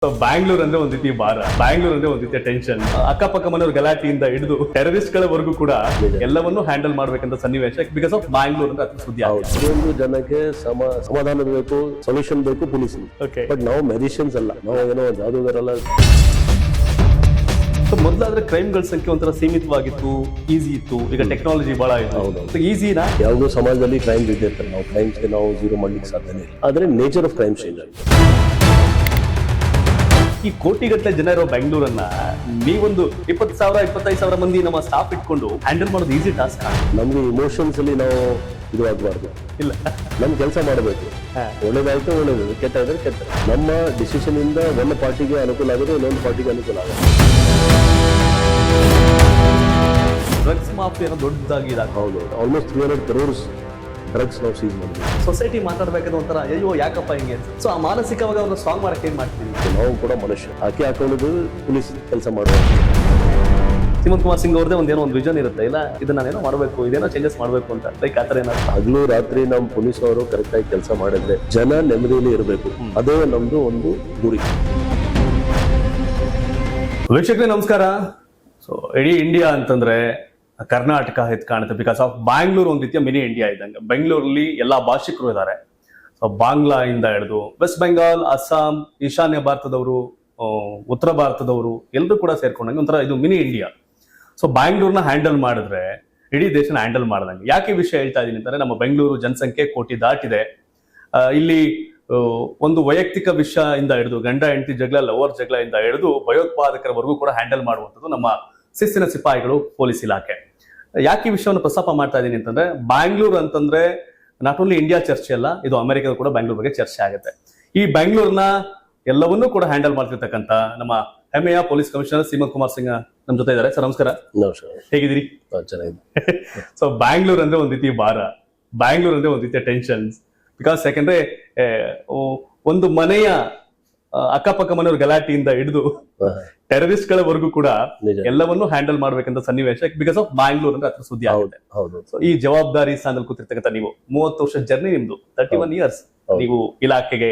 ಬ್ಯಾಂಗ್ಳೂರ್ ಅಂದ್ರೆ ಒಂದ್ ರೀತಿ ಭಾರ, ಬ್ಯಾಂಗ್ಳೂರ್ ಅಂದ್ರೆ ಒಂದ್ ರೀತಿಯ ಟೆನ್ಷನ್, ಅಕ್ಕಪಕ್ಕ ಮನೆಯವ್ರ ಗಲಾಟೆಯಿಂದ ಹಿಡಿದು ಟೆರರಿಸ್ಟ್ ಗಳವರೆಗೂ ಕೂಡ ಎಲ್ಲವನ್ನೂ ಹ್ಯಾಂಡಲ್ ಮಾಡ್ಬೇಕಂತ ಸನ್ನಿವೇಶ ಬಿಕಾಸ್ ಆಫ್ ಬ್ಯಾಂಗ್ಳೂರ್ ಅಂದ್ರೆ ಅತಿ ಸುದ್ದಿ ಆಗುತ್ತೆ. ಪ್ರತಿಯೊಂದು ಜನಕ್ಕೆ ಸಮಾಧಾನ ಬೇಕು, ಸೊಲ್ಯೂಷನ್ ಬೇಕು ಪೊಲೀಸ್. Okay. ಬಟ್ ನಾವು ಮೆಡಿಷನ್ಸ್ ಅಲ್ಲ, ನಾವು ಏನೋ ಜಾದೂಗಾರಲ್ಲ. ಮೊದಲಾದ್ರೆ ಕ್ರೈಮ್ ಗಳ ಸಂಖ್ಯೆ ಒಂಥರ ಸೀಮಿತವಾಗಿತ್ತು, ಈಸಿ ಇತ್ತು. ಈಗ ಟೆಕ್ನಾಲಜಿ ಬಹಳ ಇತ್ತು. ಈಸಿನಾ ಯಾವುದೋ ಸಮಾಜದಲ್ಲಿ ಕ್ರೈಮ್ ಇದ್ದಿರ್ತಾರೆ, ನಾವು ಕ್ರೈಮ್ಸ್ಗೆ ನಾವು ಜೀರೋ ಮಾಡ್ಲಿಕ್ಕೆ ಸಾಧ್ಯನೇ ಇಲ್ಲ. ಆದ್ರೆ ನೇಚರ್ ಆಫ್ ಕ್ರೈಮ್ ಚೇಂಜ್ ಆಗಿದೆ. ಈ ಕೋಟಿಗಟ್ಟಲೆ ಜನ ಇರೋ ಬೆಂಗಳೂರನ್ನ ನೀವೊಂದು 20,000 25,000 ಮಂದಿ ನಮ್ಮ ಸ್ಟಾಫ್ ಇಟ್ಕೊಂಡು ಹ್ಯಾಂಡಲ್ ಮಾಡೋದು ಈಸಿ ಟಾಸ್ಕ್. ನಮ್ಗೆ ಇಮೋಷನ್ಸ್ ಅಲ್ಲಿ ನಾವು ಇದು ಆಗಬಾರ್ದು. ಇಲ್ಲ, ನಮ್ ಕೆಲಸ ಮಾಡಬೇಕು. ಒಳ್ಳೇದಾಯ್ತು ಒಳ್ಳೇದು, ಕೆಟ್ಟಾದ್ರೆ ಕೆಟ್ಟ. ನಮ್ಮ ಡಿಸಿಷನ್ ಇಂದ ಒಂದು ಪಾರ್ಟಿಗೆ ಅನುಕೂಲ ಆಗುತ್ತೆ, ಇನ್ನೊಂದು ಪಾರ್ಟಿಗೆ ಅನುಕೂಲ ಆಗುತ್ತೆ. ಡ್ರಗ್ಸ್ ಮಾಫಿಯಾ ದೊಡ್ಡದಾಗಿ ಹೌದು, ಆಲ್ಮೋಸ್ಟ್ 300 crores ಡ್ರಗ್ಸ್ ನಾವು ಸೀಸ್ ಮಾಡಿದ್ವಿ. ಸೊಸೈಟಿ ಮಾತಾಡ್ಬೇಕಾದ್ರೆ ಒಂಥರ ಅಯ್ಯೋ ಯಾಕಪ್ಪ ಹಿಂಗೆ. ಸೊ ಆ ಮಾನಸಿಕವಾಗಿ ಅವ್ರನ್ನ ಸ್ಟ್ರಾಂಗ್ ಮಾಡಕ್ಕೆ ಏನ್ ಮಾಡ್ತೀವಿ. ನಾವು ಕೂಡ ಮನುಷ್ಯ. ಹಾಕಿ ಹಾಕೊಳ್ಳೋದು ಪೊಲೀಸ್ ಕೆಲಸ ಮಾಡುವ. ಸಿಮಂತ್ ಕುಮಾರ್ ಸಿಂಗ್ ಅವ್ರದೇ ಒಂದೇನೋ ಒಂದು ವಿಷನ್ ಇರುತ್ತೆ, ಇಲ್ಲ ಇದನ್ನ ನಾನೇನೋ ಮಾಡಬೇಕು, ಇದೇನೋ ಚೇಂಜಸ್ ಮಾಡಬೇಕು ಅಂತ. ಲೈಕ್ ಆತರ ಏನಾದ್ರು ಹಗಲು ರಾತ್ರಿ ನಮ್ಮ ಪೊಲೀಸ್ ಅವರು ಕರೆಕ್ಟ್ ಆಗಿ ಕೆಲಸ ಮಾಡಿದ್ರೆ ಜನ ನೆಮ್ಮದಿಯಲ್ಲಿ ಇರಬೇಕು. ಅದೇ ನಮ್ದು ಒಂದು ಗುರಿ. ವೀಕ್ಷಕರೇ ನಮಸ್ಕಾರ. ಸೊ ಇಡೀ ಇಂಡಿಯಾ ಅಂತಂದ್ರೆ ಕರ್ನಾಟಕ ಎತ್ ಕಾಣುತ್ತೆ ಬಿಕಾಸ್ ಆಫ್ ಬ್ಯಾಂಗ್ಳೂರ್ ಒಂದು ರೀತಿಯ ಮಿನಿ ಇಂಡಿಯಾ ಇದ್ದಂಗೆ. ಬೆಂಗಳೂರಲ್ಲಿ ಎಲ್ಲಾ ಭಾಷಿಕರು ಇದ್ದಾರೆ. ಸೊ ಬಾಂಗ್ಲಾ ಇಂದ ಹಿಡಿದು ವೆಸ್ಟ್ ಬೆಂಗಾಲ್, ಅಸ್ಸಾಂ, ಈಶಾನ್ಯ ಭಾರತದವರು, ಉತ್ತರ ಭಾರತದವರು ಎಲ್ಲರೂ ಕೂಡ ಸೇರ್ಕೊಂಡಂಗೆ ಒಂಥರ ಇದು ಮಿನಿ ಇಂಡಿಯಾ. ಸೊ ಬ್ಯಾಂಗ್ಳೂರ್ನ ಹ್ಯಾಂಡಲ್ ಮಾಡಿದ್ರೆ ಇಡೀ ದೇಶನ ಹ್ಯಾಂಡಲ್ ಮಾಡ್ದಂಗೆ. ಯಾಕೆ ವಿಷಯ ಹೇಳ್ತಾ ಇದೀನಿ ಅಂತಂದ್ರೆ ನಮ್ಮ ಬೆಂಗಳೂರು ಜನಸಂಖ್ಯೆ 1 ಕೋಟಿ ದಾಟಿದೆ. ಇಲ್ಲಿ ಒಂದು ವೈಯಕ್ತಿಕ ವಿಷಯ ಇಂದ ಹಿಡಿದು ಗಂಡ ಹೆಂಡತಿ ಜಗಳ, ಲವರ್ ಜಗಳ ಇಂದ ಹಿಡಿದು ಭಯೋತ್ಪಾದಕರವರೆಗೂ ಕೂಡ ಹ್ಯಾಂಡಲ್ ಮಾಡುವಂಥದ್ದು ನಮ್ಮ ಶಿಸ್ತಿನ ಸಿಪಾಯಿಗಳು, ಪೊಲೀಸ್ ಇಲಾಖೆ. ಯಾಕೆ ಈ ವಿಷಯವನ್ನು ಪ್ರಸ್ತಾಪ ಮಾಡ್ತಾ ಇದ್ದೀನಿ ಅಂತಂದ್ರೆ ಬ್ಯಾಂಗ್ಳೂರ್ ಅಂತಂದ್ರೆ ನಾಟ್ ಓನ್ಲಿ ಇಂಡಿಯಾ ಚರ್ಚೆ ಅಲ್ಲ, ಇದು ಅಮೆರಿಕದ ಕೂಡ ಬ್ಯಾಂಗ್ಳೂರ್ ಬಗ್ಗೆ ಚರ್ಚೆ ಆಗುತ್ತೆ. ಈ ಬ್ಯಾಂಗ್ಳೂರ್ನ ಎಲ್ಲವನ್ನೂ ಕೂಡ ಹ್ಯಾಂಡಲ್ ಮಾಡ್ತಿರ್ತಕ್ಕಂಥ ನಮ್ಮ ಹೆಮ್ಮೆಯ ಪೊಲೀಸ್ ಕಮಿಷನರ್ ಸಿಮಂತ್ ಕುಮಾರ್ ಸಿಂಗ್ ನಮ್ಮ ಜೊತೆ ಇದ್ದಾರೆ. ಸರ್ ನಮಸ್ಕಾರ. ನಮಸ್ಕಾರ. ಹೇಗಿದ್ದೀರಿ? ಚೆನ್ನಾಗಿದೆ. ಸೊ ಬ್ಯಾಂಗ್ಳೂರ್ ಅಂದ್ರೆ ಒಂದ್ ರೀತಿ ಭಾರ, ಬ್ಯಾಂಗ್ಳೂರ್ ಅಂದ್ರೆ ಒಂದ್ ರೀತಿಯ ಟೆನ್ಷನ್ಸ್. ಬಿಕಾಸ್ ಯಾಕಂದ್ರೆ ಒಂದು ಮನೆಯ ಅಕ್ಕಪಕ್ಕ ಮನೆಯವ್ರ ಗಲಾಟೆಯಿಂದ ಹಿಡಿದು ಟೆರರಿಸ್ಟ್ ಗಳವರೆಗೂ ಕೂಡ ಎಲ್ಲವನ್ನೂ ಹ್ಯಾಂಡಲ್ ಮಾಡ್ಬೇಕಂತ ಸನ್ನಿವೇಶ ಬಿಕಾಸ್ ಆಫ್ ಬ್ಯಾಂಗ್ಳೂರ್ ಅಂದ್ರೆ ಅತ್ರ ಸುದ್ದಿ ಆಗುತ್ತೆ. ಸೊ ಈ ಜವಾಬ್ದಾರಿ ಸ್ಥಾನದಲ್ಲಿ ಕೂತಿರ್ತಕ್ಕಂಥ ನೀವು 30 ವರ್ಷ ಜರ್ನಿ ನಿಮ್ದು, 31 years ನೀವು ಇಲಾಖೆಗೆ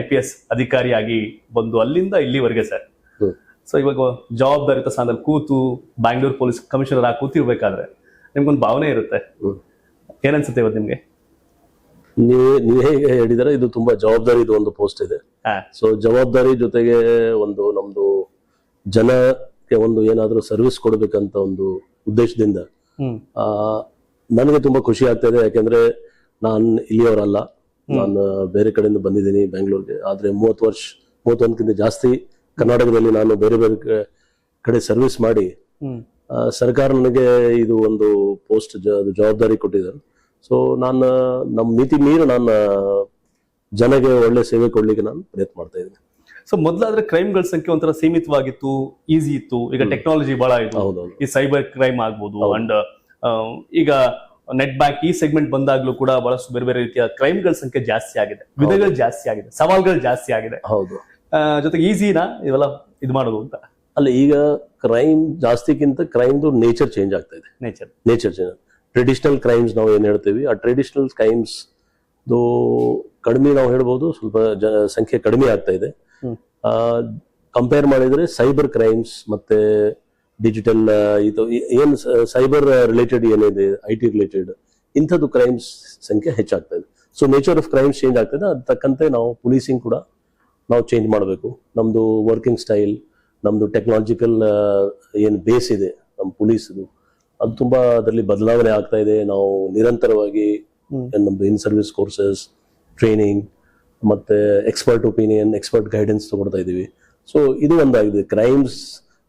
IPS ಅಧಿಕಾರಿಯಾಗಿ ಬಂದು ಅಲ್ಲಿಂದ ಇಲ್ಲಿವರೆಗೆ ಸರ್. ಸೊ ಇವಾಗ ಜವಾಬ್ದಾರಿತ ಸ್ಥಾನದಲ್ಲಿ ಕೂತು ಬ್ಯಾಂಗ್ಳೂರ್ ಪೊಲೀಸ್ ಕಮಿಷನರ್ ಆಗಿ ಕೂತಿರ್ಬೇಕಾದ್ರೆ ನಿಮ್ಗೊಂದು ಭಾವನೆ ಇರುತ್ತೆ. ಏನನ್ಸುತ್ತೆ ಇವತ್ತು ನಿಮ್ಗೆ? ನೀವ್ ಹೇಗೆ ಹೇಳಿದರೆ ಇದು ತುಂಬಾ ಜವಾಬ್ದಾರಿ ಇದು ಒಂದು ಪೋಸ್ಟ್ ಇದೆ. ಸೊ ಜವಾಬ್ದಾರಿ ಜೊತೆಗೆ ಒಂದು ನಮ್ದು ಜನಕ್ಕೆ ಒಂದು ಏನಾದ್ರೂ ಸರ್ವಿಸ್ ಕೊಡ್ಬೇಕಂತ ಒಂದು ಉದ್ದೇಶದಿಂದ ನನಗೆ ತುಂಬಾ ಖುಷಿ ಆಗ್ತಾ ಇದೆ. ಯಾಕೆಂದ್ರೆ ನಾನು ಇಲ್ಲಿಯವರಲ್ಲ, ನಾನು ಬೇರೆ ಕಡೆಯಿಂದ ಬಂದಿದ್ದೀನಿ ಬೆಂಗಳೂರಿಗೆ. ಆದ್ರೆ 31 ಜಾಸ್ತಿ ಕರ್ನಾಟಕದಲ್ಲಿ ನಾನು ಬೇರೆ ಬೇರೆ ಕಡೆ ಸರ್ವಿಸ್ ಮಾಡಿ ಸರ್ಕಾರ ನನಗೆ ಇದು ಒಂದು ಪೋಸ್ಟ್ ಜವಾಬ್ದಾರಿ ಕೊಟ್ಟಿದ್ದಾರೆ. ಸೊ ನಾನು ನಮ್ಮ ಮಿತಿ ಮೀರಿ ನಾನು ಜನಗೆ ಒಳ್ಳೆ ಸೇವೆ ಕೊಡ್ಲಿಕ್ಕೆ ನಾನು ಪ್ರಯತ್ನ ಮಾಡ್ತಾ ಇದ್ದೀನಿ. ಸೊ ಮೊದಲಾದ್ರೆ ಕ್ರೈಮ್ ಗಳ ಸಂಖ್ಯೆ ಒಂಥರ ಸೀಮಿತವಾಗಿತ್ತು, ಈಸಿ ಇತ್ತು. ಈಗ ಟೆಕ್ನಾಲಜಿ ಬಹಳ ಇತ್ತು. ಈ ಸೈಬರ್ ಕ್ರೈಮ್ ಆಗ್ಬೋದು, ಅಂಡ್ ಈಗ ನೆಟ್ ಬ್ಯಾಂಕ್ ಈ ಸೆಗ್ಮೆಂಟ್ ಬಂದಾಗ್ಲೂ ಕೂಡ ಬಹಳಷ್ಟು ಬೇರೆ ಬೇರೆ ರೀತಿಯ ಕ್ರೈಮ್ ಗಳ ಸಂಖ್ಯೆ ಜಾಸ್ತಿ ಆಗಿದೆ, ವಿಧಗಳು ಜಾಸ್ತಿ ಆಗಿದೆ, ಸವಾಲ್ಗಳು ಜಾಸ್ತಿ ಆಗಿದೆ. ಹೌದು. ಜೊತೆಗೆ ಈಸಿನಾ ಇವೆಲ್ಲ ಇದು ಮಾಡೋದು ಅಂತ ಅಲ್ಲ, ಈಗ ಕ್ರೈಮ್ ಜಾಸ್ತಿಗಿಂತ ಕ್ರೈಮ್ದು ನೇಚರ್ ಚೇಂಜ್ ಆಗ್ತಾ ಇದೆ. Nature change. ಟ್ರೆಡಿಷನಲ್ ಕ್ರೈಮ್ಸ್ ನಾವು ಏನ್ ಹೇಳ್ತೀವಿ, ಆ ಟ್ರೆಡಿಷನಲ್ ಕ್ರೈಮ್ಸ್ ಕಡಿಮೆ ನಾವು ಹೇಳ್ಬೋದು, ಸ್ವಲ್ಪ ಸಂಖ್ಯೆ ಕಡಿಮೆ ಆಗ್ತಾ ಇದೆ. ಕಂಪೇರ್ ಮಾಡಿದ್ರೆ ಸೈಬರ್ ಕ್ರೈಮ್ಸ್ ಮತ್ತೆ ಡಿಜಿಟಲ್ ಇದು ಏನ್ ಸೈಬರ್ ರಿಲೇಟೆಡ್ ಏನಿದೆ, IT ರಿಲೇಟೆಡ್ ಇಂಥದ್ದು ಕ್ರೈಮ್ಸ್ ಸಂಖ್ಯೆ ಹೆಚ್ಚಾಗ್ತಾ ಇದೆ. So nature of crimes change ಆಗ್ತಾ ಇದೆ. ಅದ್ ತಕ್ಕಂತೆ ನಾವು ಪೊಲೀಸಿಂಗ್ ಕೂಡ ನಾವು ಚೇಂಜ್ ಮಾಡಬೇಕು. ನಮ್ದು ವರ್ಕಿಂಗ್ ಸ್ಟೈಲ್, ನಮ್ದು ಟೆಕ್ನಾಲಜಿಕಲ್ ಏನ್ ಬೇಸ್ ಇದೆ ನಮ್ಮ ಪೊಲೀಸ್ದು, ಅದು ತುಂಬಾ ಅದರಲ್ಲಿ ಬದಲಾವಣೆ ಆಗ್ತಾ ಇದೆ. ನಾವು ನಿರಂತರವಾಗಿ ನಮ್ದು ಇನ್ ಸರ್ವಿಸ್ ಕೋರ್ಸಸ್, ಟ್ರೈನಿಂಗ್ ಮತ್ತೆ ಎಕ್ಸ್ಪರ್ಟ್ ಒಪಿನಿಯನ್, ಎಕ್ಸ್ಪರ್ಟ್ ಗೈಡೆನ್ಸ್ ತಗೊಳ್ತಾ ಇದೀವಿ. ಸೊ ಇದು ಒಂದಾಗಿದೆ. ಕ್ರೈಮ್ಸ್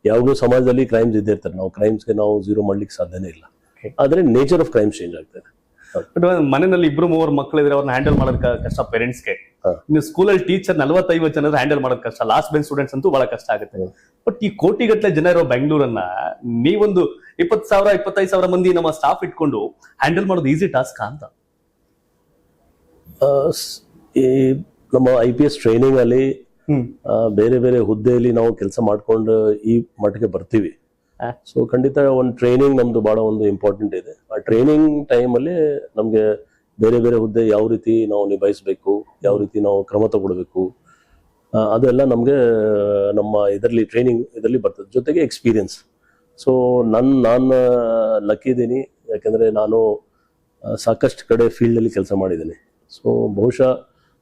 ಯಾವಾಗಲೂ ಸಮಾಜದಲ್ಲಿ ಕ್ರೈಮ್ಸ್ ಇದ್ದೇ ಇರ್ತಾರೆ, ನಾವು ಕ್ರೈಮ್ಸ್ಗೆ ನಾವು ಜೀರೋ ಮಾಡ್ಲಿಕ್ಕೆ ಸಾಧ್ಯನೇ ಇಲ್ಲ. ಆದ್ರೆ ನೇಚರ್ ಆಫ್ ಕ್ರೈಮ್ ಚೇಂಜ್ ಆಗ್ತಾ ಇದೆ. ಮನೆಯಲ್ಲಿ 2-3 ಮಕ್ಕಳಿದ್ರೆ ಅವ್ರನ್ನ ಹ್ಯಾಂಡಲ್ ಮಾಡೋದ್ ಕಷ್ಟ ಪೇರೆಂಟ್ಸ್ಗೆ. ನೀವು ಸ್ಕೂಲಲ್ಲಿ ಟೀಚರ್ 45 ಜನ ಹ್ಯಾಂಡಲ್ ಮಾಡೋದ್ ಕಷ್ಟ, ಲಾಸ್ಟ್ ಬೆಂಚ್ ಸ್ಟೂಡೆಂಟ್ಸ್ ಅಂತೂ ಬಹಳ ಕಷ್ಟ ಆಗುತ್ತೆ. ಬಟ್ ಈ ಕೋಟಿಗಟ್ಟಲೆ ಜನ ಇರೋ ಬೆಂಗಳೂರನ್ನ ನೀವೊಂದು 20,000 25,000 ಮಂದಿ ನಮ್ಮ ಸ್ಟಾಫ್ ಇಟ್ಕೊಂಡು ಹ್ಯಾಂಡಲ್ ಮಾಡೋದು ಈಸಿ ಟಾಸ್ಕ್ ಅಂತ? ಈ ನಮ್ಮ IPS ಟ್ರೈನಿಂಗ್ ಅಲ್ಲಿ ಬೇರೆ ಬೇರೆ ಹುದ್ದೆಯಲ್ಲಿ ನಾವು ಕೆಲಸ ಮಾಡ್ಕೊಂಡು ಈ ಮಟ್ಟಿಗೆ ಬರ್ತೀವಿ. ಸೊ ಖಂಡಿತ ಒಂದು ಟ್ರೈನಿಂಗ್ ನಮ್ದು ಬಹಳ ಒಂದು ಇಂಪಾರ್ಟೆಂಟ್ ಇದೆ. ಆ ಟ್ರೈನಿಂಗ್ ಟೈಮ್ ಅಲ್ಲಿ ನಮ್ಗೆ ಬೇರೆ ಬೇರೆ ಹುದ್ದೆ ಯಾವ ರೀತಿ ನಾವು ನಿಭಾಯಿಸಬೇಕು, ಯಾವ ರೀತಿ ನಾವು ಕ್ರಮ ತಗೊಳ್ಬೇಕು, ಅದೆಲ್ಲ ನಮಗೆ ನಮ್ಮ ಇದರಲ್ಲಿ ಟ್ರೈನಿಂಗ್ ಇದರಲ್ಲಿ ಬರ್ತದೆ, ಜೊತೆಗೆ ಎಕ್ಸ್ಪೀರಿಯನ್ಸ್. ಸೊ ನಾನು ಲಕ್ಕಿ ಇದ್ದೀನಿ, ಯಾಕೆಂದರೆ ನಾನು ಸಾಕಷ್ಟು ಕಡೆ ಫೀಲ್ಡಲ್ಲಿ ಕೆಲಸ ಮಾಡಿದ್ದೀನಿ. ಸೊ ಬಹುಶಃ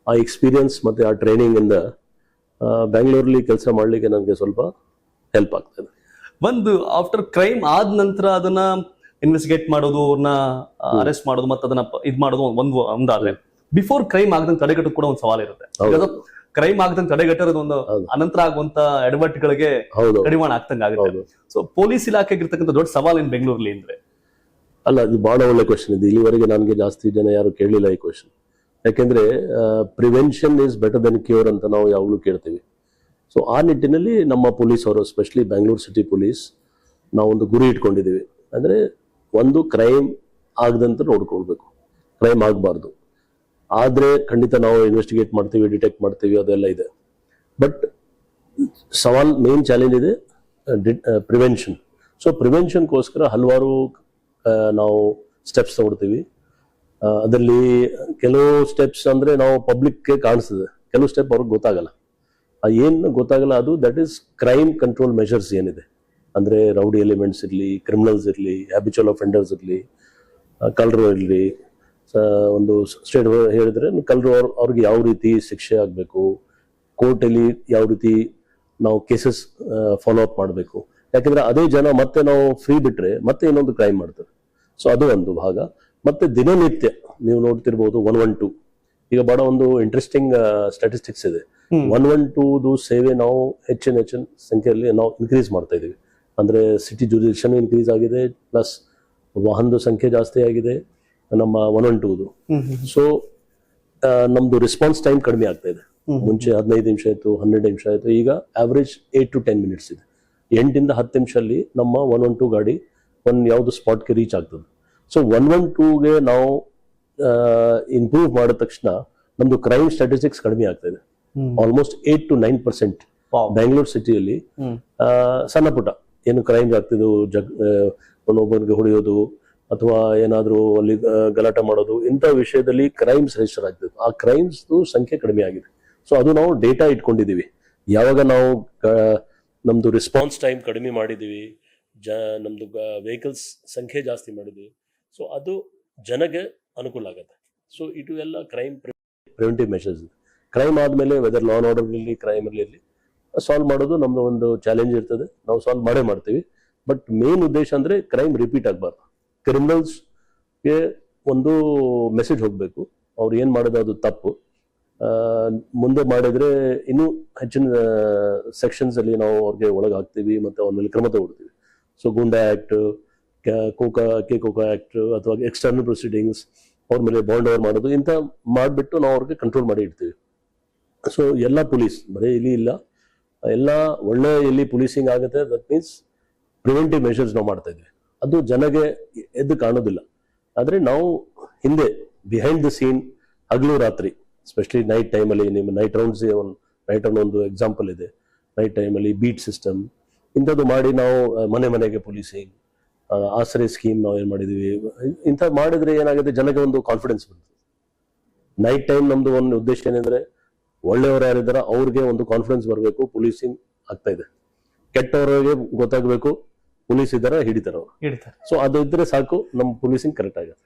ಆ ಎಕ್ಸ್ಪೀರಿಯನ್ಸ್ ಮತ್ತು ಆ ಟ್ರೈನಿಂಗಿಂದ ಬ್ಯಾಂಗ್ಳೂರಲ್ಲಿ ಕೆಲಸ ಮಾಡಲಿಕ್ಕೆ ನನಗೆ ಸ್ವಲ್ಪ ಹೆಲ್ಪ್ ಆಗ್ತದೆ. ಒಂದು ಆಫ್ಟರ್ ಕ್ರೈಮ್ ಆದ ನಂತರ ಅದನ್ನ ಇನ್ವೆಸ್ಟಿಗೇಟ್ ಮಾಡೋದು, ಅವ್ರನ್ನ ಅರೆಸ್ಟ್ ಮಾಡೋದು, ಮತ್ತೆ ಅದನ್ನ ಇದು ಮಾಡೋದು ಒಂದಾದ್ರೆ, ಬಿಫೋರ್ ಕ್ರೈಮ್ ಆಗದಂಗೆ ತಡೆಗಟ್ಟೋದು ಕೂಡ ಒಂದು ಸವಾಲ್ ಇರುತ್ತೆ. ಕ್ರೈಮ್ ಆಗದಂಗೆ ತಡೆಗಟ್ಟೋದು ಒಂದು ಅನಂತರ ಆಗುವಂತ ಎಡವಟ್ಟುಗಳಿಗೆ ಕಡಿವಾಣ ಆಗ್ತಂಗೆ ಆಗುತ್ತೆ. ಸೊ ಪೊಲೀಸ್ ಇಲಾಖೆಗೆ ಇರ್ತಕ್ಕಂಥ ದೊಡ್ಡ ಸವಾಲ್ ಏನ್ ಬೆಂಗಳೂರಲ್ಲಿ ಅಂದ್ರೆ? ಅಲ್ಲ, ಇದು ಬಹಳ ಒಳ್ಳೆ ಕ್ವಶನ್ ಇದೆ. ಇಲ್ಲಿವರೆಗೆ ನನಗೆ ಜಾಸ್ತಿ ಜನ ಯಾರು ಕೇಳಲಿಲ್ಲ ಈ ಕ್ವಶನ್. ಯಾಕೆಂದ್ರೆ prevention is better then cure ಅಂತ ನಾವು ಯಾವಾಗಲೂ ಕೇಳ್ತೀವಿ. ಸೊ ಆ ನಿಟ್ಟಿನಲ್ಲಿ ನಮ್ಮ ಪೊಲೀಸ್ ಅವರು, ಎಸ್ಪೆಷಲಿ ಬ್ಯಾಂಗ್ಳೂರ್ ಸಿಟಿ ಪೊಲೀಸ್, ನಾವೊಂದು ಗುರಿ ಇಟ್ಕೊಂಡಿದ್ದೀವಿ. ಅಂದರೆ ಒಂದು ಕ್ರೈಮ್ ಆಗದಂತ ನೋಡ್ಕೊಳ್ಬೇಕು, ಕ್ರೈಮ್ ಆಗಬಾರ್ದು. ಆದರೆ ಖಂಡಿತ ನಾವು ಇನ್ವೆಸ್ಟಿಗೇಟ್ ಮಾಡ್ತೀವಿ, ಡಿಟೆಕ್ಟ್ ಮಾಡ್ತೀವಿ, ಅದೆಲ್ಲ ಇದೆ. ಬಟ್ ಸವಾಲ್, ಮೇನ್ ಚಾಲೆಂಜ್ ಇದೆ ಪ್ರಿವೆನ್ಷನ್. ಸೊ ಪ್ರಿವೆನ್ಷನ್ಗೋಸ್ಕರ ಹಲವಾರು ನಾವು ಸ್ಟೆಪ್ಸ್ ತಗೊಳ್ತೀವಿ. ಅದರಲ್ಲಿ ಕೆಲವು ಸ್ಟೆಪ್ಸ್ ಅಂದರೆ ನಾವು ಪಬ್ಲಿಕ್ಗೆ ಕಾಣಿಸ್ತದೆ, ಕೆಲವು ಸ್ಟೆಪ್ ಅವ್ರಿಗೆ ಗೊತ್ತಾಗಲ್ಲ. ಏನು ಗೊತ್ತಾಗಲ್ಲ ಅದು that is crime control measures ಏನಿದೆ. ಅಂದರೆ ರೌಡಿ ಎಲಿಮೆಂಟ್ಸ್ ಇರಲಿ, ಕ್ರಿಮಿನಲ್ಸ್ ಇರಲಿ, ಹ್ಯಾಬಿಚುವಲ್ ಅಫೆಂಡರ್ಸ್ ಇರಲಿ, ಕಳ್ಳರು ಇರಲಿ. ಒಂದು ಸ್ಟೇಟ್ ಹೇಳಿದ್ರೆ ಕಳ್ಳರು ಅವ್ರಿಗೆ ಯಾವ ರೀತಿ ಶಿಕ್ಷೆ ಆಗಬೇಕು, ಕೋರ್ಟಲ್ಲಿ ಯಾವ ರೀತಿ ನಾವು ಕೇಸಸ್ ಫಾಲೋ ಅಪ್ ಮಾಡಬೇಕು. ಯಾಕೆಂದ್ರೆ ಅದೇ ಜನ ಮತ್ತೆ ನಾವು ಫ್ರೀ ಬಿಟ್ರೆ ಮತ್ತೆ ಇನ್ನೊಂದು ಕ್ರೈಮ್ ಮಾಡ್ತಾರೆ. ಸೊ ಅದು ಒಂದು ಭಾಗ. ಮತ್ತೆ ದಿನನಿತ್ಯ ನೀವು ನೋಡ್ತಿರ್ಬೋದು 112, ಈಗ ಬಹಳ ಒಂದು ಇಂಟ್ರೆಸ್ಟಿಂಗ್ ಸ್ಟಾಟಿಸ್ಟಿಕ್ಸ್ ಇದೆ. 112 ಸೇವೆ ನಾವು ಹೆಚ್ಚಿನ ಸಂಖ್ಯೆಯಲ್ಲಿ ನಾವು ಇನ್ಕ್ರೀಸ್ ಮಾಡ್ತಾ ಇದೀವಿ. ಅಂದ್ರೆ ಸಿಟಿ ಜುರಿಡಿಕ್ಷನ್ ಇನ್ಕ್ರೀಸ್ ಆಗಿದೆ, ಪ್ಲಸ್ ವಾಹನದ ಸಂಖ್ಯೆ ಜಾಸ್ತಿ ಆಗಿದೆ ನಮ್ಮ 112. ಸೊ ನಮ್ದು ರೆಸ್ಪಾನ್ಸ್ ಟೈಮ್ ಕಡಿಮೆ ಆಗ್ತಾ ಇದೆ. ಮುಂಚೆ 15 ನಿಮಿಷ ಆಯ್ತು, 12 ನಿಮಿಷ ಆಯ್ತು, ಈಗ ಆವರೇಜ್ 8 to 10 ಮಿನಿಟ್ಸ್ ಇದೆ. 8 ಇಂದ 10 ನಿಮಿಷದಲ್ಲಿ ನಮ್ಮ 112 ಗಾಡಿ ಯಾವ್ದು ಸ್ಪಾಟ್ಗೆ ರೀಚ್ ಆಗ್ತದೆ. ಸೊ 112ಗೆ ನಾವು ಇಂಪ್ರೂವ್ ಮಾಡಿದ ತಕ್ಷಣ ನಮ್ದು ಕ್ರೈಮ್ ಸ್ಟಾಟಿಸ್ಟಿಕ್ಸ್ ಕಡಿಮೆ ಆಗ್ತಾ ಇದೆ. ಆಲ್ಮೋಸ್ಟ್ 8 to 9% ಬ್ಯಾಂಗ್ಳೂರ್ ಸಿಟಿಯಲ್ಲಿ ಸಣ್ಣ ಪುಟ್ಟ ಏನು ಕ್ರೈಮ್ ಆಗ್ತಿದ್ದು, ಒಬ್ಬರಿಗೆ ಹೊಡೆಯೋದು ಅಥವಾ ಏನಾದ್ರೂ ಅಲ್ಲಿ ಗಲಾಟೆ ಮಾಡೋದು, ಇಂಥ ವಿಷಯದಲ್ಲಿ ಕ್ರೈಮ್ಸ್ ರಿಜಿಸ್ಟರ್ ಆಗ್ತಿದೆ. ಆ ಕ್ರೈಮ್ಸ್ ಸಂಖ್ಯೆ ಕಡಿಮೆ ಆಗಿದೆ. ಸೊ ಅದು ನಾವು ಡೇಟಾ ಇಟ್ಕೊಂಡಿದೀವಿ. ಯಾವಾಗ ನಾವು ನಮ್ದು ರೆಸ್ಪಾನ್ಸ್ ಟೈಮ್ ಕಡಿಮೆ ಮಾಡಿದೀವಿ, ನಮ್ದು ವೆಹಿಕಲ್ಸ್ ಸಂಖ್ಯೆ ಜಾಸ್ತಿ ಮಾಡಿದ್ವಿ, ಸೊ ಅದು ಜನಗೆ ಅನುಕೂಲ ಆಗುತ್ತೆ. ಸೊ ಇದು ಎಲ್ಲ ಕ್ರೈಮ್ ಪ್ರಿವೆಂಟಿವ್ ಮೆಷರ್ಸ್. ಕ್ರೈಮ್ ಆದಮೇಲೆ ವೆದರ್ ಲಾ ಅಂಡ್ ಆರ್ಡರ್ ಇರಲಿ, ಕ್ರೈಮ್ ಇರಲಿ, ಸಾಲ್ವ್ ಮಾಡೋದು ನಮ್ದು ಒಂದು ಚಾಲೆಂಜ್ ಇರ್ತದೆ. ನಾವು ಸಾಲ್ವ್ ಮಾಡೇ ಮಾಡ್ತೀವಿ. ಬಟ್ ಮೇನ್ ಉದ್ದೇಶ ಅಂದ್ರೆ ಕ್ರೈಮ್ ರಿಪೀಟ್ ಆಗಬಾರ್ದು. ಕ್ರಿಮಿನಲ್ಸ್ಗೆ ಒಂದು ಮೆಸೇಜ್ ಹೋಗಬೇಕು, ಅವ್ರು ಏನು ಮಾಡೋದು ಅದು ತಪ್ಪು, ಮುಂದೆ ಮಾಡಿದ್ರೆ ಇನ್ನೂ ಹೆಚ್ಚಿನ ಸೆಕ್ಷನ್ಸ್ ಅಲ್ಲಿ ನಾವು ಅವ್ರಿಗೆ ಒಳಗಾಗ್ತೀವಿ ಮತ್ತೆ ಅವ್ರ ಮೇಲೆ ಕ್ರಮ ತಗೊಳ್ತೀವಿ. So goonda act, Coca act ಅಥವಾ ಎಕ್ಸ್ಟರ್ನಲ್ ಪ್ರೊಸೀಡಿಂಗ್ಸ್, ಅವ್ರ ಮೇಲೆ ಬಾಂಡ್ ಓವರ್ ಮಾಡೋದು, ಇಂಥ ಮಾಡಿಬಿಟ್ಟು ನಾವು ಅವ್ರಿಗೆ ಕಂಟ್ರೋಲ್ ಮಾಡಿ ಇಡ್ತೀವಿ. ಸೊ ಎಲ್ಲ ಪೊಲೀಸ್ ಬರೀ ಇಲ್ಲಿ ಇಲ್ಲ, ಎಲ್ಲ ಒಳ್ಳೆ ಎಲ್ಲಿ ಪೊಲೀಸಿಂಗ್ ಆಗುತ್ತೆ, ದಟ್ ಮೀನ್ಸ್ ಪ್ರಿವೆಂಟಿವ್ ಮೆಷರ್ಸ್ ನಾವು ಮಾಡ್ತಾ ಇದ್ವಿ. ಅದು ಜನಗೆ ಎದ್ದು ಕಾಣೋದಿಲ್ಲ. ಆದರೆ ನಾವು ಹಿಂದೆ ಬಿಹೈಂಡ್ ದ ಸೀನ್ ಹಗಲು ರಾತ್ರಿ, ಎಸ್ಪೆಷಲಿ ನೈಟ್ ಟೈಮಲ್ಲಿ, ನಿಮ್ಮ ನೈಟ್ ರೌಂಡ್ ಒಂದು ಎಕ್ಸಾಂಪಲ್ ಇದೆ. ನೈಟ್ ಟೈಮಲ್ಲಿ ಬೀಟ್ ಸಿಸ್ಟಮ್ ಇಂಥದ್ದು ಮಾಡಿ ನಾವು ಮನೆಗೆ ಪೊಲೀಸಿಂಗ್, ಆಶ್ರಯ ಸ್ಕೀಮ್ ನಾವು ಏನು ಮಾಡಿದೀವಿ. ಇಂಥ ಮಾಡಿದ್ರೆ ಏನಾಗುತ್ತೆ, ಜನಕ್ಕೆ ಒಂದು ಕಾನ್ಫಿಡೆನ್ಸ್ ಬರ್ತದೆ. ನೈಟ್ ಟೈಮ್ ನಮ್ದು ಒಂದು ಉದ್ದೇಶ ಏನಂದ್ರೆ ಒಳ್ಳೆಯವರು ಯಾರಿದಾರ ಅವ್ರಿಗೆ ಒಂದು ಕಾನ್ಫಿಡೆನ್ಸ್ ಬರಬೇಕು, ಪೊಲೀಸಿಂಗ್ ಆಗ್ತಾ ಇದೆ. ಕೆಟ್ಟವರಿಗೆ ಗೊತ್ತಾಗಬೇಕು, ಪೊಲೀಸ್ ಇದ್ದಾರ ಹಿಡಿತಾರ ಅವ್ರು. ಸೊ ಅದು ಇದ್ರೆ ಸಾಕು, ನಮ್ಮ ಪೊಲೀಸಿಂಗ್ ಕರೆಕ್ಟ್ ಆಗುತ್ತೆ.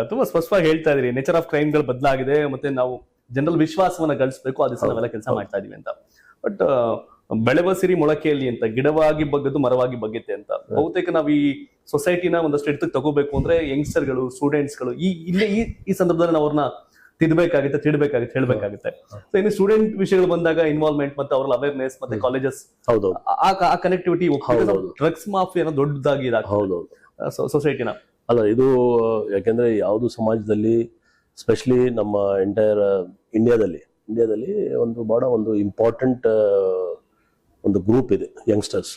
ತುಂಬಾ ಸ್ಪಷ್ಟವಾಗಿ ಹೇಳ್ತಾ ಇದೀರಿ. ನೇಚರ್ ಆಫ್ ಕ್ರೈಮ್ ಗಳು ಬದಲಾಗಿದೆ, ಮತ್ತೆ ನಾವು ಜನರಲ್ ವಿಶ್ವಾಸವನ್ನ ಗಳಿಸಬೇಕು, ಆ ದಿವಸ ನಾವೆಲ್ಲ ಕೆಲಸ ಮಾಡ್ತಾ ಇದೀವಿ ಅಂತ. ಬಟ್ ಬೆಳೆವ ಸಿರಿ ಮೊಳಕೆಯಲ್ಲಿ ಅಂತ, ಗಿಡವಾಗಿ ಬಗ್ಗದ್ದು ಮರವಾಗಿ ಬಗ್ಗೆತೆ ಅಂತ. ಬಹುತೇಕ ನಾವು ಈ ಸೊಸೈಟಿನ ಒಂದಷ್ಟು ಎತ್ತಕ್ಕೆ ತಗೋಬೇಕು ಅಂದ್ರೆ ಯಂಗ್ಸ್ಟರ್ಗಳು, ಸ್ಟೂಡೆಂಟ್ಸ್ಗಳು ಈ ಸಂದರ್ಭದಲ್ಲಿ ನಾವು ಅವ್ರನ್ನ ತಿಡ್ಬೇಕಾಗುತ್ತೆ, ಹೇಳ್ಬೇಕಾಗುತ್ತೆ. ಸೊ ಇನ್ನು ಸ್ಟೂಡೆಂಟ್ ವಿಷಯಗಳು ಬಂದಾಗ ಇನ್ವಾಲ್ವ್ಮೆಂಟ್ ಮತ್ತೆ ಅವ್ರ ಅವೇರ್ನೆಸ್ ಮತ್ತೆ ಕಾಲೇಜಸ್, ಆ ಕನೆಕ್ಟಿವಿಟಿ, ಡ್ರಗ್ಸ್ ಮಾಫಿಯಾ ದೊಡ್ಡದಾಗಿ ಸೊಸೈಟಿನ ಅಲ್ಲ. ಇದು ಯಾಕೆಂದ್ರೆ ಯಾವುದು ಸಮಾಜದಲ್ಲಿ, ಸ್ಪೆಷಲಿ ನಮ್ಮ ಎಂಟೈರ್ ಇಂಡಿಯಾದಲ್ಲಿ ಒಂದು ಬಹಳ ಒಂದು ಇಂಪಾರ್ಟೆಂಟ್ ಒಂದು ಗ್ರೂಪ್ ಇದೆ ಯಂಗ್ಸ್ಟರ್ಸ್.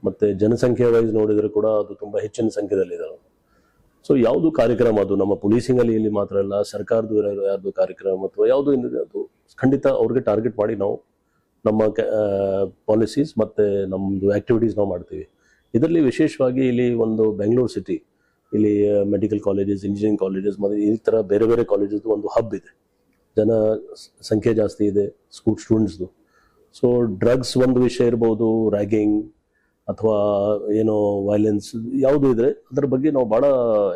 ಮತ್ತೆ ಜನಸಂಖ್ಯೆ ವೈಸ್ ನೋಡಿದ್ರೆ ಕೂಡ ಅದು ತುಂಬಾ ಹೆಚ್ಚಿನ ಸಂಖ್ಯೆಯಲ್ಲಿ ಇದ್ದಾರೆ. ಸೊ ಯಾವುದು ಕಾರ್ಯಕ್ರಮ ಅದು ನಮ್ಮ ಪೊಲೀಸಿಂಗ್ ಅಲ್ಲಿ ಇಲ್ಲಿ ಮಾತ್ರ ಅಲ್ಲ, ಸರ್ಕಾರದ ಯಾರ್ದು ಕಾರ್ಯಕ್ರಮ ಅಥವಾ ಯಾವುದು ಏನಿದೆ ಅದು ಖಂಡಿತ ಅವ್ರಿಗೆ ಟಾರ್ಗೆಟ್ ಮಾಡಿ ನಾವು ನಮ್ಮ ಪಾಲಿಸೀಸ್ ಮತ್ತೆ ನಮ್ಮದು ಆಕ್ಟಿವಿಟೀಸ್ ನಾವು ಮಾಡ್ತೀವಿ. ಇದರಲ್ಲಿ ವಿಶೇಷವಾಗಿ ಇಲ್ಲಿ ಒಂದು ಬೆಂಗಳೂರು ಸಿಟಿ, ಇಲ್ಲಿ ಮೆಡಿಕಲ್ ಕಾಲೇಜಸ್, ಇಂಜಿನಿಯರಿಂಗ್ ಕಾಲೇಜಸ್ ಮತ್ತು ಈ ಥರ ಬೇರೆ ಬೇರೆ ಕಾಲೇಜಸ್ ಒಂದು ಹಬ್ ಇದೆ. ಜನ ಸಂಖ್ಯೆ ಜಾಸ್ತಿ ಇದೆ ಸ್ಟೂಡೆಂಟ್ಸ್ದು. ಸೊ ಡ್ರಗ್ಸ್ ಒಂದು ವಿಷಯ ಇರ್ಬೋದು, ರ್ಯಾಗಿಂಗ್ ಅಥವಾ ಏನೋ ವೈಲೆನ್ಸ್ ಯಾವುದು ಇದ್ರೆ ಅದ್ರ ಬಗ್ಗೆ ನಾವು ಬಹಳ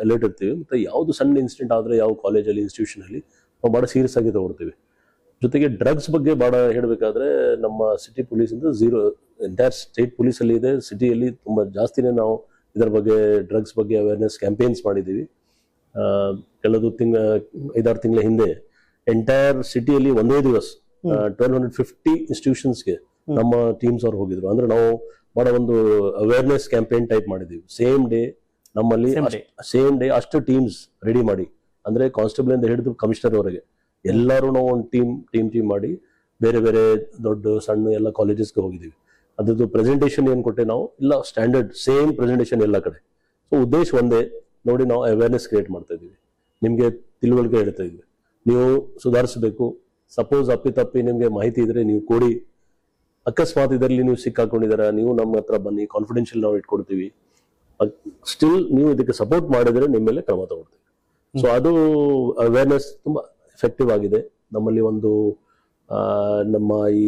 ಅಲರ್ಟ್ ಇರ್ತೀವಿ. ಮತ್ತೆ ಯಾವುದು ಸಣ್ಣ ಇನ್ಸಿಡೆಂಟ್ ಆದ್ರೆ ಯಾವ ಕಾಲೇಜಲ್ಲಿ ಇನ್ಸ್ಟಿಟ್ಯೂಷನ್ ಅಲ್ಲಿ ನಾವು ಬಹಳ ಸೀರಿಯಸ್ ಆಗಿ ತಗೊಳ್ತೀವಿ. ಜೊತೆಗೆ ಡ್ರಗ್ಸ್ ಬಗ್ಗೆ ಬಹಳ ಹೇಳಬೇಕಾದ್ರೆ ನಮ್ಮ ಸಿಟಿ ಪೊಲೀಸ್ ಇಂದ ಝೀರೋ, ಎಂಟೈರ್ ಸ್ಟೇಟ್ ಪೊಲೀಸ್ ಅಲ್ಲಿ ಇದೆ. ಸಿಟಿಯಲ್ಲಿ ತುಂಬಾ ಜಾಸ್ತಿನೇ ನಾವು ಇದರ ಬಗ್ಗೆ ಡ್ರಗ್ಸ್ ಬಗ್ಗೆ ಅವೇರ್ನೆಸ್ ಕ್ಯಾಂಪೇನ್ಸ್ ಮಾಡಿದ್ದೀವಿ. ಕೆಲವು 5-6 ತಿಂಗಳ ಹಿಂದೆ ಎಂಟೈರ್ ಸಿಟಿಯಲ್ಲಿ ಒಂದೇ ದಿವಸ 1250 ಇನ್ಸ್ಟಿಟ್ಯೂಷನ್ಸ್ಗೆ ನಮ್ಮ ಟೀಮ್ಸ್ ಅವ್ರು ಹೋಗಿದ್ರು. ಅಂದ್ರೆ ನಾವು ಬಹಳ ಒಂದು ಅವೇರ್ನೆಸ್ ಕ್ಯಾಂಪೇನ್ ಟೈಪ್ ಮಾಡಿದೀವಿ. ಸೇಮ್ ಡೇ ನಮ್ಮಲ್ಲಿ ಅಷ್ಟು ಟೀಮ್ಸ್ ರೆಡಿ ಮಾಡಿ, ಅಂದ್ರೆ ಕಾನ್ಸ್ಟೇಬಲ್ ಇಂದ ಹಿಡಿದು ಕಮಿಷನರ್ ವರೆಗೆ ಎಲ್ಲರೂ ನಾವು ಒಂದು ಟೀಮ್ ಮಾಡಿ ಬೇರೆ ಬೇರೆ ದೊಡ್ಡ ಸಣ್ಣ ಎಲ್ಲ ಕಾಲೇಜಸ್ಗೆ ಹೋಗಿದ್ದೀವಿ. ಅದ್ರದ್ದು ಪ್ರೆಸೆಂಟೇಷನ್ ಏನ್ ಕೊಟ್ಟೆ ನಾವು, ಇಲ್ಲ ಸ್ಟ್ಯಾಂಡರ್ಡ್ ಸೇಮ್ ಪ್ರೆಸೆಂಟೇಷನ್ ಎಲ್ಲ ಕಡೆ. ಸೊ ಉದ್ದೇಶ ಒಂದೇ ನೋಡಿ, ನಾವು ಅವೇರ್ನೆಸ್ ಕ್ರಿಯೇಟ್ ಮಾಡ್ತಾ ಇದೀವಿ, ನಿಮ್ಗೆ ತಿಳುವಳಿಕೆ ಹೇಳ್ತಾ ಇದ್ವಿ, ನೀವು ಸುಧಾರಿಸಬೇಕು. ಸಪೋಸ್ ಅಪ್ಪಿ ನಿಮ್ಗೆ ಮಾಹಿತಿ ಇದ್ರೆ ನೀವು ಕೊಡಿ. ಅಕಸ್ಮಾತ್ ಇದರಲ್ಲಿ ನೀವು ಸಿಕ್ಕಾಕೊಂಡಿದಾರ, ನೀವು ನಮ್ಮ ಹತ್ರ ಬನ್ನಿ, ಕಾನ್ಫಿಡೆನ್ಷಿಯಲ್ ನಾವು ಇಟ್ಕೊಡ್ತೀವಿ. ಸ್ಟಿಲ್ ನೀವು ಇದಕ್ಕೆ ಸಪೋರ್ಟ್ ಮಾಡಿದ್ರೆ ನಿಮ್ಮ ಮೇಲೆ ಕ್ರಮ ತಗೊಳ್ತೀವಿ. ಸೊ ಅದು ಅವೇರ್ನೆಸ್ ತುಂಬಾ ಎಫೆಕ್ಟಿವ್ ಆಗಿದೆ. ನಮ್ಮಲ್ಲಿ ಒಂದು ನಮ್ಮ ಈ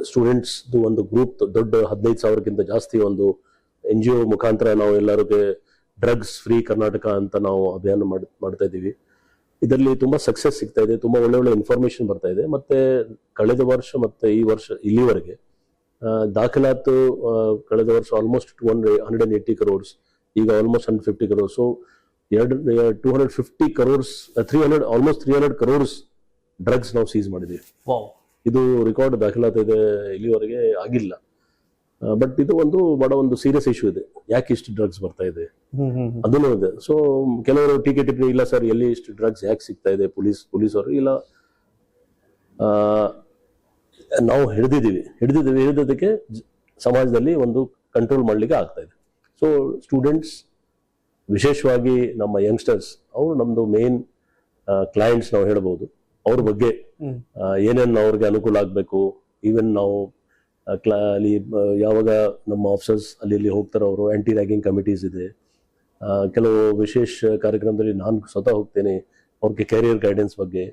ಸ್ಟೂಡೆಂಟ್ಸ್ ಒಂದು ಗ್ರೂಪ್ ದೊಡ್ಡ 15,000ಕ್ಕಿಂತ ಜಾಸ್ತಿ ಒಂದು NGO ಮುಖಾಂತರ ನಾವು ಎಲ್ಲರಿಗೆ ಡ್ರಗ್ಸ್ ಫ್ರೀ ಕರ್ನಾಟಕ ಅಂತ ನಾವು ಅಭಿಯಾನ ಮಾಡ್ತಾ ಇದ್ದೀವಿ. ಇದರಲ್ಲಿ ತುಂಬಾ ಸಕ್ಸಸ್ ಸಿಗ್ತಾ ಇದೆ, ತುಂಬಾ ಒಳ್ಳೆ ಇನ್ಫಾರ್ಮೇಶನ್ ಬರ್ತಾ ಇದೆ. ಮತ್ತೆ ಕಳೆದ ವರ್ಷ ಮತ್ತೆ ಈ ವರ್ಷ ಇಲ್ಲಿವರೆಗೆ ದಾಖಲಾತು ಕಳೆದ ವರ್ಷ ಆಲ್ಮೋಸ್ಟ್ 180 crores, ಈಗ almost 150 crores. So 250 crores, almost 300 crores drugs ನಾವು ಸೀಸ್ ಮಾಡಿದ್ದೀವಿ. ಇದು ರೆಕಾರ್ಡ್ ದಾಖಲಾತಿ ಇದೆ, ಇಲ್ಲಿವರೆಗೆ ಆಗಿಲ್ಲ. ಬಟ್ ಇದು ಬಹಳ ಒಂದು ಸೀರಿಯಸ್ ಇಶ್ಯೂ ಇದೆ, ಯಾಕೆ ಇಷ್ಟು ಡ್ರಗ್ಸ್ ಬರ್ತಾ ಇದೆ ಅದನ್ನು ಇದೆ. ಸೊ ಕೆಲವರು ಟೀಕೆ ಟಿಪ್ಪಣಿ, ಇಲ್ಲ ಸರ್ ಎಲ್ಲಿ ಇಷ್ಟು ಡ್ರಗ್ಸ್ ಯಾಕೆ ಸಿಗ್ತಾ ಇದೆ, ಪೊಲೀಸರು ಇಲ್ಲ, ನಾವು ಹಿಡಿದಿದ್ದಕ್ಕೆ ಸಮಾಜದಲ್ಲಿ ಒಂದು ಕಂಟ್ರೋಲ್ ಮಾಡ್ಲಿಕ್ಕೆ ಆಗ್ತಾ ಇದೆ. ಸೊ ಸ್ಟೂಡೆಂಟ್ಸ್, ವಿಶೇಷವಾಗಿ ನಮ್ಮ ಯಂಗ್ಸ್ಟರ್ಸ್, ಅವರು ನಮ್ದು ಮೇನ್ ಕ್ಲೈಂಟ್ಸ್ ನಾವು ಹೇಳ್ಬೋದು. ಅವ್ರ ಬಗ್ಗೆ ಏನೇನು ಅವ್ರಿಗೆ ಅನುಕೂಲ ಆಗ್ಬೇಕು, ಈವನ್ ನಾವು ಅಲ್ಲಿ ಯಾವಾಗ ನಮ್ಮ ಆಫೀಸರ್ಸ್ ಅಲ್ಲಿ ಹೋಗ್ತಾರೋ, ಅವರು ಆಂಟಿ ರ್ಯಾಗಿಂಗ್ ಕಮಿಟೀಸ್ ಇದೆ. ಕೆಲವು ವಿಶೇಷ ಕಾರ್ಯಕ್ರಮದಲ್ಲಿ ನಾನು ಸ್ವತಃ ಹೋಗ್ತೇನೆ ಅವ್ರಿಗೆ ಕ್ಯಾರಿಯರ್ ಗೈಡೆನ್ಸ್ ಬಗ್ಗೆ.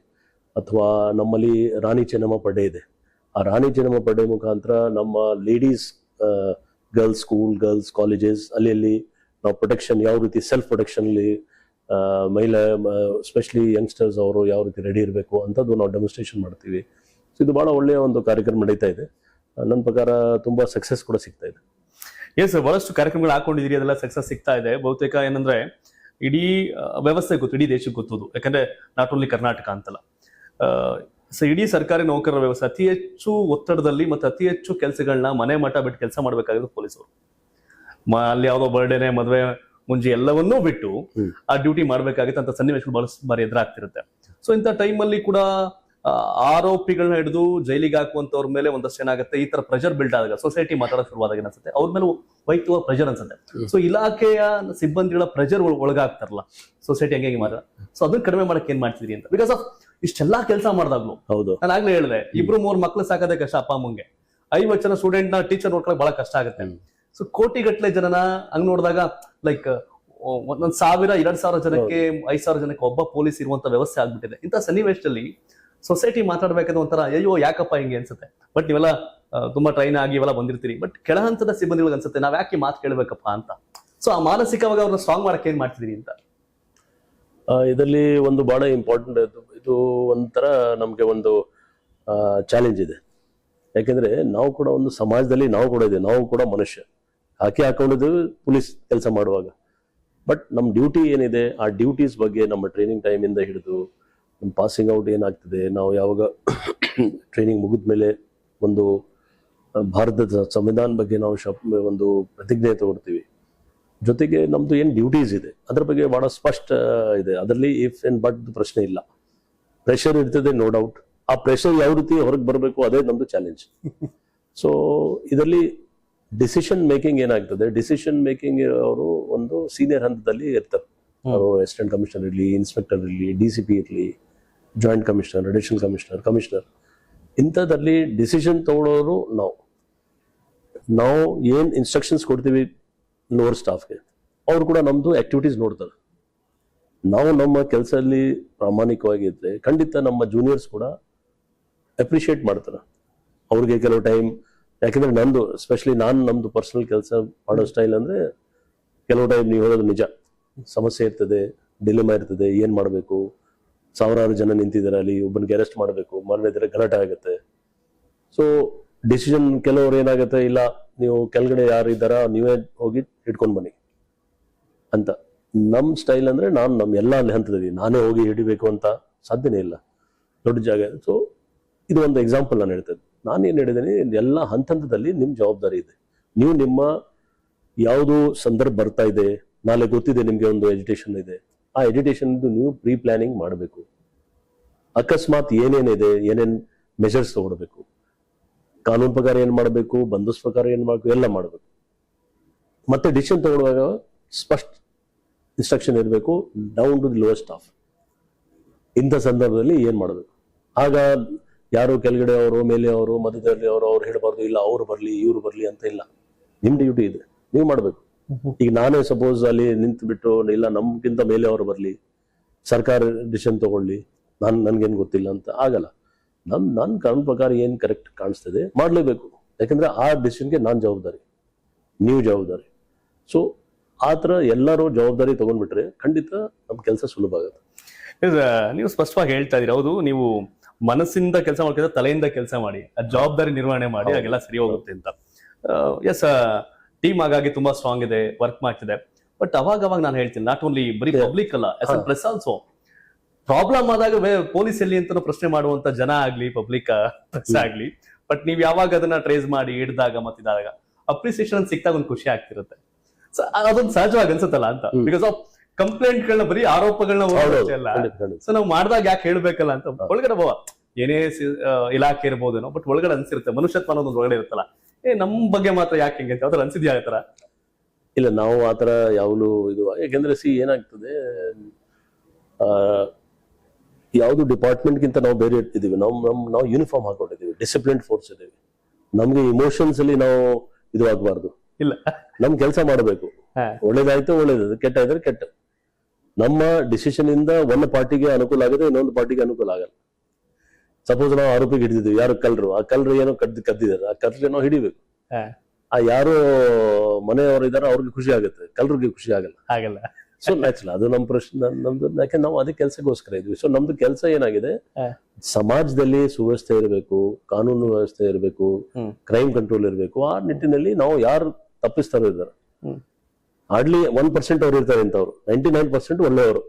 ಅಥವಾ ನಮ್ಮಲ್ಲಿ ರಾಣಿ ಚೆನ್ನಮ್ಮ ಪಡೆ ಇದೆ. ಆ ರಾಣಿ ಚೆನ್ನಮ್ಮ ಪಡೆ ಮುಖಾಂತರ ನಮ್ಮ ladies girls school, girls colleges ಅಲ್ಲಿ ನಾವು ಪ್ರೊಟೆಕ್ಷನ್ ಯಾವ ರೀತಿ, ಸೆಲ್ಫ್ ಪ್ರೊಟೆಕ್ಷನ್ ಅಲ್ಲಿ ಮಹಿಳಾ ಸ್ಪೆಷಲಿ ಯಂಗ್ಸ್ಟರ್ಸ್ ಅವರು ಯಾವ ರೀತಿ ರೆಡಿ ಇರಬೇಕು ಅಂತದ್ದು ನಾವು ಡೆಮಾನ್ಸ್ಟ್ರೇಷನ್ ಮಾಡ್ತೀವಿ. ಸೊ ಇದು ಬಹಳ ಒಳ್ಳೆಯ ಒಂದು ಕಾರ್ಯಕ್ರಮ ನಡೀತಾ ಇದೆ. ನನ್ನ ಪ್ರಕಾರ ತುಂಬಾ ಸಕ್ಸಸ್ ಕೂಡ ಸಿಗ್ತಾ ಇದೆ. ಎಸ್, ಬಹಳಷ್ಟು ಕಾರ್ಯಕ್ರಮಗಳು ಹಾಕೊಂಡಿದ್ದೀರಿ, ಅದೆಲ್ಲ ಸಕ್ಸಸ್ ಸಿಗ್ತಾ ಇದೆ. ಬಹುತೇಕ ಏನಂದ್ರೆ ಇಡೀ ವ್ಯವಸ್ಥೆ ಗೊತ್ತು, ಇಡೀ ದೇಶಕ್ಕೆ ಗೊತ್ತದು. ಯಾಕಂದ್ರೆ ನಾಟ್ ಓನ್ಲಿ ಕರ್ನಾಟಕ ಅಂತಲ್ಲ, ಸೊ ಇಡೀ ಸರ್ಕಾರಿ ನೌಕರರ ವ್ಯವಸ್ಥೆ ಅತಿ ಹೆಚ್ಚು ಒತ್ತಡದಲ್ಲಿ ಮತ್ತು ಅತಿ ಹೆಚ್ಚು ಕೆಲಸಗಳನ್ನ ಮನೆ ಮಠ ಬಿಟ್ಟು ಕೆಲಸ ಮಾಡಬೇಕಾಗಿದ್ದು ಪೊಲೀಸರು. ಅಲ್ಲಿ ಯಾವುದೋ ಬರ್ಡೇನೆ, ಮದುವೆ ಮುಂಜಿ ಎಲ್ಲವನ್ನೂ ಬಿಟ್ಟು ಆ ಡ್ಯೂಟಿ ಮಾಡ್ಬೇಕಾಗಿತ್ತು ಅಂತ ಸನ್ನಿವೇಶಗಳು ಬಹಳಷ್ಟು ಬಾರಿ ಎದುರಾಗ್ತಿರುತ್ತೆ. ಸೊ ಇಂಥ ಟೈಮಲ್ಲಿ ಕೂಡ ಆರೋಪಿಗಳನ್ನ ಹಿಡಿದು ಜೈಲಿಗೆ ಹಾಕುವಂತವ್ರ ಮೇಲೆ ಒಂದಷ್ಟು ಏನಾಗುತ್ತೆ, ಈ ತರ ಪ್ರೆಷರ್ ಬಿಲ್ಡ್ ಆದಾಗ ಸೊಸೈಟಿ ಮಾತಾಡೋಕೆ ಶುರುವಾದಾಗ ಅನ್ಸುತ್ತೆ ಅವ್ರ ಮೇಲೆ ವೈಯಕ್ತಿಕ ಪ್ರೆಷರ್ ಅನ್ಸುತ್ತೆ. ಸೊ ಇಲಾಖೆಯ ಸಿಬ್ಬಂದಿಗಳ ಪ್ರೆಷರ್ ಒಳಗಾಗ್ತಾರಲ್ಲ ಸೊಸೈಟಿ ಹಂಗೆ ಮಾತ್ರ. ಸೊ ಅದನ್ನ ಕಡಿಮೆ ಮಾಡಕ್ಕೆ ಏನ್ ಮಾಡ್ತಿದ್ರಿ ಅಂತ, ಬಿಕಾಸ್ ಆಫ್ ಇಷ್ಟೆಲ್ಲಾ ಕೆಲಸ ಮಾಡಿದಾಗ್ಲು. ಹೌದು, ನಾನು ಆಗ್ಲೇ ಹೇಳಿದೆ, 2-3 ಮಕ್ಳು ಸಾಕೋದೇ ಕಷ್ಟ ಅಪ್ಪ ಅಮ್ಮಂಗೆ. 50 ಜನ ಸ್ಟೂಡೆಂಟ್ ನ ಟೀಚರ್ ನೋಡ್ಕೊಳಕ್ ಬಹಳ ಕಷ್ಟ ಆಗುತ್ತೆ. ಸೊ ಕೋಟಿಗಟ್ಟಲೆ ಜನನ ಹಂಗ್ ನೋಡಿದಾಗ ಲೈಕ್ 1,000-2,000 ಜನಕ್ಕೆ 5,000 ಜನಕ್ಕೆ ಒಬ್ಬ ಪೊಲೀಸ್ ಇರುವಂತ ವ್ಯವಸ್ಥೆ ಆಗ್ಬಿಟ್ಟಿದೆ. ಇಂಥ ಸನ್ನಿವೇಶದಲ್ಲಿ ಸೊಸೈಟಿ ಮಾತಾಡ್ಬೇಕಾದ್ರೆ ಒಂಥರ ಅಯ್ಯೋ ಯಾಕಪ್ಪ ಹಿಂಗೆ ಅನ್ಸುತ್ತೆ. ಬಟ್ ನೀವೆಲ್ಲ ತುಂಬಾ ಟ್ರೈನ್ ಆಗಿ ಇವೆಲ್ಲ ಬಂದಿರ್ತೀರಿ. ಬಟ್ ಕೆಳ ಹಂತದ ಸಿಬ್ಬಂದಿಗಳಿಗೆ ಅನ್ಸುತ್ತೆ ನಾವ್ ಯಾಕೆ ಮಾತು ಕೇಳಬೇಕಪ್ಪ ಅಂತ. ಸೊ ಆ ಮಾನಸಿಕವಾಗಿ ಅವ್ರನ್ನ ಸ್ಟ್ರಾಂಗ್ ಮಾಡಕ್ಕೆ ಏನ್ ಮಾಡ್ತಿದೀರಿ ಅಂತ. ಇದರಲ್ಲಿ ಒಂದು ಬಹಳ ಇಂಪಾರ್ಟೆಂಟ್, ಇದು ಒಂಥರ ನಮ್ಗೆ ಒಂದು ಚಾಲೆಂಜ್ ಇದೆ. ಯಾಕೆಂದ್ರೆ ನಾವು ಕೂಡ ಒಂದು ಸಮಾಜದಲ್ಲಿ ನಾವು ಕೂಡ ಇದೆ, ನಾವು ಕೂಡ ಮನುಷ್ಯ ಹಾಕೊಂಡಿದ್ದೀವಿ ಪೊಲೀಸ್ ಕೆಲಸ ಮಾಡುವಾಗ. ಬಟ್ ನಮ್ಮ ಡ್ಯೂಟಿ ಏನಿದೆ, ಆ ಡ್ಯೂಟೀಸ್ ಬಗ್ಗೆ ನಮ್ಮ ಟ್ರೈನಿಂಗ್ ಟೈಮ್ ಇಂದ ಹಿಡಿದು ನಮ್ಮ ಪಾಸಿಂಗ್ ಔಟ್ ಏನಾಗ್ತದೆ, ನಾವು ಯಾವಾಗ ಟ್ರೈನಿಂಗ್ ಮುಗಿದ್ಮೇಲೆ ಒಂದು ಭಾರತದ ಸಂವಿಧಾನ ಬಗ್ಗೆ ನಾವು ಒಂದು ಪ್ರತಿಜ್ಞೆ ತಗೊಳ್ತೀವಿ. ಜೊತೆಗೆ ನಮ್ದು ಏನ್ ಡ್ಯೂಟೀಸ್ ಇದೆ ಅದ್ರ ಬಗ್ಗೆ ಬಹಳ ಸ್ಪಷ್ಟ ಇದೆ. ಅದರಲ್ಲಿ ಇಫ್ ಅಂಡ್ ಬಟ್ ಪ್ರಶ್ನೆ ಇಲ್ಲ. ಪ್ರೆಷರ್ ಇರ್ತದೆ, ನೋ ಡೌಟ್. ಆ ಪ್ರೆಷರ್ ಯಾವ ರೀತಿ ಹೊರಗೆ ಬರಬೇಕು ಅದೇ ನಮ್ದು ಚಾಲೆಂಜ್. ಸೊ ಇದರಲ್ಲಿ ಡಿಸಿಷನ್ ಮೇಕಿಂಗ್ ಏನಾಗ್ತದೆ, ಡಿಸಿಷನ್ ಮೇಕಿಂಗ್ ಅವರು ಒಂದು ಸೀನಿಯರ್ ಹಂತದಲ್ಲಿ ಇರ್ತಾರೆ. ಅವರು ಅಸಿಸ್ಟೆಂಟ್ ಕಮಿಷನರ್ ಇರಲಿ, ಇನ್ಸ್ಪೆಕ್ಟರ್ ಇರಲಿ, DCP ಇರಲಿ, ಜಾಯಿಂಟ್ ಕಮಿಷನರ್, ಅಡಿಷನಲ್ ಕಮಿಷನರ್, ಇಂಥದ್ರಲ್ಲಿ ಡಿಸಿಷನ್ ತಗೊಳ್ಳೋರು ನಾವು ಏನ್ ಇನ್ಸ್ಟ್ರಕ್ಷನ್ಸ್ ಕೊಡ್ತೀವಿ ಲೋವರ್ ಸ್ಟಾಫ್ಗೆ, ಅವ್ರು ಕೂಡ ನಮ್ದು ಆಕ್ಟಿವಿಟೀಸ್ ನೋಡ್ತಾರೆ. ನಾವು ನಮ್ಮ ಕೆಲಸದಲ್ಲಿ ಪ್ರಾಮಾಣಿಕವಾಗಿದ್ರೆ ಖಂಡಿತ ನಮ್ಮ ಜೂನಿಯರ್ಸ್ ಕೂಡ ಅಪ್ರಿಷಿಯೇಟ್ ಮಾಡ್ತಾರೆ. ಅವ್ರಿಗೆ ಕೆಲವು ಟೈಮ್, ಯಾಕಂದ್ರೆ ನಂದು ಎಸ್ಪೆಷಲಿ ನಮ್ದು ಪರ್ಸನಲ್ ಕೆಲಸ ಮಾಡೋ ಸ್ಟೈಲ್ ಅಂದ್ರೆ ಕೆಲವು ಟೈಮ್ ನೀವು ಹೇಳೋದು ನಿಜ, ಸಮಸ್ಯೆ ಇರ್ತದೆ, ಡಿಲೆಮಾ ಇರ್ತದೆ, ಏನ್ ಮಾಡಬೇಕು, ಸಾವಿರಾರು ಜನ ನಿಂತಿದ್ದಾರೆ ಅಲ್ಲಿ, ಒಬ್ಬನಿಗೆ ಅರೆಸ್ಟ್ ಮಾಡಬೇಕು, ಮಾಡಿದ್ರೆ ಗಲಾಟೆ ಆಗುತ್ತೆ. ಸೊ ಡಿಸಿಷನ್ ಕೆಲವರು ಏನಾಗುತ್ತೆ, ಇಲ್ಲ ನೀವು ಕೆಳಗಡೆ ಯಾರು ಇದ್ದಾರ ನೀವೇ ಹೋಗಿ ಹಿಡ್ಕೊಂಡ್ ಬನ್ನಿ ಅಂತ. ನಮ್ ಸ್ಟೈಲ್ ಅಂದ್ರೆ ನಮ್ ಎಲ್ಲ ಹಂತದಲ್ಲಿ ನಾನೇ ಹೋಗಿ ಹಿಡಿಬೇಕು ಅಂತ ಸಾಧ್ಯನೇ ಇಲ್ಲ, ದೊಡ್ಡ ಜಾಗ. ಸೊ ಇದು ಒಂದು ಎಕ್ಸಾಂಪಲ್ ನಾನು ಹೇಳ್ತೇನೆ. ನಾನೇನ್ ಹೇಳಿದ್ದೀನಿ, ಎಲ್ಲ ಹಂತದಲ್ಲಿ ನಿಮ್ ಜವಾಬ್ದಾರಿ ಇದೆ. ನೀವು ನಿಮ್ಮ ಯಾವುದು ಸಂದರ್ಭ ಬರ್ತಾ ಇದೆ, ನಾಳೆ ಗೊತ್ತಿದೆ ನಿಮ್ಗೆ ಒಂದು ಎಜುಟೇಷನ್ ಇದೆ, ಆ ಎಜುಟೇಷನ್ ನೀವು ಪ್ರೀ ಪ್ಲಾನಿಂಗ್ ಮಾಡಬೇಕು. ಅಕಸ್ಮಾತ್ ಏನೇನಿದೆ, ಏನೇನ್ ಮೆಜರ್ಸ್ ತಗೊಳ್ಬೇಕು, ಕಾನೂನು ಪ್ರಕಾರ ಏನ್ ಮಾಡಬೇಕು, ಬಂದೋಬಸ್ತ್ ಪ್ರಕಾರ ಏನ್ ಮಾಡಬೇಕು, ಎಲ್ಲ ಮಾಡಬೇಕು. ಮತ್ತೆ ಡಿಸಿಷನ್ ತಗೊಳ್ಳುವಾಗ ಸ್ಪಷ್ಟ ಇನ್ಸ್ಟ್ರಕ್ಷನ್ ಇರಬೇಕು down to the lowest staff, ಇಂಥ ಸಂದರ್ಭದಲ್ಲಿ ಏನ್ ಮಾಡಬೇಕು. ಆಗ ಯಾರು ಕೆಳಗಡೆ ಅವರು, ಮೇಲೆ ಅವರು, ಮಧ್ಯದಲ್ಲಿ ಅವ್ರು ಹೇಳಬಾರ್ದು, ಇಲ್ಲ ಅವ್ರು ಬರ್ಲಿ ಇವ್ರು ಬರ್ಲಿ ಅಂತ ಇಲ್ಲ. ನಿಮ್ ಡ್ಯೂಟಿ ಇದೆ, ನೀವು ಮಾಡ್ಬೇಕು. ಈಗ ನಾನೇ ಸಪೋಸ್ ಅಲ್ಲಿ ನಿಂತು ಬಿಟ್ಟು, ಇಲ್ಲ ನಮ್ಗಿಂತ ಮೇಲೆ ಅವರು ಬರ್ಲಿ, ಸರ್ಕಾರ ಡಿಸಿಷನ್ ತಗೊಳ್ಳಿ, ನನ್ಗೇನ್ ಗೊತ್ತಿಲ್ಲ ಅಂತ ಆಗಲ್ಲ. ನನ್ ಕಾನೂನು ಪ್ರಕಾರ ಏನ್ ಕರೆಕ್ಟ್ ಕಾಣಿಸ್ತದೆ ಮಾಡ್ಲೇಬೇಕು. ಯಾಕಂದ್ರೆ ಆ ಡಿಸಿಷನ್ಗೆ ನಾನ್ ಜವಾಬ್ದಾರಿ, ನೀವು ಜವಾಬ್ದಾರಿ. ಸೊ ಆತರ ಎಲ್ಲರೂ ಜವಾಬ್ದಾರಿ ತಗೊಂಡ್ಬಿಟ್ರೆ ಖಂಡಿತ ನಮ್ ಕೆಲಸ ಸುಲಭ ಆಗುತ್ತೆ. ನೀವು ಸ್ಪಷ್ಟವಾಗಿ ಹೇಳ್ತಾ ಇದೀರ. ಹೌದು, ನೀವು ಮನಸ್ಸಿಂದ ಕೆಲಸ ಮಾಡ್ಕೊಂಡ್ರೆ ತಲೆಯಿಂದ ಕೆಲಸ ಮಾಡಿ, ಆ ಜವಾಬ್ದಾರಿ ನಿರ್ವಹಣೆ ಮಾಡಿ, ಹಾಗೆಲ್ಲ ಸರಿ ಹೋಗುತ್ತೆ ಅಂತ. ಎಸ್, ಟೀಮ್ ಹಾಗಾಗಿ ತುಂಬಾ ಸ್ಟ್ರಾಂಗ್ ಇದೆ, ವರ್ಕ್ ಮಾಡ್ತಿದೆ. ಬಟ್ ಅವಾಗ ನಾನು ಹೇಳ್ತೀನಿ, ನಾಟ್ ಓನ್ಲಿ ಬರೀ ಪಬ್ಲಿಕ್ ಅಲ್ಲ, as a press also problem ಆದಾಗ ಪೊಲೀಸ್ ಎಲ್ಲಿ ಅಂತ ಪ್ರಶ್ನೆ ಮಾಡುವಂತ ಜನ ಆಗ್ಲಿ, ಪಬ್ಲಿಕ್ ಪ್ರೆಸ್ ಆಗ್ಲಿ. ಬಟ್ ನೀವ್ ಯಾವಾಗ ಅದನ್ನ ಟ್ರೇಸ್ ಮಾಡಿ ಹಿಡಿದಾಗ ಮತ್ತಿದಾಗ ಅಪ್ರಿಸಿಯೇಷನ್ ಸಿಕ್ತಾಗ ಒಂದು ಖುಷಿ ಆಗ್ತಿರುತ್ತೆ. ಅದೊಂದು ಸಹಜವಾಗಿ ಅನ್ಸುತ್ತಲ್ಲ ಅಂತ. ಬಿಕಾಸ್ ಆಫ್ ಕಂಪ್ಲೇಂಟ್ ಗಳನ್ನ ಬರೀ ಆರೋಪಗಳನ್ನ ಅಲ್ಲ, ಸೊ ನಾವು ಮಾಡಿದಾಗ ಯಾಕೆ ಹೇಳ್ಬೇಕಲ್ಲ ಅಂತ ಒಳಗಡೆ ಏನೇ ಇಲಾಖೆ ಇರ್ಬೋದೇನೋ, ಬಟ್ ಒಳಗಡೆ ಅನ್ಸಿರುತ್ತೆ, ಮನುಷ್ಯತ್ವ ಅನ್ನೋದು ಒಳಗಡೆ ಇರುತ್ತಲ್ಲ, ನಮ್ ಬಗ್ಗೆ ಮಾತ್ರ ಯಾಕೆ ಹಿಂಗೆ ಅಂತ ಅದ್ರ ಅನ್ಸಿದ್ಯಾ ಆ ತರ? ಇಲ್ಲ, ನಾವು ಆತರ ಯಾವಾಗಲೂ ಇದು, ಯಾಕೆಂದ್ರೆ ಏನಾಗ್ತದೆ, ಯಾವ್ದು ಡಿಪಾರ್ಟ್ಮೆಂಟ್ ಗಿಂತ ನಾವು ಬೇರೆ ಇರ್ತಿದೀವಿ. ನಾವು ಯೂನಿಫಾರ್ಮ್ ಹಾಕೊಂಡಿದೀವಿ, ಡಿಸಿಪ್ಲಿನ್ ಫೋರ್ಸ್ ಇದೀವಿ. ನಮ್ಗೆ ಇಮೋಷನ್ಸ್ ಅಲ್ಲಿ ನಾವು ಇದು ಆಗ್ಬಾರ್ದು. ಇಲ್ಲ, ನಮ್ ಕೆಲಸ ಮಾಡಬೇಕು. ಒಳ್ಳೇದಾಯ್ತು ಒಳ್ಳೇದು, ಕೆಟ್ಟ ಇದ್ರೆ ಕೆಟ್ಟ. ನಮ್ಮ ಡಿಸಿಷನ್ ಇಂದ ಒಂದು ಪಾರ್ಟಿಗೆ ಅನುಕೂಲ ಆಗುತ್ತೆ, ಇನ್ನೊಂದು ಪಾರ್ಟಿಗೆ ಅನುಕೂಲ ಆಗಲ್ಲ. ಸಪೋಸ್ ನಾವು ಆರೋಪಿಗೆ ಹಿಡಿದಿದ್ವಿ, ಯಾರು ಕಲ್ರು, ಆ ಕಲ್ರು ಏನೋ ಕದ್ದಿದ್ದಾರೆ, ಆ ಕಲ್ರಿಗೆ ನಾವು ಹಿಡಿಬೇಕು. ಆ ಯಾರು ಮನೆಯವರು ಇದಾರೆ ಅವ್ರಿಗೆ ಖುಷಿ ಆಗುತ್ತೆ, ಕಲ್ರಿಗೆ ಖುಷಿ ಆಗಲ್ಲ. ಸೊ ನ್ಯಾಚುರಲ್, ಅದು ನಮ್ಮ ಪ್ರಶ್ನೆ, ನಮ್ದು. ಯಾಕೆ ನಾವು ಅದೇ ಕೆಲಸಕ್ಕೋಸ್ಕರ ಇದ್ವಿ. ಸೊ ನಮ್ದು ಕೆಲಸ ಏನಾಗಿದೆ, ಸಮಾಜದಲ್ಲಿ ಸುವ್ಯವಸ್ಥೆ ಇರಬೇಕು, ಕಾನೂನು ವ್ಯವಸ್ಥೆ ಇರಬೇಕು, ಕ್ರೈಮ್ ಕಂಟ್ರೋಲ್ ಇರಬೇಕು. ಆ ನಿಟ್ಟಿನಲ್ಲಿ ನಾವು ಯಾರು ತಪ್ಪಿಸ್ತಾರೋ ಇದ್ದಾರೆ, ಹಾರ್ಡ್ಲಿ 1% ಅವ್ರು ಇರ್ತಾರೆ ಇಂಥವ್ರು, 99% ಒಳ್ಳೆಯವರು.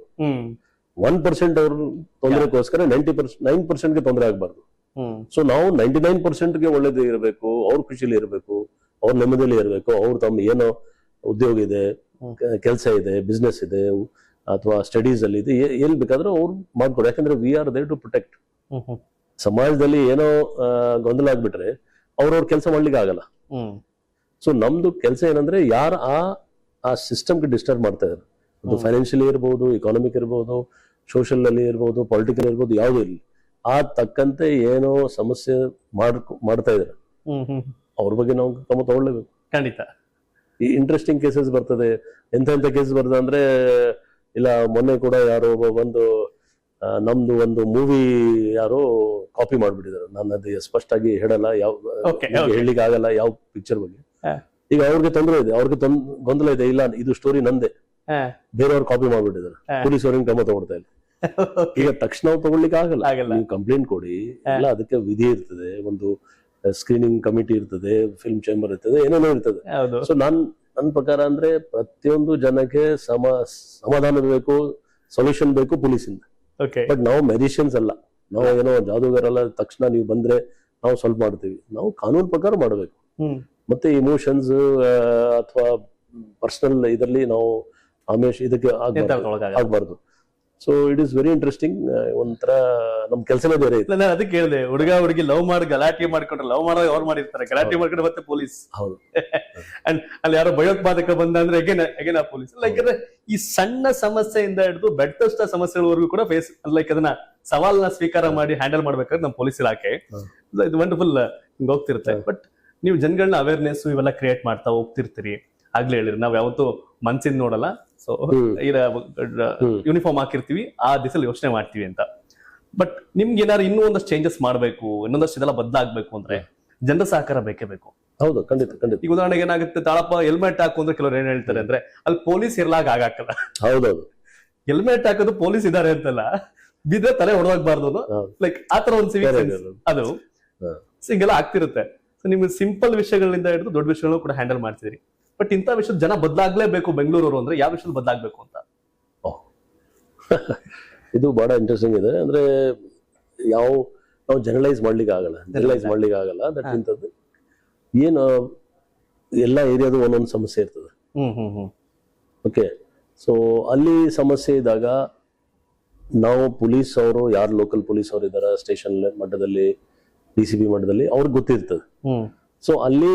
1% ಅವ್ರ ತೊಂದರೆಗೋಸ್ಕರ 9%ಗೆ ತೊಂದರೆ ಆಗ್ಬಾರ್ದು. ಸೊ ನಾವು 99%ಗೆ ಒಳ್ಳೇದು ಇರಬೇಕು, ಅವ್ರ ಖುಷಿಲಿ ಇರಬೇಕು, ಅವ್ರ ನೆಮ್ಮದಿಯಲ್ಲಿ ಇರಬೇಕು. ಅವ್ರು ತಮ್ಮ ಏನೋ ಉದ್ಯೋಗ ಇದೆ, ಕೆಲಸ ಇದೆ, ಬಿಸ್ನೆಸ್ ಇದೆ, ಅಥವಾ ಸ್ಟಡೀಸ್ ಅಲ್ಲಿ ಇದೆ, ಎಲ್ಲಿ ಬೇಕಾದ್ರೂ ಅವ್ರು ಮಾಡ್ಕೊಡು. ಯಾಕಂದ್ರೆ we are there to protect. ಸಮಾಜದಲ್ಲಿ ಏನೋ ಗೊಂದಲ ಆಗ್ಬಿಟ್ರೆ ಅವ್ರವ್ರ ಕೆಲಸ ಮಾಡ್ಲಿಕ್ಕೆ ಆಗಲ್ಲ. ಸೊ ನಮ್ದು ಕೆಲಸ ಏನಂದ್ರೆ, ಯಾರು ಆ ಸಿಸ್ಟಮ್ಗೆ ಡಿಸ್ಟರ್ಬ್ ಮಾಡ್ತಾ ಇದ್ದಾರೆ, ಅದು ಫೈನಾನ್ಷಿಯಲಿ ಇರ್ಬೋದು, ಇಕಾನಮಿಕ್ ಇರ್ಬೋದು, ಸೋಷಿಯಲ್ ಅಲ್ಲಿ ಇರ್ಬೋದು, ಪೊಲಿಟಿಕಲ್ ಇರ್ಬೋದು, ಯಾವ್ದು ಇರಲಿ, ಆ ತಕ್ಕಂತೆ ಏನೋ ಸಮಸ್ಯೆ ಮಾಡ್ತಾ ಇದ್ದಾರೆ, ಅವ್ರ ಬಗ್ಗೆ ನಾವು ಕ್ರಮ ತಗೊಳ್ಲೇಬೇಕು. ಖಂಡಿತ. ಈ ಇಂಟ್ರೆಸ್ಟಿಂಗ್ ಕೇಸಸ್ ಬರ್ತದೆ. ಎಂತ ಕೇಸಸ್ ಬರ್ತದೆ ಅಂದ್ರೆ, ಇಲ್ಲ ಮೊನ್ನೆ ಕೂಡ ಯಾರೋ ಒಂದು ನಮ್ದು ಒಂದು ಮೂವಿ ಯಾರೋ ಕಾಪಿ ಮಾಡ್ಬಿಟ್ಟಿದ್ದಾರೆ. ನಾನು ಅದು ಸ್ಪಷ್ಟಾಗಿ ಹೇಳಲ್ಲ, ಹೇಳಲಿಕ್ಕೆ ಆಗಲ್ಲ ಯಾವ ಪಿಕ್ಚರ್ ಬಗ್ಗೆ. ಈಗ ಅವ್ರಿಗೆ ತೊಂದರೆ ಇದೆ, ಅವ್ರಿಗೆ ಗೊಂದಲ ಇದೆ, ಇಲ್ಲ ಇದು ಸ್ಟೋರಿ ನಂದೆ, ಬೇರೆಯವ್ರು ಕಾಪಿ ಮಾಡ್ಬಿಟ್ಟಿದ್ದಾರೆ, ಪೊಲೀಸ್ ಅವ್ರಿಗೆ ಕ್ರಮ ತಗೊಳ್ತಾ ಇಲ್ಲ. ಈಗ ತಕ್ಷಣ ತಗೊಳ್ಲಿಕ್ಕೆ ಆಗಲ್ಲ, ನೀವು ಕಂಪ್ಲೇಂಟ್ ಕೊಡಿ, ಇಲ್ಲ ಅದಕ್ಕೆ ವಿಧಿ ಇರ್ತದೆ, ಒಂದು ಸ್ಕ್ರೀನಿಂಗ್ ಕಮಿಟಿ ಇರ್ತದೆ, ಫಿಲ್ಮ್ ಚೇಂಬರ್ ಇರ್ತದೆ, ಏನೇನೋ ಇರ್ತದೆ. ಸೊ ನನ್ನ ಪ್ರಕಾರ ಅಂದ್ರೆ ಪ್ರತಿಯೊಂದು ಜನಕ್ಕೆ ಸಮಾಧಾನ ಬೇಕು, ಸೊಲ್ಯೂಷನ್ ಬೇಕು ಪೊಲೀಸಿಂದ. ಬಟ್ ನಾವು ಮೆಜಿಷಿಯನ್ಸ್ ಅಲ್ಲ, ನಾವು ಏನೋ ಜಾದೂಗಾರಲ್ಲ, ತಕ್ಷಣ ನೀವು ಬಂದ್ರೆ ನಾವು ಸ್ವಲ್ಪ ಮಾಡ್ತೀವಿ. ನಾವು ಕಾನೂನು ಪ್ರಕಾರ ಮಾಡಬೇಕು. ಮತ್ತೆ ಇಮೋಷನ್ಸ್ ಅಥವಾ ಪರ್ಸನಲ್ ಇದರಲ್ಲಿ ನಾವು ಆಮೇಶ್ ಇದಕ್ಕೆ ಆಗ್ಬಾರ್ದು. So it is very interesting. ಒಂಥರ ನಮ್ ಕೆಲಸನೇ ಬೇರೆ ಇದೆ. ನಾನು ಅದಕ್ಕೆ ಹೇಳಿದೆ, ಹುಡುಗ ಹುಡುಗಿ ಲವ್ ಮಾಡಿ ಗಲಾಟೆ ಮಾಡ್ಕೊಂಡ್ರೆ, ಲವ್ ಮಾಡೋದು ಅವ್ರು ಮಾಡಿರ್ತಾರೆ, ಗಲಾಟೆ ಮಾಡ್ಕೊಂಡ್ರೆ ಮತ್ತೆ ಪೊಲೀಸ್. ಹೌದು. ಅಂಡ್ ಅಲ್ಲಿ ಯಾರೋ ಭಯೋತ್ಪಾದಕ ಬಂದ ಅಂದ್ರೆ ಎಗೇನ್ ಆ ಪೊಲೀಸ್. ಲೈಕ್ ಈ ಸಣ್ಣ ಸಮಸ್ಯೆಯಿಂದ ಹಿಡಿದು ಬೆಟ್ಟಷ್ಟ ಸಮಸ್ಯೆಗಳವರೆಗೂ ಕೂಡ ಫೇಸ್, ಲೈಕ್ ಅದನ್ನ ಸವಾಲ್ನ ಸ್ವೀಕಾರ ಮಾಡಿ ಹ್ಯಾಂಡಲ್ ಮಾಡ್ಬೇಕಾದ್ರೆ ನಮ್ಮ ಪೊಲೀಸ್ ಇಲಾಖೆ ಇದು ವಂಡರ್ಫುಲ್ ಹಿಂಗ್ ಹೋಗ್ತಿರುತ್ತೆ. ಬಟ್ ನೀವು ಜನಗಳನ್ನ ಅವೇರ್ನೆಸ್ ಇವೆಲ್ಲ ಕ್ರಿಯೇಟ್ ಮಾಡ್ತಾ ಹೋಗ್ತಿರ್ತೀರಿ. ಆಗ್ಲೇ ಹೇಳಿರಿ, ನಾವ್ ಯಾವತ್ತೂ ಮನ್ಸಿಂದ ನೋಡಲ್ಲ. ಸೊ ಯೂನಿಫಾರ್ಮ್ ಹಾಕಿರ್ತೀವಿ, ಆ ದಿಸಲ್ಲಿ ಯೋಚನೆ ಮಾಡ್ತೀವಿ ಅಂತ. ಬಟ್ ನಿಮ್ಗೆ ಏನಾದ್ರು ಇನ್ನೂ ಒಂದಷ್ಟು ಚೇಂಜಸ್ ಮಾಡ್ಬೇಕು, ಇನ್ನೊಂದಷ್ಟು ಇದೆಲ್ಲ ಬದಲಾಗ್ಬೇಕು ಅಂದ್ರೆ ಜನರ ಸಹಕಾರ ಬೇಕೇ ಬೇಕು. ಹೌದು, ಖಂಡಿತ ಖಂಡಿತ. ಈಗ ಉದಾಹರಣೆಗೆ ಏನಾಗುತ್ತೆ, ತಾಳಪ್ಪ ಹೆಲ್ಮೆಟ್ ಹಾಕು ಅಂದ್ರೆ ಕೆಲವ್ರು ಏನ್ ಹೇಳ್ತಾರೆ ಅಂದ್ರೆ ಅಲ್ಲಿ ಪೊಲೀಸ್ ಇರ್ಲಾಗ ಆಗಾಕಲ್ಲ. ಹೌದೌದು, ಹೆಲ್ಮೆಟ್ ಹಾಕೋದು ಪೊಲೀಸ್ ಇದಾರೆ ಅಂತಲ್ಲ, ಬಿದ್ರೆ ತಲೆ ಹೊಡೆದಾಗಬಾರ್ದು ಲೈಕ್ ಆತರ ಒಂದು ಸಿವಿಕ್ ಸೆನ್ಸ್ ಅದು ಹಿಂಗೆಲ್ಲ ಆಗ್ತಿರುತ್ತೆ. ಸೊ ನಿಮ್ಗೆ ಸಿಂಪಲ್ ವಿಷಯಗಳಿಂದ ಹಿಡಿದು ದೊಡ್ಡ ವಿಷಯಗಳು ಕೂಡ ಹ್ಯಾಂಡಲ್ ಮಾಡ್ತಿದ್ರಿ. ಬಟ್ ಇಂಥ ವಿಷಯದ ಜನ ಬದಲಾಗ್ಲೇಬೇಕು ಬೆಂಗಳೂರವರು ಅಂದ್ರೆ ಯಾವ ವಿಷಯದಲ್ಲಿ ಬದಲಾಗ್ಬೇಕು ಅಂತ? ಇದು ಬಹಳ ಇಂಟ್ರೆಸ್ಟಿಂಗ್ ಇದೆ. ಅಂದ್ರೆ ನಾವು ಜನರಲೈಸ್ ಮಾಡ್ಲಿಕ್ಕೆ ಆಗಲ್ಲ. ದಟ್ ಇಂಥದ್ದು ಏನು ಎಲ್ಲ ಏರಿಯಾದು ಒಂದೊಂದು ಸಮಸ್ಯೆ ಇರ್ತದೆ. ಓಕೆ, ಸೊ ಅಲ್ಲಿ ಸಮಸ್ಯೆ ಇದ್ದಾಗ ನಾವು ಪೊಲೀಸ್ ಅವರು, ಯಾರು ಲೋಕಲ್ ಪೊಲೀಸ್ ಅವರು ಇದಾರೆ ಸ್ಟೇಷನ್ ಮಟ್ಟದಲ್ಲಿ, DCP ಮಟ್ಟದಲ್ಲಿ ಅವ್ರಿಗೆ ಗೊತ್ತಿರ್ತದೆ. ಸೊ ಅಲ್ಲಿ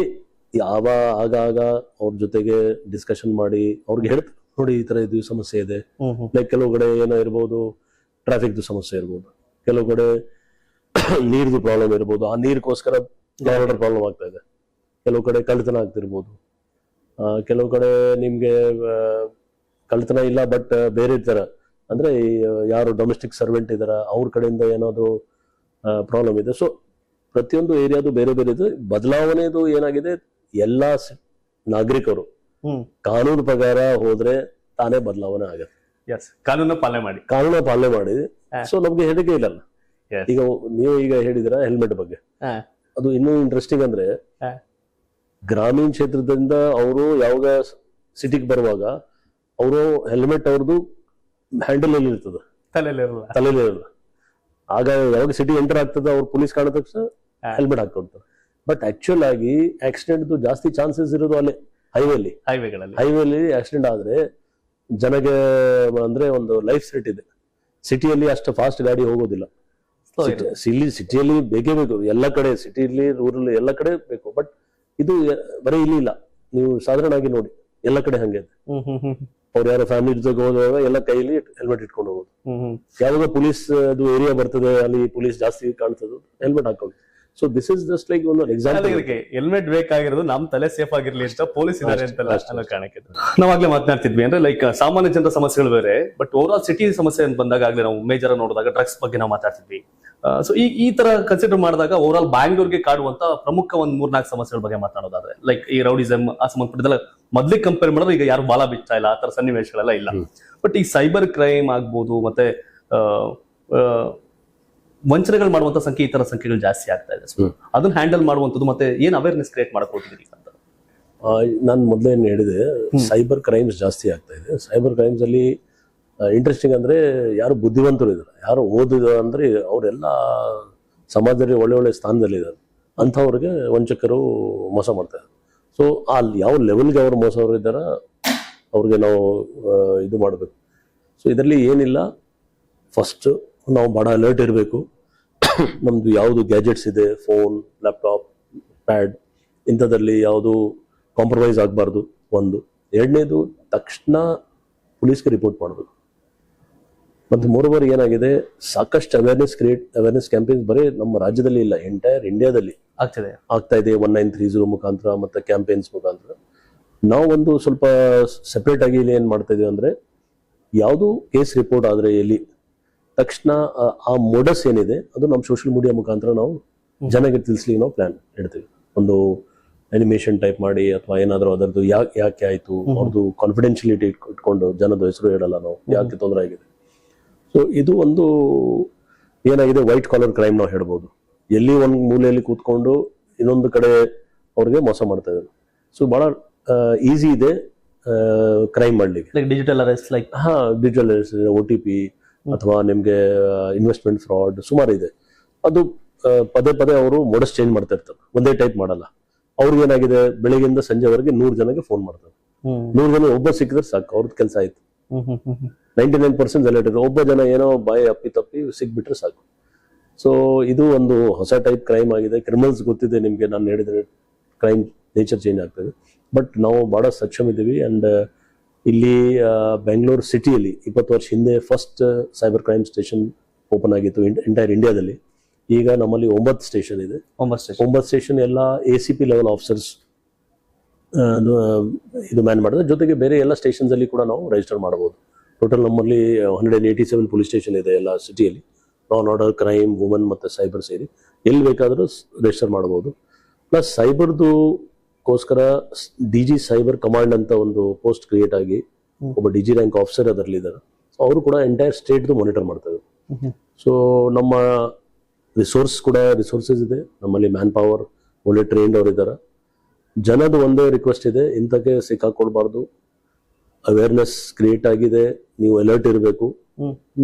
ಆಗಾಗ ಅವ್ರ ಜೊತೆಗೆ ಡಿಸ್ಕಷನ್ ಮಾಡಿ ಅವ್ರಿಗೆ ಹೇಳ್ತಾರೆ, ನೋಡಿ ಈ ತರ ಇದು ಸಮಸ್ಯೆ ಇದೆ. ಲೈಕ್ ಕೆಲವು ಕಡೆ ಏನೋ ಇರ್ಬೋದು, ಟ್ರಾಫಿಕ್ದು ಸಮಸ್ಯೆ ಇರ್ಬೋದು, ಕೆಲವು ಕಡೆ ನೀರ್ದು ಪ್ರಾಬ್ಲಮ್ ಇರ್ಬೋದು, ಆ ನೀರ್ಗೋಸ್ಕರ ಆರ್ಡರ್ ಪ್ರಾಬ್ಲಮ್ ಆಗ್ತಾ ಇದೆ. ಕೆಲವು ಕಡೆ ಕಳ್ತನ ಆಗ್ತಿರ್ಬೋದು, ಕೆಲವು ಕಡೆ ನಿಮ್ಗೆ ಕಳ್ತನ ಇಲ್ಲ ಬಟ್ ಬೇರೆ ತರ ಅಂದ್ರೆ ಯಾರು ಡೊಮೆಸ್ಟಿಕ್ ಸರ್ವೆಂಟ್ ಇದಾರ ಅವ್ರ ಕಡೆಯಿಂದ ಏನಾದ್ರು ಪ್ರಾಬ್ಲಮ್ ಇದೆ. ಸೊ ಪ್ರತಿಯೊಂದು ಏರಿಯಾದು ಬೇರೆ ಬೇರೆ ಇದೆ. ಬದಲಾವಣೆದು ಏನಾಗಿದೆ, ಎಲ್ಲಾ ನಾಗರಿಕರು ಕಾನೂನು ಪ್ರಕಾರ ಹೋದ್ರೆ ತಾನೇ ಬದಲಾವಣೆ ಆಗುತ್ತೆ. ಕಾನೂನ ಪಾಲನೆ ಮಾಡಿ. ಸೊ ನಮ್ಗೆ ಹೆದರಿಕೆ ಇಲ್ಲಲ್ಲ. ಈಗ ನೀವು ಈಗ ಹೇಳಿದಿರ ಹೆಲ್ಮೆಟ್ ಬಗ್ಗೆ, ಅದು ಇನ್ನೂ ಇಂಟ್ರೆಸ್ಟಿಂಗ್ ಅಂದ್ರೆ ಗ್ರಾಮೀಣ ಕ್ಷೇತ್ರದಿಂದ ಅವರು ಯಾವಾಗ ಸಿಟಿಗೆ ಬರುವಾಗ ಅವರು ಹೆಲ್ಮೆಟ್ ಅವ್ರದ್ದು ಹ್ಯಾಂಡಲ್ ಅಲ್ಲಿ ಇರ್ತದೆ, ತಲೆಯಲ್ಲಿ ಇರಲ್ಲ. ಆಗ ಯಾವಾಗ ಸಿಟಿ ಎಂಟರ್ ಆಗ್ತದೆ ಅವ್ರು ಪೊಲೀಸ್ ಕಾಣೋ ತಕ್ಷಣ ಹೆಲ್ಮೆಟ್ ಹಾಕೊಳ್ತಾರೆ. ಬಟ್ ಆಕ್ಚುಲ್ ಆಗಿ ಆಕ್ಸಿಡೆಂಟ್ ಜಾಸ್ತಿ ಚಾನ್ಸಸ್ ಇರೋದು ಅಲ್ಲೇ ಹೈವೇಲಿ ಆಕ್ಸಿಡೆಂಟ್ ಆದ್ರೆ ಜನಗೆ ಅಂದ್ರೆ ಒಂದು ಲೈಫ್ ಥ್ರೆಟ್ ಇದೆ. ಸಿಟಿಯಲ್ಲಿ ಅಷ್ಟು ಫಾಸ್ಟ್ ಗಾಡಿ ಹೋಗೋದಿಲ್ಲ. ಸಿಟಿಯಲ್ಲಿ ಬೇಕೇ ಬೇಕು, ಎಲ್ಲ ಕಡೆ ಸಿಟಿಲಿ ರೂರಲ್ ಎಲ್ಲ ಕಡೆ ಬೇಕು. ಬಟ್ ಇದು ಬರೀ ಇಲ್ಲಿ ಇಲ್ಲ, ನೀವು ಸಾಧಾರಣ ಆಗಿ ನೋಡಿ ಎಲ್ಲ ಕಡೆ ಹಂಗೆ ಇದೆ. ಅವ್ರು ಯಾರು ಫ್ಯಾಮಿಲಿ ಜೊತೆಗೆ ಹೋಗುವಾಗ ಎಲ್ಲ ಕೈಲಿ ಹೆಲ್ಮೆಟ್ ಇಟ್ಕೊಂಡು ಹೋಗೋದು. ಯಾವಾಗ ಪೊಲೀಸ್ ಅದು ಏರಿಯಾ ಬರ್ತದೆ, ಅಲ್ಲಿ ಪೊಲೀಸ್ ಜಾಸ್ತಿ ಕಾಣ್ತದೆ, ಹೆಲ್ಮೆಟ್ ಹಾಕೊಂಡು. So this is just like ಒಂದು ಎಕ್ಸಾಂಪಲ್. ಹೆಲ್ಮೆಟ್ ಬೇಕಾಗಿರೋದು ನಮ್ ತಲೆ ಸೇಫ್ ಆಗಿರ್ಲಿ ಅಂತ ಪೊಲೀಸ್ ಇದಾರೆ ಅಂತ ಕಾಣಕ್ಕೆ. ನಾವಾಗ್ಲೇ ಮಾತನಾಡ್ತಿದ್ವಿ ಅಂದ್ರೆ ಲೈಕ್ ಸಾಮಾನ್ಯ ಜನರ ಸಮಸ್ಯೆಗಳು ಬೇರೆ, ಬಟ್ ಓವರ್ ಆಲ್ ಸಿಟಿ ಸಮಸ್ಯೆ ಅಂತ ಬಂದಾಗ ಆಗ್ಲೇ ನಾವು ಮೇಜರ್ ನೋಡಿದಾಗ ಡ್ರಗ್ಸ್ ಬಗ್ಗೆ ನಾವು ಮಾತಾಡ್ತಿದ್ವಿ. ಸೊ ಈ ತರ ಕನ್ಸಿಡರ್ ಮಾಡಿದಾಗ ಓವರ್ ಆಲ್ ಬ್ಯಾಂಗ್ಳೂರ್ಗೆ ಕಾಡುವಂತ ಪ್ರಮುಖ ಒಂದ್ 3-4 ಸಮಸ್ಯೆಗಳ ಬಗ್ಗೆ ಮಾತಾಡೋದಾದ್ರೆ ಲೈಕ್ ಈ ರೌಡಿಸಮ್ ಆ ಸಂಬಂಧಪಟ್ಟಿದ್ದಲ್ಲ ಮೊದ್ಲಿಗೆ ಕಂಪೇರ್ ಮಾಡಿದ್ರೆ ಈಗ ಯಾರು ಬಾಲ ಬಿಚ್ಚಾ ಇಲ್ಲ, ಆ ತರ ಸನ್ನಿವೇಶಗಳೆಲ್ಲ ಇಲ್ಲ. ಬಟ್ ಈ ಸೈಬರ್ ಕ್ರೈಮ್ ಆಗ್ಬೋದು, ಮತ್ತೆ ವಂಚನೆಗಳು ಮಾಡುವಂತ ಸಂಖ್ಯೆ, ಈ ತರ ಸಂಖ್ಯೆಗಳು ಜಾಸ್ತಿ ಆಗ್ತಾ ಇದೆ. ಸೊ ಅದನ್ನ ಹ್ಯಾಂಡಲ್ ಮಾಡುವಂತದ್ದು ಮತ್ತೆ ಏನ್ ಅವೇರ್ನೆಸ್ ಕ್ರಿಯೇಟ್ ಮಾಡಕ್ ಹೋಗ್ತಿದ್ದೀರಿ ಅಂತ? ನಾನು ಮೊದಲೇ ಏನು ಹೇಳಿದೆ, ಸೈಬರ್ ಕ್ರೈಮ್ಸ್ ಜಾಸ್ತಿ ಆಗ್ತಾ ಇದೆ. ಸೈಬರ್ ಕ್ರೈಮ್ಸ್ ಅಲ್ಲಿ ಇಂಟ್ರೆಸ್ಟಿಂಗ್ ಅಂದ್ರೆ ಯಾರು ಬುದ್ಧಿವಂತರು ಇದ್ದಾರೆ, ಯಾರು ಓದಿದ ಅಂದ್ರೆ ಅವರೆಲ್ಲ ಸಮಾಜದಲ್ಲಿ ಒಳ್ಳೆ ಸ್ಥಾನದಲ್ಲಿ ಇದ್ದಾರೆ, ಅಂಥವ್ರಿಗೆ ವಂಚಕರು ಮೋಸ ಮಾಡ್ತಾರೆ. ಸೊ ಅಲ್ಲಿ ಯಾವ ಲೆವೆಲ್ಗೆ ಅವ್ರು ಮೋಸ ಇದ್ದಾರ ಅವ್ರಿಗೆ ನಾವು ಇದು ಮಾಡಬೇಕು. ಸೊ ಇದರಲ್ಲಿ ಏನಿಲ್ಲ, ಫಸ್ಟ್ ನಾವು ಬಹಳ ಅಲರ್ಟ್ ಇರಬೇಕು. ನಮ್ದು ಯಾವುದು ಗ್ಯಾಜೆಟ್ಸ್ ಇದೆ, ಫೋನ್, ಲ್ಯಾಪ್ಟಾಪ್, ಪ್ಯಾಡ್, ಇಂಥದ್ರಲ್ಲಿ ಯಾವುದು ಕಾಂಪ್ರಮೈಸ್ ಆಗಬಾರ್ದು ಒಂದು. ಎರಡನೇದು, ತಕ್ಷಣ ಪೊಲೀಸ್ಗೆ ರಿಪೋರ್ಟ್ ಮಾಡಬೇಕು. ಮತ್ತು ಮೋರೋವರ್ ಏನಾಗಿದೆ, ಸಾಕಷ್ಟು ಅವೇರ್ನೆಸ್ ಕ್ಯಾಂಪೇನ್ಸ್ ಬರೀ ನಮ್ಮ ರಾಜ್ಯದಲ್ಲಿ ಇಲ್ಲ, ಎಂಟೈರ್ ಇಂಡಿಯಾದಲ್ಲಿ ಆಗ್ತಾ ಇದೆ. 1930 ಮುಖಾಂತರ ಮತ್ತೆ ಕ್ಯಾಂಪೇನ್ಸ್ ಮುಖಾಂತರ. ನಾವು ಒಂದು ಸ್ವಲ್ಪ ಸೆಪರೇಟ್ ಆಗಿ ಇಲ್ಲಿ ಏನ್ ಮಾಡ್ತಾ ಇದೀವಿ ಅಂದ್ರೆ, ಯಾವುದು ಕೇಸ್ ರಿಪೋರ್ಟ್ ಆದ್ರೆ ಎಲ್ಲಿ ತಕ್ಷಣ ಆ ಮೋಡಸ್ ಏನಿದೆ ಅದು ನಮ್ಮ ಸೋಷಿಯಲ್ ಮೀಡಿಯಾ ಮುಖಾಂತರ ನಾವು ಜನಕ್ಕೆ ತಿಳಿಸ್ಲಿಕ್ಕೆ ನಾವು ಪ್ಲಾನ್ ಇಡ್ತೀವಿ. ಒಂದು ಅನಿಮೇಷನ್ ಟೈಪ್ ಮಾಡಿ ಅಥವಾ ಏನಾದರೂ ಅದರದ್ದು ಯಾಕೆ ಆಯ್ತು ಅವ್ರದ್ದು ಕಾನ್ಫಿಡೆನ್ಶಿಯಲಿಟಿ ಇಟ್ಕೊಂಡು ಜನದ ಹೆಸರು ಹೇಳಲ್ಲ ನಾವು, ಯಾಕೆ ತೊಂದರೆ ಆಗಿದೆ. ಸೊ ಇದು ಒಂದು ಏನಾಗಿದೆ, ವೈಟ್ ಕಾಲರ್ ಕ್ರೈಮ್ ನಾವು ಹೇಳ್ಬೋದು. ಎಲ್ಲಿ ಒಂದು ಮೂಲೆಯಲ್ಲಿ ಕೂತ್ಕೊಂಡು ಇನ್ನೊಂದು ಕಡೆ ಅವ್ರಿಗೆ ಮೋಸ ಮಾಡ್ತಾ ಇದ್ದಾರೆ. ಸೊ ಬಹಳ ಈಸಿ ಇದೆ ಕ್ರೈಮ್ ಮಾಡ್ಲಿಕ್ಕೆ. Digital arrest, digital arrest, OTP ಅಥವಾ ನಿಮ್ಗೆ ಇನ್ವೆಸ್ಟ್ಮೆಂಟ್ ಫ್ರಾಡ್ ಸುಮಾರು ಇದೆ. ಅದು ಪದೇ ಅವರು ಮೋಡಸ್ ಚೇಂಜ್ ಮಾಡ್ತಾ ಇರ್ತಾರೆ, ಒಂದೇ ಟೈಪ್ ಮಾಡಲ್ಲ. ಅವ್ರಿಗೆ ಏನಾಗಿದೆ, ಬೆಳಿಗ್ಗೆಯಿಂದ ಸಂಜೆವರೆಗೆ 100 ಜನಕ್ಕೆ ಫೋನ್ ಮಾಡ್ತಾರೆ. 100 ಜನ ಒಬ್ಬ ಸಿಕ್ಕಿದ್ರೆ ಸಾಕು, ಅವ್ರದ್ದು ಕೆಲಸ ಆಯ್ತು. 99% ಅಲರ್ಟ್ ಇದೆ. ಒಬ್ಬ ಜನ ಏನೋ ಬಾಯಿ ತಪ್ಪಿ ಸಿಕ್ಬಿಟ್ರೆ ಸಾಕು. ಸೊ ಇದು ಒಂದು ಹೊಸ ಟೈಪ್ ಕ್ರೈಮ್ ಆಗಿದೆ. ಕ್ರಿಮಿನಲ್ಸ್ ಗೊತ್ತಿದೆ ನಿಮ್ಗೆ, ನಾನು ಹೇಳಿದ್ರೆ ಕ್ರೈಮ್ ನೇಚರ್ ಚೇಂಜ್ ಆಗ್ತದೆ. ಬಟ್ ನಾವು ಬಹಳ ಸಕ್ಷಮ ಇದ್ದೀವಿ. ಅಂಡ್ ಇಲ್ಲಿ ಬೆಂಗಳೂರು ಸಿಟಿಯಲ್ಲಿ 20 ವರ್ಷ ಹಿಂದೆ first cyber crime station open ಆಗಿತ್ತು ಎಂಟೈರ್ ಇಂಡಿಯಾದಲ್ಲಿ. ಈಗ ನಮ್ಮಲ್ಲಿ 9 ಸ್ಟೇಷನ್ ಇದೆ. 9 ಸ್ಟೇಷನ್ ಎಲ್ಲ ACP ಲೆವೆಲ್ ಆಫೀಸರ್ಸ್ ಇದು ಮ್ಯಾನ್ ಮಾಡಿದ್ರೆ, ಜೊತೆಗೆ ಬೇರೆ ಎಲ್ಲ ಸ್ಟೇಷನ್ಸ್ ಅಲ್ಲಿ ಕೂಡ ನಾವು ರಿಜಿಸ್ಟರ್ ಮಾಡಬಹುದು. ಟೋಟಲ್ ನಮ್ಮಲ್ಲಿ 187 ಪೊಲೀಸ್ ಸ್ಟೇಷನ್ ಇದೆ ಎಲ್ಲ ಸಿಟಿಯಲ್ಲಿ. Law and order, crime, women ಮತ್ತೆ ಸೈಬರ್ ಸೇರಿ ಎಲ್ಲಿ ಬೇಕಾದರೂ ರಿಜಿಸ್ಟರ್ ಮಾಡಬಹುದು. ಪ್ಲಸ್ ಸೈಬರ್ದುಗೋಸ್ಕರ DG ಸೈಬರ್ ಕಮಾಂಡ್ ಅಂತ ಒಂದು ಪೋಸ್ಟ್ ಕ್ರಿಯೇಟ್ ಆಗಿ ಒಬ್ಬ DG ರ್ಯಾಂಕ್ ಆಫೀಸರ್ ಅದರಲ್ಲಿ ಇದ್ದಾರೆ. ಸೊ ಅವರು ಕೂಡ ಎಂಟೈರ್ ಸ್ಟೇಟ್ದು ಮಾನಿಟರ್ ಮಾಡ್ತಾರೆ. ಸೊ ನಮ್ಮ ರಿಸೋರ್ಸಸ್ ಇದೆ, ನಮ್ಮಲ್ಲಿ ಮ್ಯಾನ್ ಪವರ್ ಒಳ್ಳೆ ಟ್ರೈನ್ಡ್ ಅವ್ರು ಇದ್ದಾರೆ. ಜನದ ಒಂದೇ ರಿಕ್ವೆಸ್ಟ್ ಇದೆ, ಇಂಥಕ್ಕೆ ಸಿಕ್ಕಾಕೊಳ್ಬಾರ್ದು. ಅವೇರ್ನೆಸ್ ಕ್ರಿಯೇಟ್ ಆಗಿದೆ, ನೀವು ಅಲರ್ಟ್ ಇರಬೇಕು.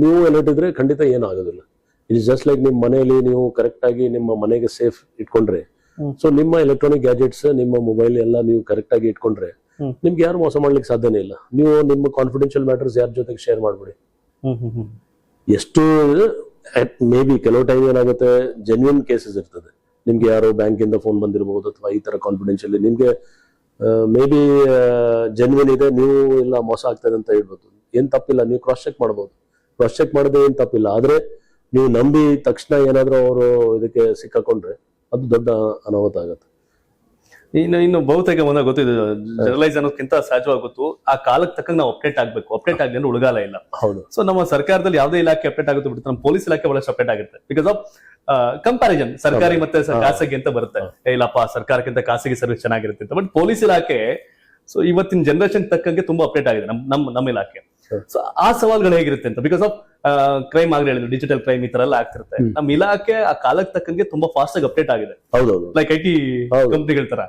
ನೀವು ಅಲರ್ಟ್ ಇದ್ರೆ ಖಂಡಿತ ಏನು ಆಗೋದಿಲ್ಲ. ಇಟ್ ಇಸ್ ಜಸ್ಟ್ ಲೈಕ್ ನಿಮ್ಮ ಮನೆಯಲ್ಲಿ ನೀವು ಕರೆಕ್ಟ್ ಆಗಿ ನಿಮ್ಮ ಮನೆಗೆ ಸೇಫ್ ಇಟ್ಕೊಂಡ್ರೆ, ಸೊ ನಿಮ್ಮ ಎಲೆಕ್ಟ್ರಾನಿಕ್ ಗ್ಯಾಜೆಟ್ಸ್, ನಿಮ್ಮ ಮೊಬೈಲ್ ಎಲ್ಲ ನೀವು ಕರೆಕ್ಟ್ ಆಗಿ ಇಟ್ಕೊಂಡ್ರೆ ನಿಮ್ಗೆ ಯಾರು ಮೋಸ ಮಾಡ್ಲಿಕ್ಕೆ ಸಾಧ್ಯನೇ ಇಲ್ಲ. ನೀವು ನಿಮ್ಮ ಕಾನ್ಫಿಡೆನ್ಷಿಯಲ್ ಮ್ಯಾಟರ್ಸ್ ಯಾರ ಜೊತೆಗೆ ಶೇರ್ ಮಾಡ್ಬಿಡಿ. ಎಷ್ಟು ಮೇ ಬಿ ಕೆಲವು ಟೈಮ್ ಏನಾಗುತ್ತೆ, ಜೆನ್ಯೂನ್ ಕೇಸಸ್ ಇರ್ತದೆ. ನಿಮ್ಗೆ ಯಾರೋ ಬ್ಯಾಂಕ್ ಇಂದ ಫೋನ್ ಬಂದಿರಬಹುದು ಅಥವಾ ಈ ತರ ಕಾನ್ಫಿಡೆನ್ಷಿಯಲ್ ನಿಮ್ಗೆ ಮೇ ಬಿ ಜೆನ್ಯೂನ್ ಇದೆ, ನೀವು ಇಲ್ಲ ಮೋಸ ಆಗ್ತದೆ ಅಂತ ಹೇಳ್ಬೋದು. ಏನ್ ತಪ್ಪಿಲ್ಲ, ನೀವು ಕ್ರಾಸ್ ಚೆಕ್ ಮಾಡಬಹುದು. ಕ್ರಾಸ್ ಚೆಕ್ ಮಾಡದೆ ಏನ್ ತಪ್ಪಿಲ್ಲ. ಆದ್ರೆ ನೀವು ನಂಬಿ ತಕ್ಷಣ ಏನಾದ್ರೂ ಅವರು ಇದಕ್ಕೆ ಸಿಕ್ಕಾಕೊಂಡ್ರೆ ಅದು ದೊಡ್ಡ ಅನಾಹುತ ಆಗುತ್ತೆ. ಇನ್ನು ಬಹುತೇಕ ಒಂದಾಗ ಗೊತ್ತಿದೆ, ಜನರಲೈಸ್ ಅನ್ನೋದಕ್ಕಿಂತ ಸಹಜವಾಗಿ ಗೊತ್ತು, ಆ ಕಾಲಕ್ಕೆ ತಕ್ಕಂಗೆ ನಾವು ಅಪ್ಡೇಟ್ ಆಗ್ಬೇಕು. ಅಪ್ಡೇಟ್ ಆಗಲಿ ಅಂದ್ರೆ ಉಳಗಾಲ ಇಲ್ಲ. ಹೌದು. ಸೊ ನಮ್ಮ ಸರ್ಕಾರದಲ್ಲಿ ಯಾವುದೇ ಇಲಾಖೆ ಅಪ್ಡೇಟ್ ಆಗುತ್ತೆ ಬಿಡುತ್ತೆ, ನಮ್ಮ ಪೊಲೀಸ್ ಇಲಾಖೆ ಬಹಳಷ್ಟು ಅಪ್ಡೇಟ್ ಆಗುತ್ತೆ. ಬಿಕಾಸ್ ಆಫ್ ಕಂಪ್ಯಾರಿಸನ್ ಸರ್ಕಾರಿ ಮತ್ತೆ ಖಾಸಗಿ ಅಂತ ಬರುತ್ತೆ. ಇಲ್ಲಪ್ಪ ಸರ್ಕಾರಕ್ಕಿಂತ ಖಾಸಗಿ ಸರ್ವಿಸ್ ಚೆನ್ನಾಗಿರುತ್ತೆ ಅಂತ. ಬಟ್ ಪೊಲೀಸ್ ಇಲಾಖೆ ಸೊ ಇವತ್ತಿನ ಜನರೇಷನ್ ತಕ್ಕಂಗೆ ತುಂಬಾ ಅಪ್ಡೇಟ್ ಆಗಿದೆ ನಮ್ಮ ಇಲಾಖೆ. ಸೊ ಆ ಸವಾಲ್ಗಳು ಹೇಗಿರುತ್ತೆ ಅಂತ, ಬಿಕಾಸ್ ಆಫ್ ಕ್ರೈಮ್ ಆಗಲಿ ಹೇಳಿದ್ರು, ಡಿಜಿಟಲ್ ಕ್ರೈಮ್ ಈ ತರ ಎಲ್ಲ ಆಗ್ತಿರುತ್ತೆ. ನಮ್ಮ ಇಲಾಖೆ ಆ ಕಾಲಕ್ಕೆ ತಕ್ಕಂಗೆ ತುಂಬಾ ಫಾಸ್ಟ್ ಆಗಿ ಅಪ್ಡೇಟ್ ಆಗಿದೆ. ಹೌದೌದು. ಲೈಕ್ IT ಕಂಪ್ನಿಗಳ ತರ.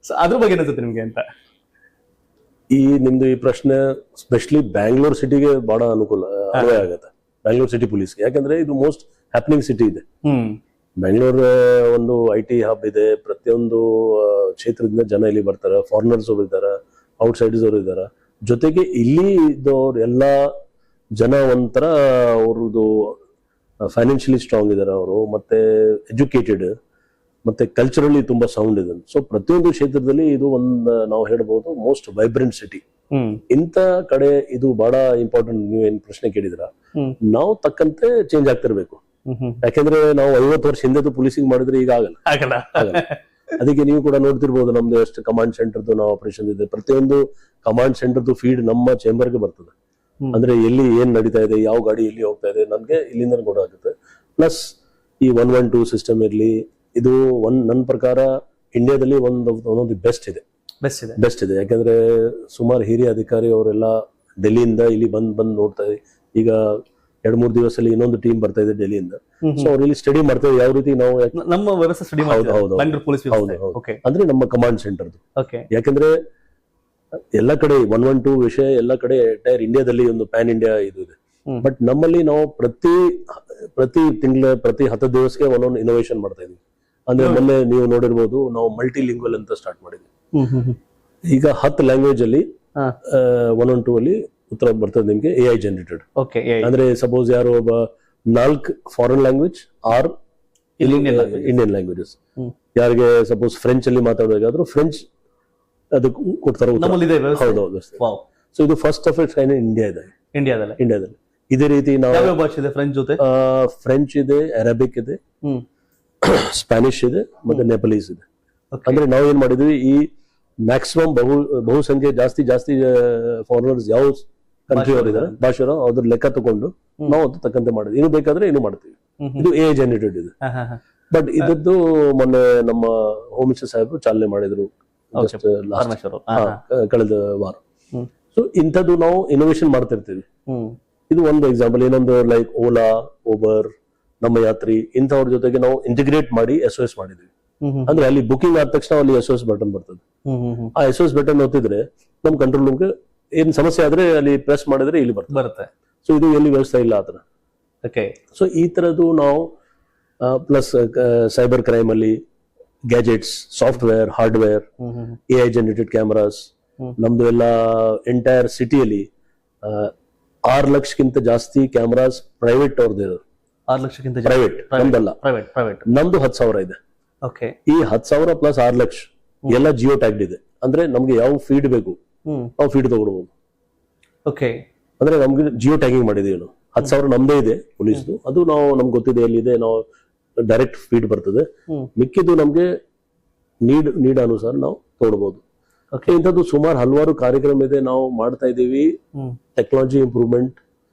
ಸೊ ಅದ್ರ ಬಗ್ಗೆ ಏನಿಸುತ್ತೆ ನಿಮ್ಗೆ ಅಂತ? ನಿಮ್ದು ಈ ಪ್ರಶ್ನೆ ಸ್ಪೆಷಲಿ ಬ್ಯಾಂಗ್ಳೂರ್ ಸಿಟಿಗೆ ಬಹಳ ಅನ್ವಯ ಆಗುತ್ತೆ, ಬ್ಯಾಂಗ್ಳೂರ್ ಸಿಟಿ ಪೊಲೀಸ್ಗೆ. ಯಾಕಂದ್ರೆ ಇದು ಮೋಸ್ಟ್ ಹ್ಯಾಪನಿಂಗ್ ಸಿಟಿ ಇದೆ. ಬ್ಯಾಂಗ್ಳೂರ್ ಒಂದು IT ಹಬ್ ಇದೆ. ಪ್ರತಿಯೊಂದು ಕ್ಷೇತ್ರದಿಂದ ಜನ ಇಲ್ಲಿ ಬರ್ತಾರೆ. ಫಾರಿನರ್ಸ್ ಅವರು ಇದ್ದಾರೆ, ಔಟ್ಸೈಡರ್ಸ್ ಅವರು ಇದ್ದಾರೆ. ಜೊತೆಗೆ ಇಲ್ಲಿ ಇದ್ದವ್ರು ಎಲ್ಲ ಜನ ಒಂಥರ ಅವ್ರದ್ದು ಫೈನಾನ್ಷಿಯಲಿ ಸ್ಟ್ರಾಂಗ್ ಇದ್ದಾರೆ ಅವರು, ಮತ್ತೆ ಎಜುಕೇಟೆಡ್, ಮತ್ತೆ ಕಲ್ಚರಲಿ ತುಂಬಾ ಸೌಂಡ್ ಇದೆ. ಸೊ ಪ್ರತಿಯೊಂದು ಕ್ಷೇತ್ರದಲ್ಲಿ ಇದು ನಾವು ಹೇಳ್ಬಹುದು ಮೋಸ್ಟ್ ವೈಬ್ರೆಂಟ್ ಸಿಟಿ. ಇಂಥ ಕಡೆ ಇದು ಬಹಳ ಇಂಪಾರ್ಟೆಂಟ್. ನೀವು ಏನ್ ಪ್ರಶ್ನೆ ಕೇಳಿದ್ರ, ನಾವು ತಕ್ಕಂತೆ ಚೇಂಜ್ ಆಗ್ತಿರ್ಬೇಕು. ಯಾಕಂದ್ರೆ ನಾವು 50 ವರ್ಷ ಹಿಂದೆ ಪೊಲೀಸಿಂಗ್ ಮಾಡಿದ್ರೆ ಈಗ ಆಗಲ್ಲ. ಅದಕ್ಕೆ ನೀವು ಕೂಡ ನೋಡ್ತಿರ್ಬೋದು, ನಮ್ದು ಎಷ್ಟು ಕಮಾಂಡ್ ಸೆಂಟರ್ದು ನಾವು ಆಪರೇಷನ್ ಇದೆ. ಪ್ರತಿಯೊಂದು ಕಮಾಂಡ್ ಸೆಂಟರ್ದು ಫೀಡ್ ನಮ್ಮ ಚೇಂಬರ್ಗೆ ಬರ್ತದೆ. ಅಂದ್ರೆ ಎಲ್ಲಿ ಏನ್ ನಡೀತಾ ಇದೆ, ಯಾವ ಗಾಡಿ ಎಲ್ಲಿ ಹೋಗ್ತಾ ಇದೆ, ನನ್ಗೆ ಇಲ್ಲಿಂದ ಗೊತ್ತಾಗುತ್ತೆ. ಪ್ಲಸ್ ಈ 112 ಸಿಸ್ಟಮ್ ಇರ್ಲಿ, ಇದು ನನ್ನ ಪ್ರಕಾರ ಇಂಡಿಯಾದಲ್ಲಿ ಒಂದೊಂದು ಬೆಸ್ಟ್ ಇದೆ. ಯಾಕಂದ್ರೆ ಸುಮಾರು ಹಿರಿಯ ಅಧಿಕಾರಿ ಅವರೆಲ್ಲ ಡೆಲ್ಲಿಯಿಂದ ಇಲ್ಲಿ ಬಂದ್ ನೋಡ್ತಾ ಇದೆ. ಈಗ 2-3 ದಿವಸದಲ್ಲಿ ಇನ್ನೊಂದು ಟೀಮ್ ಬರ್ತಾ ಇದೆ ಡೆಲ್ಲಿಯಿಂದ. ಸೊ ಅವ್ರು ಇಲ್ಲಿ ಸ್ಟಡಿ ಮಾಡ್ತಾ ಇದೆ, ಯಾವ ರೀತಿ ನಾವು ನಮ್ಮ ವ್ಯವಸ್ಥೆ ಸ್ಟಡಿ ಹೌದು ಅಂದ್ರೆ ನಮ್ಮ ಕಮಾಂಡ್ ಸೆಂಟರ್ದು. ಯಾಕಂದ್ರೆ ಎಲ್ಲ ಕಡೆ 112 ವಿಷಯ ಎಲ್ಲ ಕಡೆ ಎಂಟೈರ್ ಇಂಡಿಯಾದಲ್ಲಿ ಒಂದು ಪ್ಯಾನ್ ಇಂಡಿಯಾ ಇದು ಇದೆ. ಬಟ್ ನಮ್ಮಲ್ಲಿ ನಾವು ಪ್ರತಿ ತಿಂಗಳ ಪ್ರತಿ 10 ದಿವಸಕ್ಕೆ ಒಂದೊಂದು ಇನೋವೇಷನ್ ಮಾಡ್ತಾ ಇದೀವಿ. ಅಂದ್ರೆ ಮೊನ್ನೆ ನೀವು ನೋಡಿರ್ಬೋದು, ನಾವು ಮಲ್ಟಿ ಲಿಂಗ್ವಲ್ ಅಂತ ಸ್ಟಾರ್ಟ್ ಮಾಡಿದ್ವಿ. ಈಗ 10 ಲ್ಯಾಂಗ್ವೇಜ್ ಅಲ್ಲಿ 112 ಅಲ್ಲಿ ಉತ್ತರ ಬರ್ತದೆ ನಿಮ್ಗೆ AI ಜನರೇಟೆಡ್. ಅಂದ್ರೆ ಸಪೋಸ್ ಯಾರು ಒಬ್ಬ 4 foreign language or Indian languages, ಯಾರಿಗೆ ಸಪೋಸ್ ಫ್ರೆಂಚ್ ಅಲ್ಲಿ ಮಾತಾಡಬೇಕಾದ್ರೂ ಫ್ರೆಂಚ್ ಅದು ಕೊಡ್ತಾರೆ. ಹೌದೌದು. ಸೊ ಇದು ಫಸ್ಟ್ ಆಫ್ ಇಟ್ಸ್ ಕೈಂಡ್ ಇಂಡಿಯಾದಲ್ಲಿ. ಇದೇ ರೀತಿ ನಾವು ಫ್ರೆಂಚ್ ಇದೆ, ಅರೇಬಿಕ್ ಇದೆ, ಸ್ಪ್ಯಾನಿಷ್ ಇದೆ, ಮತ್ತೆ ನೆಪಾಲೀಸ್ ಇದೆ. ಅಂದ್ರೆ ನಾವು ಏನ್ ಮಾಡಿದ್ವಿ, ಈ ಮ್ಯಾಕ್ಸಿಮಮ್ ಬಹುಸಂಖ್ಯೆ ಜಾಸ್ತಿ ಫಾರಿನರ್ಸ್ ಯಾವ ಕಂಟ್ರಿ ಅವರು ಇದ್ದಾರೆ, ಭಾಷೆಯವರು, ಅದ್ರ ಲೆಕ್ಕ ತಗೊಂಡು ನಾವು ಅದು ತಕ್ಕಂತೆ ಮಾಡಿದ್ವಿ. ಇನ್ನು ಬೇಕಾದ್ರೆ ಇನ್ನು ಮಾಡ್ತೀವಿ. ಇದು AI ಜನರೇಟೆಡ್ ಇದೆ. ಬಟ್ ಇದದ್ದು ಮೊನ್ನೆ ನಮ್ಮ ಹೋಮ್ ಮಿನಿಸ್ಟರ್ ಸಾಹೇಬರು ಚಾಲನೆ ಮಾಡಿದ್ರು ಕಳೆದ ವಾರ. ಸೊ ಇಂಥದ್ದು ನಾವು ಇನೋವೇಷನ್ ಮಾಡ್ತಿರ್ತೀವಿ. ಇದು ಒಂದು ಎಕ್ಸಾಂಪಲ್. ಇನ್ನೊಂದು ಲೈಕ್ ಓಲಾ, ಊಬರ್, ನಮ್ಮ ಯಾತ್ರಿ ಇಂಥವ್ರ ಜೊತೆಗೆ ನಾವು ಇಂಟಿಗ್ರೇಟ್ ಮಾಡಿ SOS ಮಾಡಿದ್ವಿ. ಅಂದ್ರೆ ಅಲ್ಲಿ ಬುಕಿಂಗ್ ಆದ ತಕ್ಷಣ ಅಲ್ಲಿ SOS ಬಟನ್ ಬರ್ತದೆ. ಆ SOS ಬಟನ್ ಒತ್ತಿದ್ರೆ ನಮ್ ಕಂಟ್ರೋಲ್ ರೂಮ್ಗೆ ಏನ್ ಸಮಸ್ಯೆ ಆದ್ರೆ ಅಲ್ಲಿ ಪ್ರೆಸ್ ಮಾಡಿದ್ರೆ ಇಲ್ಲಿ ಬರುತ್ತೆ. ಸೊ ಇದು ಎಲ್ಲಿ ವ್ಯವಸ್ಥೆ ಇಲ್ಲ ಆತರ. ಸೊ ಈ ತರದ್ದು ನಾವು ಪ್ಲಸ್ ಸೈಬರ್ ಕ್ರೈಮ್ ಅಲ್ಲಿ gadgets, software, hardware, AI generated cameras, ನಮ್ದು ಎಲ್ಲ ಎಂಟೈರ್ ಸಿಟಿಯಲ್ಲಿ 6 ಲಕ್ಷಕ್ಕಿಂತ ಜಾಸ್ತಿ ಕ್ಯಾಮರಾಸ್ ಪ್ರೈವೇಟ್ ಅವ್ರದ್ದು ಇರೋದು. 6 ಲಕ್ಷಕ್ಕಿಂತ ಪ್ರೈವೇಟ್, ನಮ್ದಲ್ಲ. ನಮ್ದು 10,000 ಇದೆ. ಈ 10,000 ಪ್ಲಸ್ 6 ಲಕ್ಷ ಎಲ್ಲ ಜಿಯೋ ಟ್ಯಾಗ್ಡ್ ಇದೆ. ಅಂದ್ರೆ ನಮ್ಗೆ ಯಾವ ಫೀಡ್ ಬೇಕು ನಾವು ಫೀಡ್ ತಗೊಳ್ಬಹುದು. ಅಂದ್ರೆ ನಮ್ಗೆ ಜಿಯೋ ಟ್ಯಾಗಿಂಗ್ ಮಾಡಿದೀವಿ ನಾವು. 10,000 ನಮ್ದೇ ಇದೆ ಪೊಲೀಸ್ದು. ಅದು ನಾವು ನಮ್ಗೆ ಗೊತ್ತಿದೆ ಎಲ್ಲಿದೆ, ನಾವು ಡೈರೆಕ್ಟ್ ಫೀಡ್ ಬರ್ತದೆ. ಮಿಕ್ಕಿದ್ದು ನಮ್ಗೆ ನೀಡ್ ಅನುಸಾರ ನಾವು ತಗೊಳ್ಬಹುದು. ಇಂಥದ್ದು ಸುಮಾರು ಹಲವಾರು ಕಾರ್ಯಕ್ರಮ ಇದೆ, ನಾವು ಮಾಡ್ತಾ ಇದ್ದೀವಿ. ಟೆಕ್ನಾಲಜಿ ಇಂಪ್ರೂವ್ಮೆಂಟ್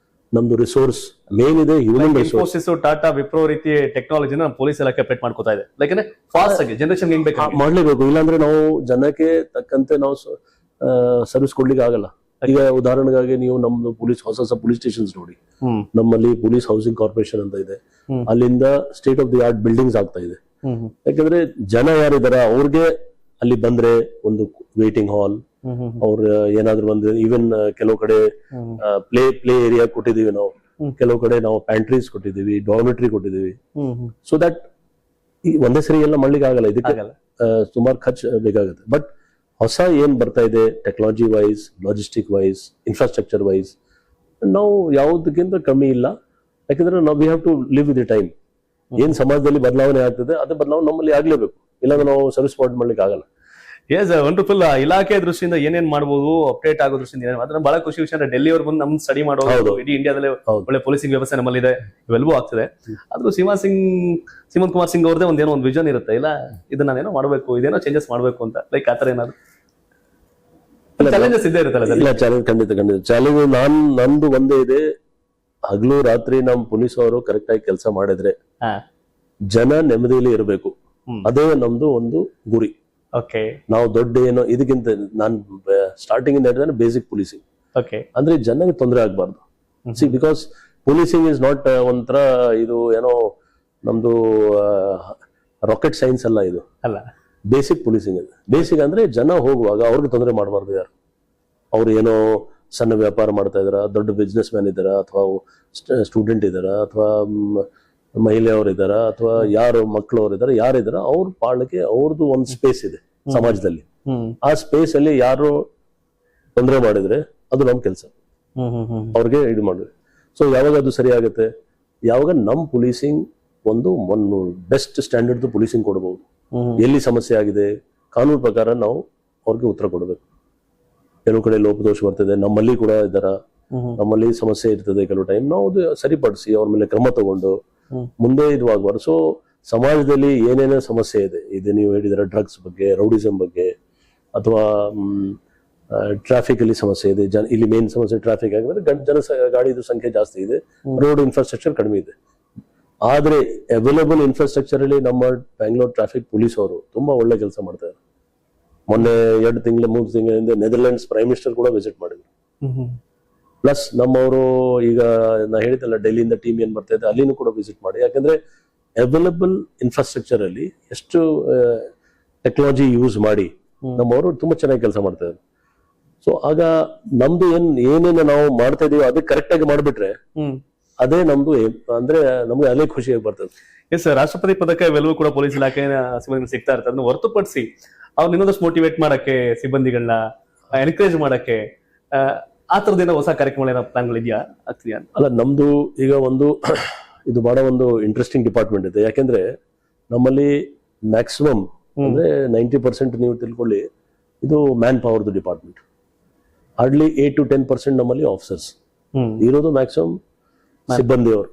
ನಮ್ದು ರಿಸೋರ್ಸ್ ಮೇನ್ ಇದೆ, ಹ್ಯೂಮನ್ ರಿಸೋರ್ಸ್. ಇನ್ಫೋಸಿಸ್, ಟಾಟಾ, ವಿಪ್ರೋ ರೀತಿ ಟೆಕ್ನಾಲಜಿನ ಪೊಲೀಸ್ ಇಲಾಖೆ ಅಪ್ಡೇಟ್ ಮಾಡ್ಕೋತಾ ಇದೆ. ಲೈಕ್ ಫಾಸ್ಟ್ ಆಗಿ ಜನರೇಷನ್ ಹೆಂಗ್ ಬೇಕು ಮಾಡ್ಲೇಬೇಕು, ಇಲ್ಲಾಂದ್ರೆ ನಾವು ಜನಕ್ಕೆ ತಕ್ಕಂತೆ ನಾವು ಸರ್ವಿಸ್ ಕೊಡ್ಲಿಕ್ಕೆ ಆಗಲ್ಲ. ಈಗ ಉದಾಹರಣೆಗಾಗಿ ನೀವು ನಮ್ದು ಹೊಸ ಪೊಲೀಸ್ ಸ್ಟೇಷನ್ಸ್ ನೋಡಿ, ನಮ್ಮಲ್ಲಿ ಪೊಲೀಸ್ ಹೌಸಿಂಗ್ ಕಾರ್ಪೊರೇಷನ್ ಅಂತ ಇದೆ, ಅಲ್ಲಿಂದ state of the art buildings ಆಗ್ತಾ ಇದೆ. ಯಾಕಂದ್ರೆ ಜನ ಯಾರಿದಾರ ಅವ್ರಿಗೆ ಅಲ್ಲಿ ಬಂದ್ರೆ ಒಂದು ವೇಟಿಂಗ್ ಹಾಲ್, ಅವ್ರ ಏನಾದ್ರು ಒಂದು ಈವನ್ ಕೆಲವು ಕಡೆ ಪ್ಲೇ ಏರಿಯಾ ಕೊಟ್ಟಿದೀವಿ ನಾವು, ಕೆಲವು ಕಡೆ ನಾವು ಪ್ಯಾಂಟ್ರೀಸ್ ಕೊಟ್ಟಿದೀವಿ, ಡಾರ್ಮೆಟ್ರಿ ಕೊಟ್ಟಿದೀವಿ. ಸೊ ದಟ್ ಒಂದೇ ಸರಿ ಎಲ್ಲ ಮಾಡ್ಲಿಕ್ಕೆ ಆಗಲ್ಲ, ಇದಕ್ಕೆ ಸುಮಾರು ಖರ್ಚು ಬೇಕಾಗುತ್ತೆ. ಬಟ್ ಹೊಸ ಏನ್ ಬರ್ತಾ ಇದೆ technology wise, logistic wise, infrastructure wise, ನಾವು ಯಾವುದಕ್ಕಿಂತ ಕಮ್ಮಿ ಇಲ್ಲ. ಯಾಕಂದ್ರೆ ನಾವು we have to live with the time. ಏನ್ ಸಮಾಜದಲ್ಲಿ ಬದಲಾವಣೆ ಆಗ್ತದೆ ಅದೇ ಬದಲಾವಣೆ ನಮ್ಮಲ್ಲಿ ಆಗ್ಲೇಬೇಕು, ಇಲ್ಲಾಂದ್ರೆ ನಾವು ಸರ್ವಿಸ್ ಮಾಡ್ಲಿಕ್ಕೆ ಆಗಲ್ಲ. Yes wonderful. ಇಲಾಖೆ ದೃಷ್ಟಿಯಿಂದ ಏನೇನ್ ಮಾಡ್ಬೋದು, ಅಪ್ಡೇಟ್ ಆಗೋ ದೃಷ್ಟಿಯಿಂದ ಏನೇನು ಮಾತ್ರ ಬಹಳ ಖುಷಿ ವಿಷಯ. ಡೆಲ್ಲಿ ಅವ್ರು ಬಂದು ನಮ್ ಸ್ಟಡಿ ಮಾಡೋದು, ಇಡೀ ಇಂಡಿಯಾದಲ್ಲಿ ಒಳ್ಳೆ ಪೊಲೀಸಿಂಗ್ ವ್ಯವಸ್ಥೆ ನಮ್ಮಲ್ಲಿ ಇದೆ, ಇವೆಲ್ಲವೂ ಆಗ್ತದೆ. ಆದ್ರೂ ಸೀಮಂತ್ ಕುಮಾರ್ ಸಿಂಗ್ ಅವ್ರದೇ ಒಂದೇನೋ ಒಂದು ವಿಷನ್ ಇರುತ್ತೆ, ಇಲ್ಲ ಇದನ್ನ ನಾನೇನೋ ಮಾಡ್ಬೇಕು, ಇದೇನೋ ಚೇಂಜಸ್ ಮಾಡ್ಬೇಕು ಅಂತ. ಲೈಕ್ ಆತರ ಏನಾದ್ರು ಚಾಲೆಂಜಸ್ ಇದ್ದೇ ಇರುತ್ತಲ್ಲ? ಇಲ್ಲ, ಚಾಲೆಂಜ್ ಖಂಡಿತ ಚಾಲೆಂಜ್ ನಂದು ಒಂದೇ ಇದೆ, ಹಗಲು ರಾತ್ರಿ ನಮ್ ಪೊಲೀಸ್ ಅವರು ಕರೆಕ್ಟ್ ಆಗಿ ಕೆಲಸ ಮಾಡಿದ್ರೆ ಜನ ನೆಮ್ಮದಿಯಲ್ಲಿ ಇರಬೇಕು, ಅದೇ ನಮ್ದು ಒಂದು ಗುರಿ. ಓಕೆ, ನಾವು ದೊಡ್ಡ ಏನೋ ಇದಕ್ಕಿಂತ ನಾನು ಸ್ಟಾರ್ಟಿಂಗ್ ಇಂದ ಹೇಳಿದ್ರೆ ಬೇಸಿಕ್ ಪೊಲೀಸಿಂಗ್. ಓಕೆ, ಅಂದ್ರೆ ಜನಕ್ಕೆ ತೊಂದರೆ ಆಗ್ಬಾರ್ದು. C because policing is not ಒಂಥರ ಇದು ಏನೋ ನಮ್ದು ರಾಕೆಟ್ ಸೈನ್ಸ್ ಅಲ್ಲ, ಇದು ಅಲ್ಲ, ಬೇಸಿಕ್ ಪೊಲೀಸಿಂಗ್ ಇದೆ. ಬೇಸಿಕ್ ಅಂದ್ರೆ ಜನ ಹೋಗುವಾಗ ಅವ್ರಿಗೆ ತೊಂದರೆ ಮಾಡಬಾರ್ದು. ಯಾರು ಅವ್ರು ಏನೋ ಸಣ್ಣ ವ್ಯಾಪಾರ ಮಾಡ್ತಾ ಇದಾರ, ದೊಡ್ಡ ಬಿಸ್ನೆಸ್ ಮ್ಯಾನ್ ಇದಾರ, ಅಥವಾ ಸ್ಟೂಡೆಂಟ್ ಇದಾರ, ಅಥವಾ ಮಹಿಳೆಯವರು ಇದಾರ, ಅಥವಾ ಯಾರು ಮಕ್ಕಳವ್ರು ಇದಾರ, ಯಾರಿದಾರ ಅವ್ರ ಪಾಳಕ್ಕೆ ಅವ್ರದ್ದು ಒಂದು ಸ್ಪೇಸ್ ಇದೆ ಸಮಾಜದಲ್ಲಿ. ಆ ಸ್ಪೇಸ್ ಅಲ್ಲಿ ಯಾರು ತೊಂದರೆ ಮಾಡಿದ್ರೆ ಅದು ನಮ್ ಕೆಲಸ, ಅವ್ರಿಗೆ ಇದು ಮಾಡ್ಬೇಕು. ಸೊ ಯಾವಾಗ ಅದು ಸರಿ ಆಗುತ್ತೆ, ಯಾವಾಗ ನಮ್ ಪೊಲೀಸಿಂಗ್ ಒಂದು ಬೆಸ್ಟ್ ಸ್ಟ್ಯಾಂಡರ್ಡ್ ಪೊಲೀಸಿಂಗ್ ಕೊಡಬಹುದು. ಎಲ್ಲಿ ಸಮಸ್ಯೆ ಆಗಿದೆ ಕಾನೂನು ಪ್ರಕಾರ ನಾವು ಅವ್ರಿಗೆ ಉತ್ತರ ಕೊಡಬೇಕು. ಕೆಲವು ಕಡೆ ಲೋಪದೋಷ ಬರ್ತದೆ, ನಮ್ಮಲ್ಲಿ ಕೂಡ ಇದಾರ, ನಮ್ಮಲ್ಲಿ ಸಮಸ್ಯೆ ಇರ್ತದೆ. ಕೆಲವು ಟೈಮ್ ನಾವು ಅದು ಸರಿಪಡಿಸಿ ಅವ್ರ ಮೇಲೆ ಕ್ರಮ ತಗೊಂಡು ಮುಂದೆ ಇದು ಆಗ್ಬಾರ್ದು. ಸೊ ಸಮಾಜದಲ್ಲಿ ಏನೇನೋ ಸಮಸ್ಯೆ ಇದೆ, ಇದು ನೀವು ಹೇಳಿದ್ರೆ ಡ್ರಗ್ಸ್ ಬಗ್ಗೆ, ರೌಡಿಸಮ್ ಬಗ್ಗೆ, ಅಥವಾ ಟ್ರಾಫಿಕ್ ಅಲ್ಲಿ ಸಮಸ್ಯೆ ಇದೆ. ಇಲ್ಲಿ ಮೇನ್ ಸಮಸ್ಯೆ ಟ್ರಾಫಿಕ್ ಆಗಿದ್ರೆ ಗಾಡಿದು ಸಂಖ್ಯೆ ಜಾಸ್ತಿ ಇದೆ, ರೋಡ್ ಇನ್ಫ್ರಾಸ್ಟ್ರಕ್ಚರ್ ಕಡಿಮೆ ಇದೆ. ಆದ್ರೆ ಅವೈಲೇಬಲ್ ಇನ್ಫ್ರಾಸ್ಟ್ರಕ್ಚರ್ ಅಲ್ಲಿ ನಮ್ಮ ಬ್ಯಾಂಗ್ಳೂರ್ ಟ್ರಾಫಿಕ್ ಪೊಲೀಸ್ ಅವರು ತುಂಬಾ ಒಳ್ಳೆ ಕೆಲಸ ಮಾಡ್ತಾರೆ. ಮೊನ್ನೆ 3 ತಿಂಗಳಿಂದ ನೆದರ್ಲೆಂಡ್ಸ್ ಪ್ರೈಮ್ ಮಿನಿಸ್ಟರ್ ಕೂಡ ವಿಸಿಟ್ ಮಾಡಿದ್ರು. ಪ್ಲಸ್ ನಮ್ಮವರು ಈಗ ನಾ ಹೇಳಿದಲ್ಲ ಡೆಲ್ಲಿಯಿಂದ ಟೀಮ್ ಏನ್ ಬರ್ತಾ ಇದೆ ಅಲ್ಲಿನೂ ಕೂಡ ವಿಸಿಟ್ ಮಾಡಿ. ಯಾಕಂದ್ರೆ ಅವೈಲೇಬಲ್ ಇನ್ಫ್ರಾಸ್ಟ್ರಕ್ಚರ್ ಅಲ್ಲಿ ಎಷ್ಟು ಟೆಕ್ನಾಲಜಿ ಯೂಸ್ ಮಾಡಿ ನಮ್ಮವರು ತುಂಬಾ ಚೆನ್ನಾಗಿ ಕೆಲಸ ಮಾಡ್ತಾ ಇದ್ದಾರೆ. ಸೊ ಆಗ ನಮ್ದು ಏನೇನು ನಾವು ಮಾಡ್ತಾ ಇದೀವಿ ಅದಕ್ಕೆ ಕರೆಕ್ಟ್ ಆಗಿ ಮಾಡ್ಬಿಟ್ರೆ ಅದೇ ನಮ್ದು ಅಂದ್ರೆ ನಮ್ಗೆ ಅಲ್ಲೇ ಖುಷಿಯಾಗಿ ಬರ್ತದೆ. ಎಸ್, ರಾಷ್ಟ್ರಪತಿ ಪದಕ ಇವೆಲ್ಲವೂ ಕೂಡ ಪೊಲೀಸ್ ಇಲಾಖೆ ಸಿಬ್ಬಂದಿ ಸಿಗ್ತಾ ಇರ್ತದೆ. ಅದನ್ನ ಹೊರತುಪಡಿಸಿ ಅವ್ರು ಇನ್ನೊಂದಷ್ಟು ಮೋಟಿವೇಟ್ ಮಾಡಕ್ಕೆ, ಸಿಬ್ಬಂದಿಗಳನ್ನ ಎನ್ಕರೇಜ್ ಮಾಡಕ್ಕೆ ಆ ತರದೇನೋ ಹೊಸ ಕಾರ್ಯಕ್ರಮ ಪ್ಲಾನ್ಗಳಿದೆಯಾ, ಆಗ್ತಿದೆಯಾ? ಅಲ್ಲ, ನಮ್ದು ಈಗ ಇದು ಬಹಳ ಒಂದು ಇಂಟ್ರೆಸ್ಟಿಂಗ್ ಡಿಪಾರ್ಟ್ಮೆಂಟ್ ಇದೆ. ಯಾಕೆಂದ್ರೆ ನಮ್ಮಲ್ಲಿ ಮ್ಯಾಕ್ಸಿಮಮ್ ಅಂದ್ರೆ 90% ನೀವು ತಿಳ್ಕೊಳ್ಳಿ, ಇದು ಮ್ಯಾನ್ ಪವರ್ದು ಡಿಪಾರ್ಟ್ಮೆಂಟ್. ಹಾರ್ಡ್ಲಿ 8 to 10% ನಮ್ಮಲ್ಲಿ ಆಫೀಸರ್ಸ್ ಇರೋದು, ಮ್ಯಾಕ್ಸಿಮಮ್ ಸಿಬ್ಬಂದಿಯವರು.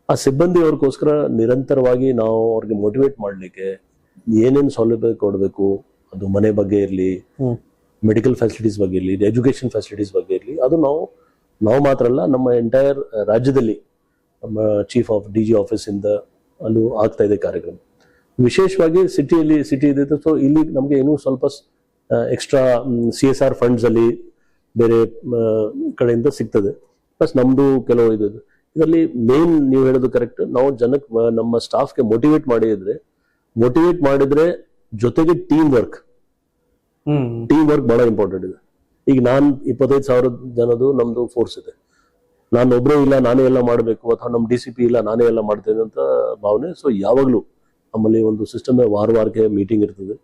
ಆ ಸಿಬ್ಬಂದಿಯವ್ರಿಗೋಸ್ಕರ ನಿರಂತರವಾಗಿ ನಾವು ಅವ್ರಿಗೆ ಮೋಟಿವೇಟ್ ಮಾಡ್ಲಿಕ್ಕೆ ಏನೇನು ಸೌಲಭ್ಯ ಕೊಡಬೇಕು, ಅದು ಮನೆ ಬಗ್ಗೆ ಇರಲಿ, ಮೆಡಿಕಲ್ ಫೆಸಿಲಿಟೀಸ್ ಬಗ್ಗೆ ಇರಲಿ, ಎಜುಕೇಶನ್ ಫೆಸಿಲಿಟೀಸ್ ಬಗ್ಗೆ ಇರಲಿ, ಅದು ನಾವು ಮಾತ್ರ ಅಲ್ಲ, ನಮ್ಮ ಎಂಟೈರ್ ರಾಜ್ಯದಲ್ಲಿ ನಮ್ಮ ಚೀಫ್ ಆಫ್ DG ಆಫೀಸ್ ಇಂದ ಅಲ್ಲೂ ಆಗ್ತಾ ಇದೆ ಕಾರ್ಯಕ್ರಮ. ವಿಶೇಷವಾಗಿ ಸಿಟಿ ಇದೆ. ಸೊ ಇಲ್ಲಿ ನಮ್ಗೆ ಏನೂ ಸ್ವಲ್ಪ ಎಕ್ಸ್ಟ್ರಾ CSR ಫಂಡ್ಸ್ ಅಲ್ಲಿ ಬೇರೆ ಕಡೆಯಿಂದ ಸಿಗ್ತದೆ. ಪ್ಲಸ್ ನಮ್ದು ಕೆಲವು ಇದರಲ್ಲಿ ಮೇನ್ ನೀವು ಹೇಳೋದು ಕರೆಕ್ಟ್. ನಾವು ಜನಕ್ಕೆ ನಮ್ಮ ಸ್ಟಾಫ್ಗೆ ಮೋಟಿವೇಟ್ ಮಾಡಿದ್ರೆ ಜೊತೆಗೆ ಟೀಮ್ ವರ್ಕ್ ಬಹಳ ಇಂಪಾರ್ಟೆಂಟ್ ಇದೆ. ಈಗ ನಾನ್ 25,000 ಜನದು ನಮ್ದು ಫೋರ್ಸ್ ಇದೆ. ನಾನು ಒಬ್ಬರೇ ಇಲ್ಲ, ನಾನೇ ಎಲ್ಲ ಮಾಡಬೇಕು, ಅಥವಾ ನಮ್ಮ DCP ಇಲ್ಲ, ನಾನೇ ಎಲ್ಲ ಮಾಡ್ತೇನೆ ಅಂತ ಭಾವನೆ. ಸೊ ಯಾವಾಗ್ಲೂ ನಮ್ಮಲ್ಲಿ ಒಂದು ಸಿಸ್ಟಮ್ ವಾರಕ್ಕೆ ಮೀಟಿಂಗ್ ಇರ್ತದೆ.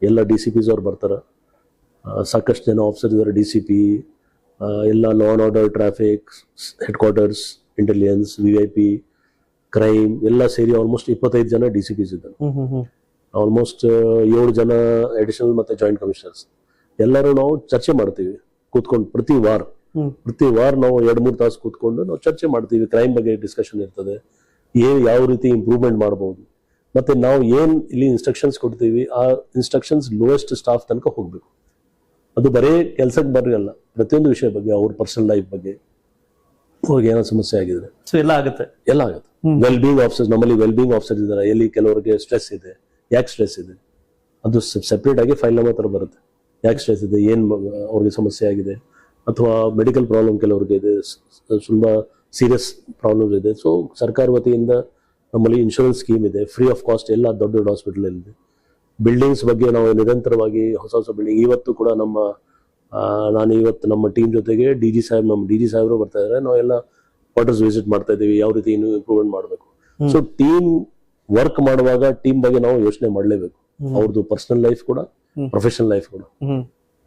ಎಲ್ಲ DCPs ಅವ್ರು ಬರ್ತಾರೆ, ಸಾಕಷ್ಟು ಜನ ಆಫೀಸರ್ ಇದ್ದಾರೆ, DCP, ಎಲ್ಲ law and order, traffic, head quarters, intelligence, VIP, crime ಎಲ್ಲ ಸೇರಿ ಆಲ್ಮೋಸ್ಟ್ 25 ಜನ DCPs ಇದ್ದಾರೆ. ಆಲ್ಮೋಸ್ಟ್ 7 ಜನ ಅಡಿಷನಲ್ ಮತ್ತೆ ಜಾಯಿಂಟ್ ಕಮಿಷನರ್ಸ್. ಎಲ್ಲರೂ ನಾವು ಚರ್ಚೆ ಮಾಡ್ತೀವಿ ಕೂತ್ಕೊಂಡು. ಪ್ರತಿ ವಾರ ನಾವು 2-3 ತಾಸು ಕೂತ್ಕೊಂಡು ನಾವು ಚರ್ಚೆ ಮಾಡ್ತೀವಿ. ಕ್ರೈಮ್ ಬಗ್ಗೆ ಡಿಸ್ಕಷನ್ ಇರ್ತದೆ, ಯಾವ ರೀತಿ ಇಂಪ್ರೂವ್ಮೆಂಟ್ ಮಾಡಬಹುದು, ಮತ್ತೆ ನಾವು ಇಲ್ಲಿ ಇನ್ಸ್ಟ್ರಕ್ಷನ್ಸ್ ಕೊಡ್ತೀವಿ, ಆ ಇನ್ಸ್ಟ್ರಕ್ಷನ್ಸ್ ಲೋಯೆಸ್ಟ್ ಸ್ಟಾಫ್ ತನಕ ಹೋಗ್ಬೇಕು. ಅದು ಬರೇ ಕೆಲ್ಸಕ್ಕೆ ಬರಲ್ಲ, ಪ್ರತಿಯೊಂದು ವಿಷಯ ಬಗ್ಗೆ, ಅವ್ರ ಪರ್ಸನಲ್ ಲೈಫ್ ಬಗ್ಗೆ ಅವ್ರಿಗೆ ಏನೋ ಸಮಸ್ಯೆ ಆಗಿದ್ರೆ ಸೊ ಎಲ್ಲ ಆಗುತ್ತೆ. ಎಲ್ಲ ಆಗುತ್ತೆ. ವೆಲ್ ಬೀಯಿಂಗ್ ಆಫೀಸರ್, ನಮ್ಮಲ್ಲಿ ವೆಲ್ ಬೀಯಿಂಗ್ ಆಫೀಸರ್ ಇದ್ದಾರೆ. ಎಲ್ಲಿ ಕೆಲವರಿಗೆ ಸ್ಟ್ರೆಸ್ ಇದೆ, ಯಾಕೆ ಸ್ಟ್ರೆಸ್ ಇದೆ ಅದು ಸೆಪರೇಟ್ ಆಗಿ ಫೈಲ್ ನಂಬರ್ ಹತ್ರ ಬರುತ್ತೆ. ಯಾಕೆ ಸ್ಟ್ರೆಸ್ ಇದೆ, ಏನ್ ಅವ್ರಿಗೆ ಸಮಸ್ಯೆ ಆಗಿದೆ, ಅಥವಾ ಮೆಡಿಕಲ್ ಪ್ರಾಬ್ಲಮ್ ಕೆಲವರಿಗೆ ಇದೆ, ತುಂಬಾ ಸೀರಿಯಸ್ ಪ್ರಾಬ್ಲಮ್ಸ್ ಇದೆ. ಸೊ ಸರ್ಕಾರ ವತಿಯಿಂದ ನಮ್ಮಲ್ಲಿ ಇನ್ಶೂರೆನ್ಸ್ ಸ್ಕೀಮ್ ಇದೆ, ಫ್ರೀ ಆಫ್ ಕಾಸ್ಟ್ ಎಲ್ಲ ದೊಡ್ಡ ದೊಡ್ಡ ಹಾಸ್ಪಿಟಲ್ ಇದೆ. ಬಿಲ್ಡಿಂಗ್ಸ್ ಬಗ್ಗೆ ನಾವು ನಿರಂತರವಾಗಿ ಹೊಸ ಬಿಲ್ಡಿಂಗ್, ಇವತ್ತು ಕೂಡ ನಾನು ಇವತ್ತು ನಮ್ಮ ಟೀಮ್ ಜೊತೆಗೆ ನಮ್ಮ ಡಿ ಜಿ ಸಾಹೇಬರು ಬರ್ತಾ ಇದ್ದಾರೆ. ನಾವೆಲ್ಲ ಕ್ವಾರ್ಟರ್ಸ್ ವಿಸಿಟ್ ಮಾಡ್ತಾ ಇದ್ದೀವಿ, ಯಾವ ರೀತಿ ಇನ್ನೂ ಇಂಪ್ರೂವ್ಮೆಂಟ್ ಮಾಡಬೇಕು. ಸೊ ಟೀಮ್ ವರ್ಕ್ ಮಾಡುವಾಗ ಟೀಮ್ ಬಗ್ಗೆ ನಾವು ಯೋಚನೆ ಮಾಡಲೇಬೇಕು, ಅವ್ರದ್ದು ಪರ್ಸನಲ್ ಲೈಫ್ ಕೂಡ ಪ್ರೊಫೆಷನಲ್ ಲೈಫ್ ಕೂಡ.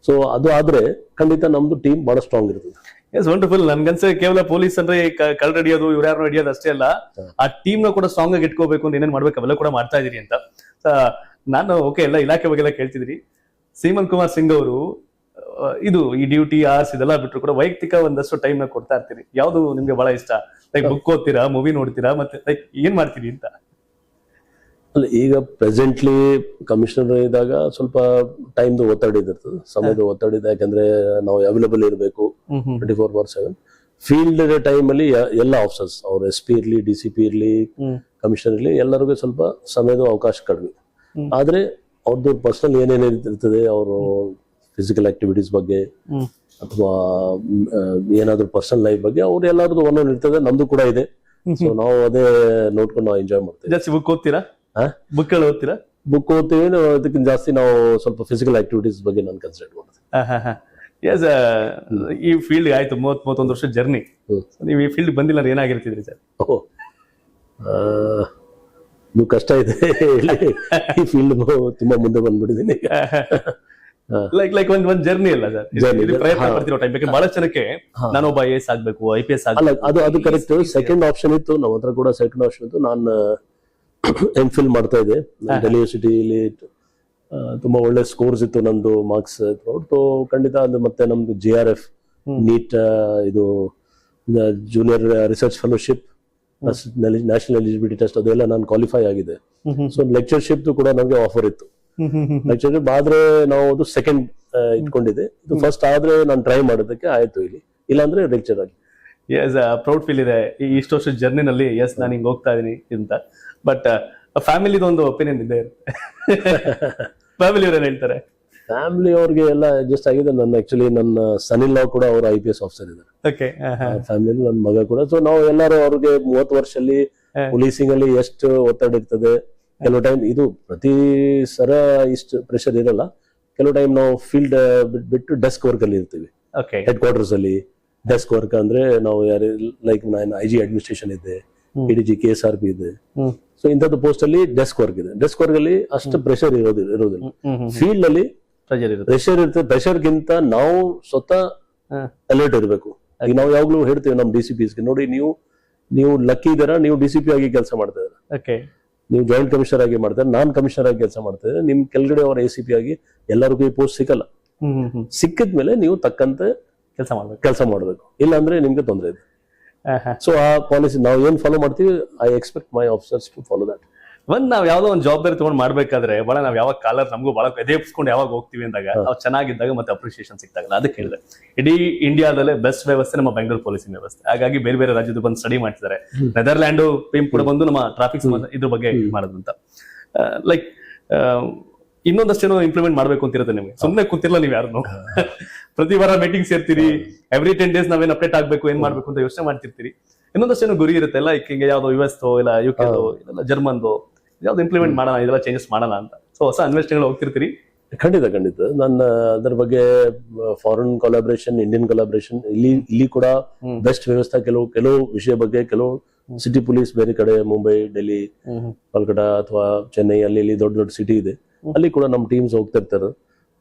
ಸೊ ಅದು ಆದ್ರೆ ಖಂಡಿತ ನಮ್ದು ಟೀಮ್ ಬಹಳ ಸ್ಟ್ರಾಂಗ್ ಇರ್ತದೆ. S, wonderful. ನನ್ಗನ್ಸೆ ಕೇವಲ ಪೊಲೀಸ್ ಅಂದ್ರೆ ಕಳ್ಳ ಹಿಡಿಯೋದು ಇವ್ರ್ಯಾರು ಹಿಡಿಯೋದು ಅಷ್ಟೇ ಅಲ್ಲ, ಆ ಟೀಮ್ ನ ಕೂಡ ಸ್ಟ್ರಾಂಗ್ ಆಗಿ ಇಟ್ಕೋಬೇಕು ಅಂತ ಏನೇನ್ ಮಾಡ್ಬೇಕು ಅವೆಲ್ಲ ಕೂಡ ಮಾಡ್ತಾ ಇದೀರಿ ಅಂತ. ನಾನು ಓಕೆ ಎಲ್ಲ ಇಲಾಖೆ ಬಗ್ಗೆ ಎಲ್ಲ ಕೇಳ್ತಿದ್ರಿ. ಸೀಮನ್ ಕುಮಾರ್ ಸಿಂಗ್ ಅವರು ಇದು ಈ ಡ್ಯೂಟಿ ಆರ್ಸ್ ಇದೆಲ್ಲ ಬಿಟ್ಟರು ಕೂಡ ವೈಯಕ್ತಿಕ ಒಂದಷ್ಟು ಟೈಮ್ ನ ಕೊಡ್ತಾ ಇರ್ತೀರಿ. ಯಾವ್ದು ನಿಮ್ಗೆ ಬಹಳ ಇಷ್ಟ? ಲೈಕ್ ಬುಕ್ ಓದ್ತೀರಾ, ಮೂವಿ ನೋಡ್ತೀರಾ, ಮತ್ತೆ ಲೈಕ್ ಏನ್ ಮಾಡ್ತೀರಿ ಅಂತ? ಅಲ್ಲ, ಈಗ ಪ್ರೆಸೆಂಟ್ಲಿ ಕಮಿಷನರ್ ಇದ್ದಾಗ ಸ್ವಲ್ಪ ಟೈಮ್ದು ಒತ್ತಡ ಇರ್ತದೆ, ಸಮಯದ ಒತ್ತಡ ಇದೆ. ಯಾಕಂದ್ರೆ ನಾವು ಅವೈಲೇಬಲ್ ಇರಬೇಕು 24/7. ಫೀಲ್ಡ್ ಟೈಮ್ ಅಲ್ಲಿ ಎಲ್ಲ ಆಫೀಸರ್ಸ್, ಅವ್ರ SP ಇರ್ಲಿ, DCP ಇರ್ಲಿ, ಕಮಿಷನರ್ ಇರ್ಲಿ, ಎಲ್ಲರಿಗೂ ಸ್ವಲ್ಪ ಸಮಯದ ಅವಕಾಶ ಕಡಿಮೆ. ಆದ್ರೆ ಅವ್ರದ್ದು ಪರ್ಸನಲ್ ಏನೇನು ಇರ್ತದೆ, ಅವರು ಫಿಸಿಕಲ್ ಆಕ್ಟಿವಿಟೀಸ್ ಬಗ್ಗೆ ಅಥವಾ ಏನಾದ್ರು ಪರ್ಸನಲ್ ಲೈಫ್ ಬಗ್ಗೆ ಅವ್ರು ಎಲ್ಲರದ್ದು ಒಂದೊಂದು ಇರ್ತದೆ. ನಮ್ದು ಕೂಡ ಇದೆ. ಸೊ ನಾವು ಅದೇ ನೋಡ್ಕೊಂಡು ನಾವು ಎಂಜಾಯ್ ಮಾಡ್ತೀವಿ. ಜಾಸ್ತಿ ಬುಕ್ ಓದ್ತೀರಾ? ಬುಕ್ ಓದ್ತೀರಾ? ಬುಕ್ ಓದ್ತೀವಿ. ಅದಕ್ಕಿಂತ ಜಾಸ್ತಿ ನಾವು ಸ್ವಲ್ಪ ಫಿಸಿಕಲ್ ಆಕ್ಟಿವಿಟೀಸ್ ಬಗ್ಗೆ ನಾನು ಕನ್ಸಿಡರ್ ಮಾಡ್ತೀವಿ. ಎಸ್, ಈ ಫೀಲ್ಡ್ ಆಯ್ತು 30-31 ವರ್ಷ ಜರ್ನಿ. ನೀವು ಈ ಫೀಲ್ಡ್ ಬಂದಿಲ್ಲ ಅಂದ್ರೆ ಏನಾಗಿರ್ತಿದ್ರಿ ಸರ್? ಇದು ಕಷ್ಟ ಇದೆ ಈ ಫೀಲ್ಡ್ ತುಂಬಾ ಮುಂದೆ ಬಂದ್ಬಿಟ್ಟಿದ್ದೀನಿ. ಲೈಕ್ ಒಂದ್ ಜರ್ನಿ ಅಲ್ಲ ಸರ್, ಪ್ರಯತ್ನ ಪಡ್ತಿರೋ ಟೈಮ್. ಬಹಳ ಜನಕ್ಕೆ ನಾನೊಬ್ಬ IAS ಆಗ್ಬೇಕು, IPS ಆಗ್ಬೇಕು. ಅದು ಕರೆಕ್ಟ್. ಸೆಕೆಂಡ್ ಆಪ್ಷನ್ ಇತ್ತು, ನಮ್ಮ ಹತ್ರ ಕೂಡ ಸೆಕೆಂಡ್ ಆಪ್ಷನ್ ಇತ್ತು. ನಾನು MPhil ಮಾಡ್ತಾ ಇದ್ದೆ ಡೆಲ್ಲಿ ಯೂನಿವರ್ಸಿಟಿಲಿ. ತುಂಬಾ ಒಳ್ಳೆ ಸ್ಕೋರ್ಸ್ ಇತ್ತು ನಂದು, ಮಾರ್ಕ್ಸ್. ಖಂಡಿತ ಅದು ಮತ್ತೆ ನಮ್ದು JRF, ನೀಟ್, ಇದು junior research fellowship, national eligibility test, ಅದೆಲ್ಲ ನಾನು ಕ್ವಾಲಿಫೈ ಆಗಿದೆ. ಸೊ ಲೆಕ್ಚರ್ಶಿಪ್ ಕೂಡ ನಮಗೆ ಆಫರ್ ಇತ್ತು. ಲೆಕ್ಚರ್ಶಿಪ್ ಆದ್ರೆ ನಾವು ಅದು ಸೆಕೆಂಡ್ ಇಟ್ಕೊಂಡಿದ್ದೆ. ಇದು ಫಸ್ಟ್ ಆದ್ರೆ ನಾನು ಟ್ರೈ ಮಾಡೋದಕ್ಕೆ ಆಯ್ತು ಇಲ್ಲಿ, ಇಲ್ಲಾಂದ್ರೆ ಲೆಕ್ಚರ್ ಆಗಿ. ಎಸ್, ಪ್ರೌಡ್ ಫೀಲ್ ಇದೆ ಈ ಇಷ್ಟು ವರ್ಷ ಜರ್ನಿನಲ್ಲಿ. ಎಸ್, ನಾನು ಹಿಂಗ್ ಹೋಗ್ತಾ ಇದೀನಿ ಅಂತ. ಬಟ್ ಫ್ಯಾಮಿಲಿದ ಒಂದು ಒಪಿನಿಯನ್ ಇದೆ ಇರುತ್ತೆ. ಫ್ಯಾಮಿಲಿ ಅವ್ರು ಏನ್ ಹೇಳ್ತಾರೆ? ಫ್ಯಾಮಿಲಿ ಅವ್ರಿಗೆ ಎಲ್ಲ ಅಡ್ಜಸ್ಟ್ ಆಗಿದೆ. ನನ್ನ ಸನ್ ಇನ್ ಲಾ ಕೂಡ ಅವರು IPS ಆಫೀಸರ್ ಇದ್ದಾರೆ. ಓಕೆ, ಫ್ಯಾಮಿಲಿ ನನ್ನ ಮಗ ಕೂಡ. ಸೊ ನಾವು ಎಲ್ಲರೂ ಅವ್ರಿಗೆ 30 ವರ್ಷದಲ್ಲಿ ಪೊಲೀಸಿಂಗ್ ಅಲ್ಲಿ ಎಷ್ಟು ಒತ್ತಡ ಇರ್ತದೆ. ಕೆಲವು ಟೈಮ್ ಇದು ಪ್ರತಿ ಸರ ಇಷ್ಟು ಪ್ರೆಷರ್ ಇರಲ್ಲ. ಕೆಲವು ಟೈಮ್ ನಾವು ಫೀಲ್ಡ್ ಬಿಟ್ಟು ಡೆಸ್ಕ್ ವರ್ಕ್ ಅಲ್ಲಿ ಇರ್ತೀವಿ. ಹೆಡ್ ಕ್ವಾರ್ಟರ್ಸ್ ಅಲ್ಲಿ ಡೆಸ್ಕ್ ವರ್ಕ್ ಅಂದ್ರೆ ನಾವು ಲೈಕ್ ನಾನು IG ಅಡ್ಮಿನಿಸ್ಟ್ರೇಷನ್ ಇದೆ, PDG KSRP ಇದೆ. ಸೊ ಇಂಥದ್ದು ಪೋಸ್ಟ್ ಅಲ್ಲಿ ಡೆಸ್ಕ್ ವರ್ಕ್ ಇದೆ. ಡೆಸ್ಕ್ ವರ್ಕ್ ಅಲ್ಲಿ ಅಷ್ಟು ಪ್ರೆಷರ್ ಇರೋದಿಲ್ಲ. ಫೀಲ್ಡ್ ಅಲ್ಲಿ ಪ್ರೆಷರ್ ಇರ್ತದೆ. ಪ್ರೆಷರ್ಗಿಂತ ನಾವು ಸ್ವತಃ ಅಲರ್ಟ್ ಇರಬೇಕು. ಈಗ ನಾವು ಯಾವಾಗ್ಲೂ ಹೇಳ್ತೀವಿ ನಮ್ಮ DCPs ನೋಡಿ, ನೀವು ಲಕ್ಕಿ ಇದ್ದೀರಾ, ನೀವು DCP ಆಗಿ ಕೆಲಸ ಮಾಡ್ತಾ ಇದ್ದೀರಾ, ನೀವು ಜಾಯಿಂಟ್ ಕಮಿಷನರ್ ಆಗಿ ಮಾಡ್ತಾರೆ, ನಾನ್ ಕಮಿಷನರ್ ಆಗಿ ಕೆಲಸ ಮಾಡ್ತಾ ಇದ್ದಾರೆ. ನಿಮ್ ಕೆಳಗಡೆ ಅವರ ACP ಆಗಿ ಎಲ್ಲರಿಗೂ ಈ ಪೋಸ್ಟ್ ಸಿಕ್ಕಲ್ಲ. ಸಿಕ್ಕಿದ್ಮೇಲೆ ನೀವು ತಕ್ಕಂತೆ ಕೆಲಸ ಮಾಡ್ಬೇಕು, ಇಲ್ಲ ಅಂದ್ರೆ ನಿಮ್ಗೆ ತೊಂದರೆ ಇದೆ. ಸೊ ಆ ಪಾಲಿಸಿ ನಾವು ಏನ್ ಫಾಲೋ ಮಾಡ್ತೀವಿ, I expect my officers to follow that. ನಾವ್ ಯಾವ್ದೋ ಒಂದು ಜವಾಬ್ದಾರಿ ತಗೊಂಡ್ ಮಾಡ್ಬೇಕಾದ್ರೆ ಬಹಳ ನಾವ್ ಯಾವಾಗ ಕಾಲರ್ ನಮಗೂ ಬಹಳ ಎದೆಪ್ಸ್ಕೊಂಡು ಯಾವಾಗ ಹೋಗ್ತೀವಿ ಅಂದಾಗ ನಾವು ಚೆನ್ನಾಗಿದ್ದಾಗ ಮತ್ತೆ ಅಪ್ರಿಸಿಯೇಷನ್ ಸಿಕ್ತಾಗಲ್ಲ. ಅದಕ್ಕೆ ಹೇಳಿದೆ ಇಡೀ ಇಂಡಿಯಾದಲ್ಲೇ ಬೆಸ್ಟ್ ವ್ಯವಸ್ಥೆ ನಮ್ಮ ಬೆಂಗಳೂರು ಪೊಲೀಸಿಂಗ್ ವ್ಯವಸ್ಥೆ. ಹಾಗಾಗಿ ಬೇರೆ ಬೇರೆ ರಾಜ್ಯದ ಬಂದು ಸ್ಟಡಿ ಮಾಡ್ತಿದ್ದಾರೆ. ನೆದರ್ಲ್ಯಾಂಡ್ ಟೀಮ್ ಕೂಡ ಬಂದು ನಮ್ಮ ಟ್ರಾಫಿಕ್ ಇದ್ರ ಬಗ್ಗೆ ಮಾಡೋದು ಅಂತ. ಲೈಕ್ ಇನ್ನೊಂದಷ್ಟೇನೋ ಇಂಪ್ಲಿಮೆಂಟ್ ಮಾಡ್ಬೇಕು ಅಂತಿರುತ್ತೆ ನಿಮ್ಗೆ. ಸುಮ್ಮನೆ ಕೂತಿರಲ್ಲ ನೀವು ಯಾರು. ಪ್ರತಿ ವಾರ ಮೀಟಿಂಗ್ ಸೇರ್ತೀರಿ, ಎವ್ರಿ 10 days ನಾವೇನ್ ಅಪ್ಡೇಟ್ ಆಗ್ಬೇಕು, ಏನ್ ಮಾಡ್ಬೇಕು ಅಂತ ಯೋಚನೆ ಮಾಡ್ತಿರ್ತೀರಿ. ಇನ್ನೊಂದಷ್ಟೇನೋ ಗುರಿ ಇರುತ್ತೆ, ಲೈಕ್ ಹಿಂಗೆ ಯಾವ್ದೋ US ಇಲ್ಲ UK ಇಲ್ಲ ಜರ್ಮನ್ದು ಯಾವ್ದು ಇಂಪ್ಲಿಮೆಂಟ್ ಮಾಡೋಣ, ಇದೆಲ್ಲ ಚೇಂಜಸ್ ಮಾಡೋಣ ಅಂತ. ಸೊ ಹೊಸ ಅನ್ವೆಸ್ಟಿಂಗ್ ಹೋಗ್ತಿರ್ತೀರಿ. ಖಂಡಿತ ನನ್ನ ಅದರ ಬಗ್ಗೆ ಫಾರಿನ್ ಕೊಲಾಬ್ರೇಷನ್, ಇಂಡಿಯನ್ ಕೊಲಾಬ್ರೇಷನ್, ಇಲ್ಲಿ ಕೂಡ ಬೆಸ್ಟ್ ವ್ಯವಸ್ಥೆ. ಕೆಲವು ವಿಷಯ ಬಗ್ಗೆ ಕೆಲವು ಸಿಟಿ ಪೊಲೀಸ್ ಬೇರೆ ಕಡೆ ಮುಂಬೈ, ಡೆಲ್ಲಿ, ಕೋಲ್ಕತ್ತಾ ಅಥವಾ ಚೆನ್ನೈ ಅಲ್ಲಿ ದೊಡ್ಡ ದೊಡ್ಡ ಸಿಟಿ ಇದೆ, ಅಲ್ಲಿ ಕೂಡ ನಮ್ಮ ಟೀಮ್ಸ್ ಹೋಗ್ತಿರ್ತಾರೆ.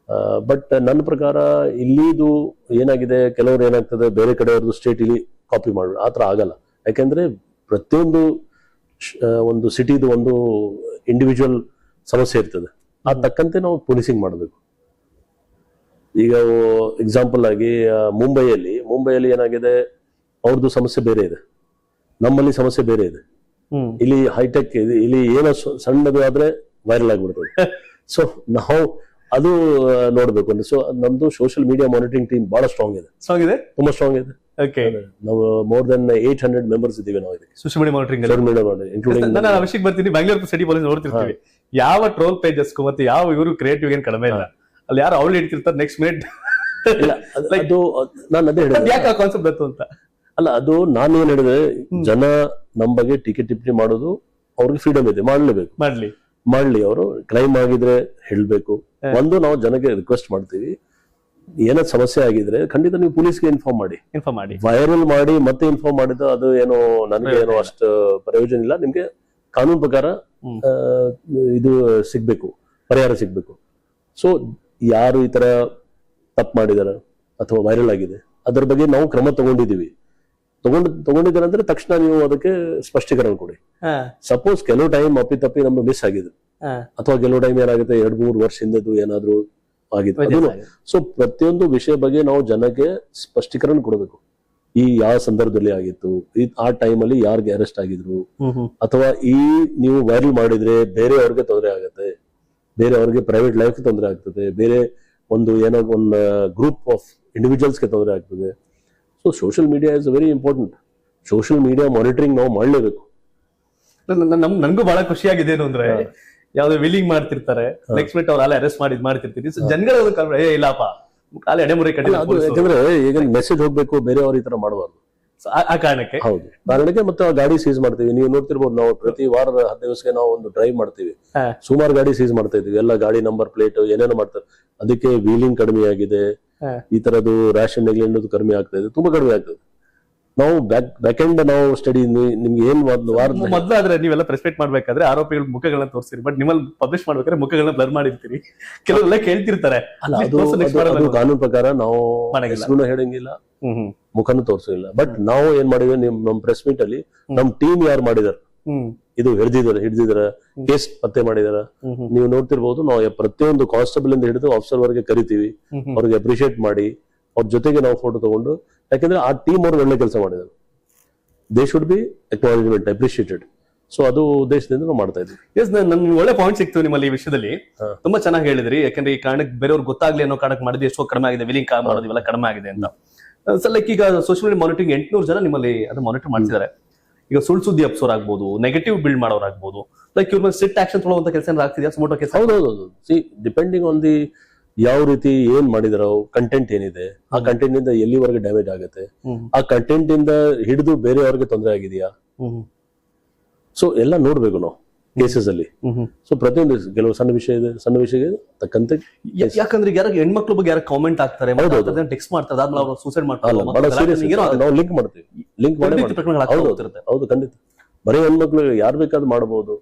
ಬಟ್ ನನ್ನ ಪ್ರಕಾರ ಇಲ್ಲಿದು ಏನಾಗಿದೆ, ಕೆಲವರು ಏನಾಗ್ತದೆ ಬೇರೆ ಕಡೆಯವ್ರದ್ದು ಸ್ಟೇಟ್ ಇಲ್ಲಿ ಕಾಪಿ ಮಾಡ್ಬೋದು. ಆತರ ಆಗಲ್ಲ. ಯಾಕೆಂದ್ರೆ ಪ್ರತಿಯೊಂದು ಒಂದು ಸಿಟಿದು ಒಂದು ಇಂಡಿವಿಜುವಲ್ ಸಮಸ್ಯೆ ಇರ್ತದೆ. ಅದ್ ತಕ್ಕಂತೆ ನಾವು ಪೊಲೀಸಿಂಗ್ ಮಾಡಬೇಕು. ಈಗ ಎಕ್ಸಾಂಪಲ್ ಆಗಿ ಮುಂಬೈಯಲ್ಲಿ ಏನಾಗಿದೆ, ಅವ್ರದ್ದು ಸಮಸ್ಯೆ ಬೇರೆ ಇದೆ, ನಮ್ಮಲ್ಲಿ ಸಮಸ್ಯೆ ಬೇರೆ ಇದೆ. ಇಲ್ಲಿ ಹೈಟೆಕ್ ಇದೆ, ಇಲ್ಲಿ ಏನೋ ಸಣ್ಣದು ಆದ್ರೆ ವೈರಲ್ ಆಗ್ಬಿಡ್ತದೆ. ಸೊ ನಾವು ಅದು ನೋಡ್ಬೇಕು ಅಂದ್ರೆ. ಸೊ ನಮ್ದು ಸೋಷಿಯಲ್ ಮೀಡಿಯಾ ಮಾನಿಟರಿಂಗ್ ಟೀಮ್ ಬಹಳ ಸ್ಟ್ರಾಂಗ್ ಇದೆ, ತುಂಬಾ ಸ್ಟ್ರಾಂಗ್ ಇದೆ. ಓಕೆ ನಾವು ಮೋರ್ ದೆನ್ 800 ಮೆಂಬರ್ಸ್ ಇದ್ದೀವಿ ನಾವು ಇದಕ್ಕೆ social media monitoring social media including ನಾನು ಆ ವಿಷಯಕ್ಕೆ ಬರ್ತೀನಿ. ಬೆಂಗಳೂರು ಸಿಟಿ ಪೊಲೀಸ್ ನೋಡ್ತಿರ್ತೀವಿ, ಯಾವ ಟ್ರೋಲ್ ಪೇಜಸ್ಗೂ ಮತ್ತೆ ಯಾವ ಇವರು ಕ್ರಿಯೇಟಿವ್ ಏನ್ ಕಡಿಮೆ ಇಲ್ಲ. ಅಲ್ಲಿ ಯಾರು ಅವಳು ಇಡ್ತಿರ್ತಾರೆ ನೆಕ್ಸ್ಟ್ ಮಿನಿಟ್. ಅದು ನಾನು ಅದೇ ಹೇಳಿದೆ, ಯಾಕೆ ಆ ಕಾನ್ಸೆಪ್ಟ್ ಬಂತು ಅಂತ. ಅಲ್ಲ ಅದು ನಾನು ಏನ್ ಹೇಳಿದ್ರೆ, ಜನ ನಮ್ಮ ಬಗ್ಗೆ ಟೀಕೆ ಟಿಪ್ಪಣಿ ಮಾಡೋದು ಅವ್ರಿಗೆ ಫ್ರೀಡಮ್ ಇದೆ, ಮಾಡ್ಲಿ. ಅವರು ಕ್ರೈಮ್ ಆಗಿದ್ರೆ ಹೇಳ್ಬೇಕು. ಒಂದು ನಾವು ಜನಕ್ಕೆ ರಿಕ್ವೆಸ್ಟ್ ಮಾಡ್ತೀವಿ, ಏನಾದ್ ಸಮಸ್ಯೆ ಆಗಿದ್ರೆ ಖಂಡಿತ ನೀವು ಪೊಲೀಸ್ಗೆ ಇನ್ಫಾರ್ಮ್ ಮಾಡಿ. ವೈರಲ್ ಮಾಡಿ ಮತ್ತೆ ಇನ್ಫಾರ್ಮ್ ಮಾಡಿದ್ದು ಅದು ಏನೋ ನನಗೆ ಏನೋ ಅಷ್ಟು ಪ್ರಯೋಜನ ಇಲ್ಲ. ನಿಮ್ಗೆ ಕಾನೂನು ಪ್ರಕಾರ ಇದು ಸಿಗ್ಬೇಕು, ಪರಿಹಾರ ಸಿಗ್ಬೇಕು. ಸೊ ಯಾರು ಈ ತರ ತಪ್ಪು ಮಾಡಿದಾರ ಅಥವಾ ವೈರಲ್ ಆಗಿದೆ ಅದ್ರ ಬಗ್ಗೆ ನಾವು ಕ್ರಮ ತಗೊಂಡಿದ್ದಾರೆ ಅಂದ್ರೆ ತಕ್ಷಣ ನೀವು ಅದಕ್ಕೆ ಸ್ಪಷ್ಟೀಕರಣ ಕೊಡಿ. ಸಪೋಸ್ ಕೆಲವು ಟೈಮ್ ಅಪ್ಪಿತಪ್ಪಿ ನಮ್ಗೆ ಮಿಸ್ ಆಗಿದೆ, ಅಥವಾ ಕೆಲವು ಟೈಮ್ ಏನಾಗುತ್ತೆ 2-3 ವರ್ಷ ಹಿಂದೆದು ಏನಾದ್ರು ಆಗಿದೆ. ಸೊ ಪ್ರತಿಯೊಂದು ವಿಷಯ ಬಗ್ಗೆ ನಾವು ಜನಕ್ಕೆ ಸ್ಪಷ್ಟೀಕರಣ ಕೊಡಬೇಕು. ಈ ಯಾವ ಸಂದರ್ಭದಲ್ಲಿ ಆಗಿತ್ತು, ಆ ಟೈಮ್ ಅಲ್ಲಿ ಯಾರಿಗೆ ಅರೆಸ್ಟ್ ಆಗಿದ್ರು, ಅಥವಾ ನೀವು ವೈರಲ್ ಮಾಡಿದ್ರೆ ಬೇರೆಯವ್ರಿಗೆ ತೊಂದರೆ ಆಗುತ್ತೆ, ಬೇರೆಯವ್ರಿಗೆ ಪ್ರೈವೇಟ್ ಲೈಫ್ ತೊಂದರೆ ಆಗ್ತದೆ, ಬೇರೆ ಒಂದು ಗ್ರೂಪ್ ಆಫ್ ಇಂಡಿವಿಜುವಲ್ಸ್ಗೆ ತೊಂದರೆ ಆಗ್ತದೆ. So social media is very important. Social media monitoring ನಾವು ಮಾಡಲೇಬೇಕು. ನನ್ಗೂ ಬಹಳ ಖುಷಿಯಾಗಿದೆ ಏನು ಅಂದ್ರೆ, ಯಾವ್ದೋ ವಿಲಿಂಗ್ ಮಾಡ್ತಿರ್ತಾರೆ, ನೆಕ್ಸ್ಟ್ ಮಿನಿಟ್ ಅವ್ರು ಅಲ್ಲೇ ಅರೆಸ್ಟ್ ಮಾಡ್ತಿರ್ತೀರಿ. ಜನಗಳ ಇಲ್ಲಪ್ಪ ಅಲ್ಲಿ ಎಡೆಮುರಿ ಕಟ್ಟಿಲ್ಲ. ಯಾಕಂದ್ರೆ ಈಗ ಮೆಸೇಜ್ ಹೋಗ್ಬೇಕು, ಬೇರೆಯವ್ರು ಈ ತರ ಮಾಡಬಾರ್ದು. ಆ ಕಾರಣಕ್ಕೆ ಮತ್ತೆ ಆ ಗಾಡಿ ಸೀಸ್ ಮಾಡ್ತೀವಿ. ನೀವು ನೋಡ್ತಿರ್ಬೋದು, ನಾವು ಪ್ರತಿ ವಾರ 10 ದಿವಸಕ್ಕೆ ನಾವು ಒಂದು ಡ್ರೈವ್ ಮಾಡ್ತೀವಿ, ಸುಮಾರು ಗಾಡಿ ಸೀಸ್ ಮಾಡ್ತಾ ಇದೀವಿ. ಎಲ್ಲ ಗಾಡಿ ನಂಬರ್ ಪ್ಲೇಟ್ ಏನೇನೋ ಮಾಡ್ತಾರೆ. ಅದಕ್ಕೆ ವೀಲಿಂಗ್ ಕಡಿಮೆ ಆಗಿದೆ, ಈ ತರದ್ದು ರ್ಯಾಶ್ ಅಂಡ್ ನೆಗ್ಲೆಂಟ್ ಕಡಿಮೆ ಆಗ್ತಾ ಇದೆ, ತುಂಬಾ ಕಡಿಮೆ ಆಗ್ತದೆ. ನಾವು ಬ್ಯಾಕ್ ಎಂಡ್ ನಾವು ಸ್ಟಡಿ ನಿಮ್ಗೆ ಏನ್ ಮೊದಲಾದ್ರೆ ನೀವೆಲ್ಲ ಪ್ರೆಸ್ ಮೀಟ್ ಮಾಡ್ಬೇಕಾದ್ರೆ ಆರೋಪಿಗಳ ಮುಖಗಳನ್ನ ತೋರಿಸ್ತೀರಿ, ಬಟ್ ನಿಮ್ಮಲ್ಲಿ ಪಬ್ಲಿಷ್ ಮಾಡ್ಬೇಕಾದ್ರೆ ಮುಖಗಳನ್ನ ಬ್ಲರ್ ಮಾಡಿರ್ತೀರಿ. ಕೆಲವೆಲ್ಲ ಕೇಳ್ತಿರ್ತಾರೆ. ಅದು ಕಾನೂನು ಪ್ರಕಾರ ನಾವು ಹೇಳಂಗಿಲ್ಲ, ಮುಖನೂ ತೋರಿಸಿಲ್ಲ. ಬಟ್ ನಾವು ಏನ್ ಮಾಡಿದ್ವಿ, ನಮ್ ಪ್ರೆಸ್ ಮೀಟ್ ಅಲ್ಲಿ ನಮ್ ಟೀಮ್ ಯಾರು ಮಾಡಿದಾರೆ, ಇದು ಹಿಡಿದಿದಾರ ಕೇಸ್ ಪತ್ತೆ ಮಾಡಿದಾರ, ನೀವು ನೋಡ್ತಿರ್ಬೋದು. ನಾವು ಪ್ರತಿಯೊಂದು ಕಾನ್ಸ್ಟೇಬಲ್ ಇಂದ ಹಿಡಿದು ಆಫೀಸರ್ ವರೆಗೆ ಕರಿತೀವಿ, ಅವ್ರಿಗೆ ಅಪ್ರಿಶಿಯೇಟ್ ಮಾಡಿ ಅವ್ರ ಜೊತೆಗೆ ನಾವು ಫೋಟೋ ತಗೊಂಡು, ಯಾಕಂದ್ರೆ ಆ ಟೀಮ್ ಅವ್ರು ಒಳ್ಳೆ ಕೆಲಸ ಮಾಡಿದ್ದಾರೆ. They should be acknowledgement, appreciated. So ಅದು ಉದ್ದೇಶದಿಂದ ನಾವು ಮಾಡ್ತಾ ಇದ್ವಿ. ನನ್ಗೆ ಒಳ್ಳೆ ಪಾಯಿಂಟ್ ಸಿಕ್ತು ನಿಮ್ಮಲ್ಲಿ ಈ ವಿಷಯದಲ್ಲಿ. ತುಂಬಾ ಚೆನ್ನಾಗಿ ಹೇಳಿದ್ರಿ. ಯಾಕಂದ್ರೆ ಈ ಕಾರಣಕ್ಕೆ ಬೇರೆಯವ್ರಿಗೆ ಗೊತ್ತಾಗ್ಲಿ ಅನ್ನೋ ಕಾರಣಕ್ಕೆ ಮಾಡಿದ್ರೆ ಎಷ್ಟೋ ಕಡಿಮೆ ಆಗಿದೆ, ವಿಲಿಂಗ್ ಮಾಡೋದು ಇವೆಲ್ಲ ಕಡಿಮೆ ಆಗಿದೆ ಅಂತ. ಸೊ ಲೈಕ್ ಈಗ ಸೋಷಿಯಲ್ ಮೀಡಿಯಾ ಮಾನಿಟರಿಂಗ್ 800 ಜನ ನಿಮ್ಮಲ್ಲಿ ಅದು ಮಾನಿಟರ್ ಮಾಡ್ತಿದ್ದಾರೆ. ಈಗ ಸುಳ್ಳು ಸುದ್ದಿ ಹಬ್ಸೋರಾಗ್ಬೋದು, ನೆಗೆಟಿವ್ ಬಿಲ್ಡ್ ಮಾಡೋರಾಗ್ಬೋದು, ಲೈಕ್ ಇವ್ರ ಸ್ಟ್ರಿಕ್ಟ್ ಆಕ್ಷನ್ ತಗೊಳ್ಳುವಂತ ಕೆಲಸ ಆಗ್ತಿದೆಯಾ? Suo motu case. ಹೌದೌದು. ಸಿ ಡಿಪೆಂಡಿಂಗ್ ಆನ್ ದಿ ಯಾವ ರೀತಿ ಏನ್ ಮಾಡಿದಾರೋ, ಕಂಟೆಂಟ್ ಏನಿದೆ, ಆ ಕಂಟೆಂಟ್ ಇಂದ ಎಲ್ಲಿವರೆಗೆ ಡ್ಯಾಮೇಜ್ ಆಗುತ್ತೆ, ಆ ಕಂಟೆಂಟ್ ಇಂದ ಹಿಡಿದು ಬೇರೆಯವ್ರಿಗೆ ತೊಂದರೆ ಆಗಿದೆಯಾ, ಸೊ ಎಲ್ಲ ನೋಡ್ಬೇಕು ನಾವು ಕೇಸಸ್ ಅಲ್ಲಿ. ಸೊ ಪ್ರತಿಯೊಂದು ಕೆಲವು ಸಣ್ಣ ವಿಷಯ ತಕ್ಕಂತೆ. ಯಾಕಂದ್ರೆ ಯಾರು ಹೆಣ್ಮಕ್ಳ ಬಗ್ಗೆ ಯಾರು ಕಾಮೆಂಟ್ ಆಗ್ತಾರೆ, ಟೆಕ್ಸ್ಟ್ ಮಾಡ್ತಾರೆ, ಆದ್ಮೇಲೆ ಅವರು ಸೂಸೈಡ್ ಮಾಡ್ತಾರೆ, ನಾವು ಲಿಂಕ್ ಮಾಡ್ತೀವಿ. ಹೌದು, ಖಂಡಿತ. ಬರೀ ಹೆಣ್ಮಕ್ಳು ಯಾರು ಬೇಕಾದ್ರೂ ಮಾಡಬಹುದು,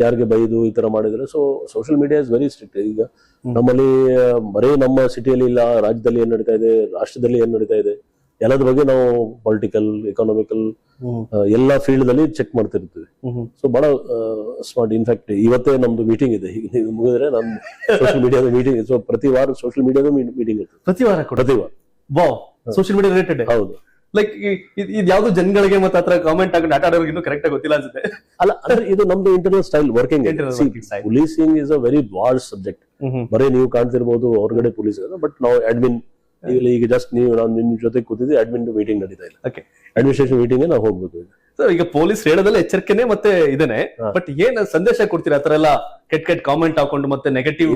ಯಾರಿಗೆ ಬೈದು ಈ ತರ ಮಾಡಿದ್ರೆ. So social media is very strict. ಈಗ ನಮ್ಮಲ್ಲಿ ಬರೀ ನಮ್ಮ ಸಿಟಿಯಲ್ಲಿ ಇಲ್ಲ, ರಾಜ್ಯದಲ್ಲಿ ಏನ್ ನಡೀತಾ ಇದೆ, ರಾಷ್ಟ್ರದಲ್ಲಿ ಏನ್ ನಡೀತಾ ಇದೆ, ಎಲ್ಲದ್ರ ಬಗ್ಗೆ ನಾವು ಪೊಲಿಟಿಕಲ್, ಎಕಾನಮಿಕಲ್ ಎಲ್ಲಾ ಫೀಲ್ಡ್ ಅಲ್ಲಿ ಚೆಕ್ ಮಾಡ್ತಿರ್ತೀವಿ. ಸೊ ಬಹಳ ಸ್ಮಾರ್ಟ್. ಇನ್ಫ್ಯಾಕ್ಟ್ ಇವತ್ತೇ ನಮ್ದು ಮೀಟಿಂಗ್ ಇದೆ, ನೀವು ಮುಗಿದ್ರೆ ನಮ್ ಸೋಷಿಯಲ್ ಮೀಡಿಯಾದ ಮೀಟಿಂಗ್. ಸೊ ಪ್ರತಿ ವಾರ ಸೋಷಿಯಲ್ ಮೀಡಿಯಾದ ಮೀಟಿಂಗ್ ಇರ್ತದೆ. ಪ್ರತಿ ವಾರ ಸೋಷಿಯಲ್ ಮೀಡಿಯಾ ರಿಲೇಟೆಡ್. ಹೌದು. ಲೈಕ್ ಇದು ಯಾವ್ದು ಜನಗಳಿಗೆ ಮತ್ತೆ ಹತ್ರ ಕಾಮೆಂಟ್ ಆಗಿ ಆಟ ಆಡೋರ್ಗೆ ಇನ್ನೂ ಕರೆಕ್ಟ್ ಆಗಿ ಗೊತ್ತಿಲ್ಲ ಅನ್ಸುತ್ತೆ. ಅಲ್ಲ, ಅಂದ್ರೆ ಇದು ನಮ್ದು internal style working. Policing is a very vast subject. ಬರೀ ನೀವು ಕಾಣ್ತಿರ್ಬೋದು ಹೊರಗಡೆ ಪೊಲೀಸ್, ಬಟ್ ನಾವು ಅಡ್ಮಿನ್ ಈಗ ಜಸ್ಟ್ ನಾನು ನಿಮ್ ಜೊತೆ ಕೂತಿದ್ವಿ, ಅಡ್ಮಿನ್ ಮೀಟಿಂಗ್ ನಡೀತಾ ಇಲ್ಲ. ಅಡ್ಮಿನಿಸ್ಟ್ರೇಷನ್ ಮೀಟಿಂಗ್ ನಾವು ಹೋಗ್ಬೇಕು. ಈಗ ಪೊಲೀಸ್ ಹೇಳೋದಲ್ಲ ಎಚ್ಚರಿಕೆನೆ ಮತ್ತೆ ಇದೇನೆ, ಬಟ್ ಏನ್ ಸಂದೇಶ ಕೊಡ್ತೀರಾ ಆತರ ಎಲ್ಲ ಕೆಟ್ಟ ಕಾಮೆಂಟ್ ಹಾಕೊಂಡು ಮತ್ತೆ ನೆಗೆಟಿವ್?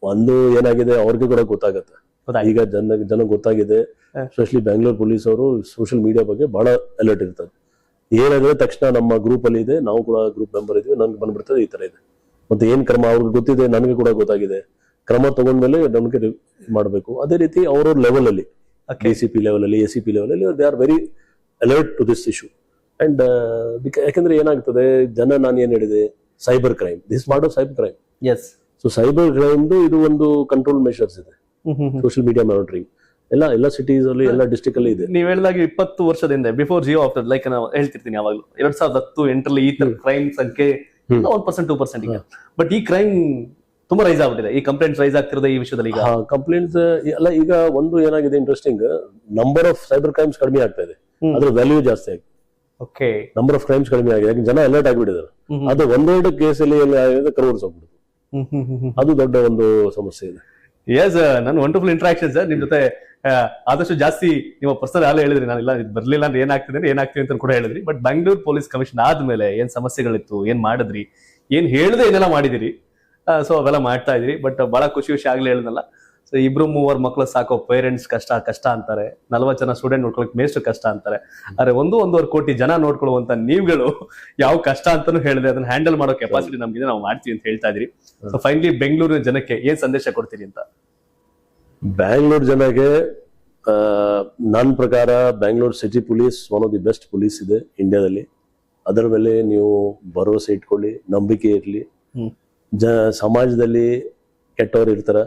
ಒಂದು ಏನಾಗಿದೆ ಅವ್ರಿಗೆ ಕೂಡ ಗೊತ್ತಾಗತ್ತೆ. ಈಗ ಜನ ಗೊತ್ತಾಗಿದೆ. ಎಸ್ಪೆಷಲಿ ಬ್ಯಾಂಗ್ಳೂರ್ ಪೊಲೀಸ್ ಅವರು ಸೋಷಿಯಲ್ ಮೀಡಿಯಾ ಬಗ್ಗೆ ಬಹಳ ಅಲರ್ಟ್ ಇರ್ತಾರೆ. ಏನಾದ್ರೆ ತಕ್ಷಣ ನಮ್ಮ ಗ್ರೂಪ್ ಅಲ್ಲಿ ಇದೆ, ನಾವು ಕೂಡ ಗ್ರೂಪ್ ಮೆಂಬರ್ ಇದೀವಿ, ನನ್ಗೆ ಬಂದ್ಬಿಡ್ತದೆ ಈ ತರ ಇದೆ. ಮತ್ತೆ ಏನ್ ಕ್ರಮ ಅವ್ರಿಗೆ ಗೊತ್ತಿದೆ, ನನಗೆ ಕೂಡ ಗೊತ್ತಾಗಿದೆ. ಕ್ರಮ ತಗೊಂಡ್ಮೇಲೆ ನಮ್ಗೆ ಮಾಡಬೇಕು. ಅದೇ ರೀತಿ ಅವ್ರ ಲೆವೆಲ್ ಅಲ್ಲಿ, DCP ಲೆವೆಲ್ ಅಲ್ಲಿ, ACP ಲೆವೆಲ್ ಅಲ್ಲಿ they are very alert to this issue. And ಯಾಕಂದ್ರೆ ಏನಾಗ್ತದೆ, ನಾನು ಏನ್ ಹೇಳಿದೆ, cyber crime, this part of cyber crime. So cyber crime ಇದು ಒಂದು ಕಂಟ್ರೋಲ್ ಮೆಷರ್ಸ್ ಇದೆ. ಸೋಷಿಯಲ್ ಮೀಡಿಯಾ ಮಾನಿಟರಿಂಗ್ ಎಲ್ಲ ಸಿಟೀಸ್ ಅಲ್ಲಿ, ಎಲ್ಲ ಡಿಸ್ಟ್ರಿಕ್ಟ್ ಅಲ್ಲಿ ಇದೆ. ನೀವ್ ಹೇಳಿದಾಗ 20 ವರ್ಷದಿಂದ ಬಿಫೋರ್ ಜಿಯೋ ಆಫ್ಟರ್, ಲೈಕ್ ನಾವು ಹೇಳ್ತಿರ್ತೀನಿ ಯಾವಾಗಲೂ 2010-8 ಈ ತರ ಕ್ರೈಮ್ ಸಂಖ್ಯೆ 1%, 2% ಈಗ. ಬಟ್ ಈ ಕ್ರೈಮ್ ತುಂಬಾ ರೈಸ್ ಆಗ್ಬಿಟ್ಟಿದೆ. ಈ ಕಂಪ್ಲೇಂಟ್ಸ್ ರೈಸ್ ಆಗ್ತಿರೋದು ಈ ವಿಷಯದಲ್ಲಿ. ಈಗ ಕಂಪ್ಲೇಂಟ್ಸ್ ಅಲ್ಲ, ಈಗ ಒಂದು ಏನಾಗಿದೆ interesting, number of cyber crimes ಕಡಿಮೆ ಆಗ್ತಾ ಇದೆ, ಅದ್ರ ವ್ಯಾಲ್ಯೂ ಜಾಸ್ತಿ ಆಗಿದೆ. ನಂಬರ್ ಆಫ್ ಕ್ರೈಮ್ಸ್ ಕಡಿಮೆ ಆಗಿದೆ, ಯಾಕೆ ಜನ ಅಲರ್ಟ್ ಆಗಿಬಿಟ್ಟಿದ್ದಾರೆ. ಅದು ಒಂದೆರಡು ಕೇಸಲ್ಲಿ ಕರೋರ್ಸ್ ಹೋಗ್ಬಿಡುತ್ತೆ. ಅದು ದೊಡ್ಡ ಒಂದು ಸಮಸ್ಯೆ ಇದೆ. ಎಸ್ ನನ್ನ ವಂಡರ್ಫುಲ್ ಇಂಟ್ರಾಕ್ಷನ್ ಸರ್. ನಿಮ್ ಜೊತೆ ಆದಷ್ಟು ಜಾಸ್ತಿ ನಿಮ್ಮ ಪರ್ಸನಲ್ ಎಲ್ಲ ಹೇಳಿದ್ರಿ. ನಾನು ಇಲ್ಲ ಬರ್ಲಿಲ್ಲ ಅಂದ್ರೆ ಏನಾಗ್ತಿದೆ ಅಂತ ಕೂಡ ಹೇಳಿದ್ರಿ. ಬಟ್ ಬೆಂಗಳೂರು ಪೊಲೀಸ್ ಕಮಿಷನ್ ಆದ್ಮೇಲೆ ಏನ್ ಸಮಸ್ಯೆಗಳಿತ್ತು, ಏನ್ ಮಾಡಿದ್ರಿ, ಏನ್ ಹೇಳ್ದೆ ಏನೆಲ್ಲ ಮಾಡಿದಿರಿ, ಸೊ ಅವೆಲ್ಲ ಮಾಡ್ತಾ ಇದ್ರಿ. ಬಟ್ ಬಹಳ ಖುಷಿ ವಿಷಯ ಆಗ್ಲೇ ಹೇಳಿದ್ನಲ್ಲ. ಸೊ 2-3 ಮಕ್ಳು ಸಾಕೋ ಪೇರೆಂಟ್ಸ್ ಕಷ್ಟ ಅಂತಾರೆ. 40 ಜನ ಸ್ಟೂಡೆಂಟ್ ನೋಡ್ಕೊಳಕ್ ಮೇಷ್ಟು ಕಷ್ಟ ಅಂತಾರೆ. ಆದ್ರೆ 1-1.5 ಕೋಟಿ ಜನ ನೋಡ್ಕೊಳ್ಳುವಂತ ನೀವುಗಳು ಯಾವ ಕಷ್ಟ ಅಂತಾನು ಹೇಳಿದ್ರೆ ಅದನ್ನ ಹ್ಯಾಂಡಲ್ ಮಾಡೋ ಕೆಪಾಸಿಟಿ ನಮ್ಗಿದೆ, ನಾವು ಮಾಡ್ತೀವಿ ಅಂತ ಹೇಳ್ತಾ ಇದ್ರಿ. ಸೊ ಫೈನಲಿ ಬೆಂಗಳೂರಿನ ಜನಕ್ಕೆ ಏನ್ ಸಂದೇಶ ಕೊಡ್ತೀರಿ ಅಂತ? ಬ್ಯಾಂಗ್ಳೂರ್ ಜನಕ್ಕೆ ನನ್ನ ಪ್ರಕಾರ Bangalore city police one of the best police ಇದೆ ಇಂಡಿಯಾದಲ್ಲಿ. ಅದರ ಮೇಲೆ ನೀವು ಭರವಸೆ ಇಟ್ಕೊಳ್ಳಿ, ನಂಬಿಕೆ ಇರಲಿ. ಸಮಾಜದಲ್ಲಿ ಕೆಟ್ಟವ್ರು ಇರ್ತಾರ,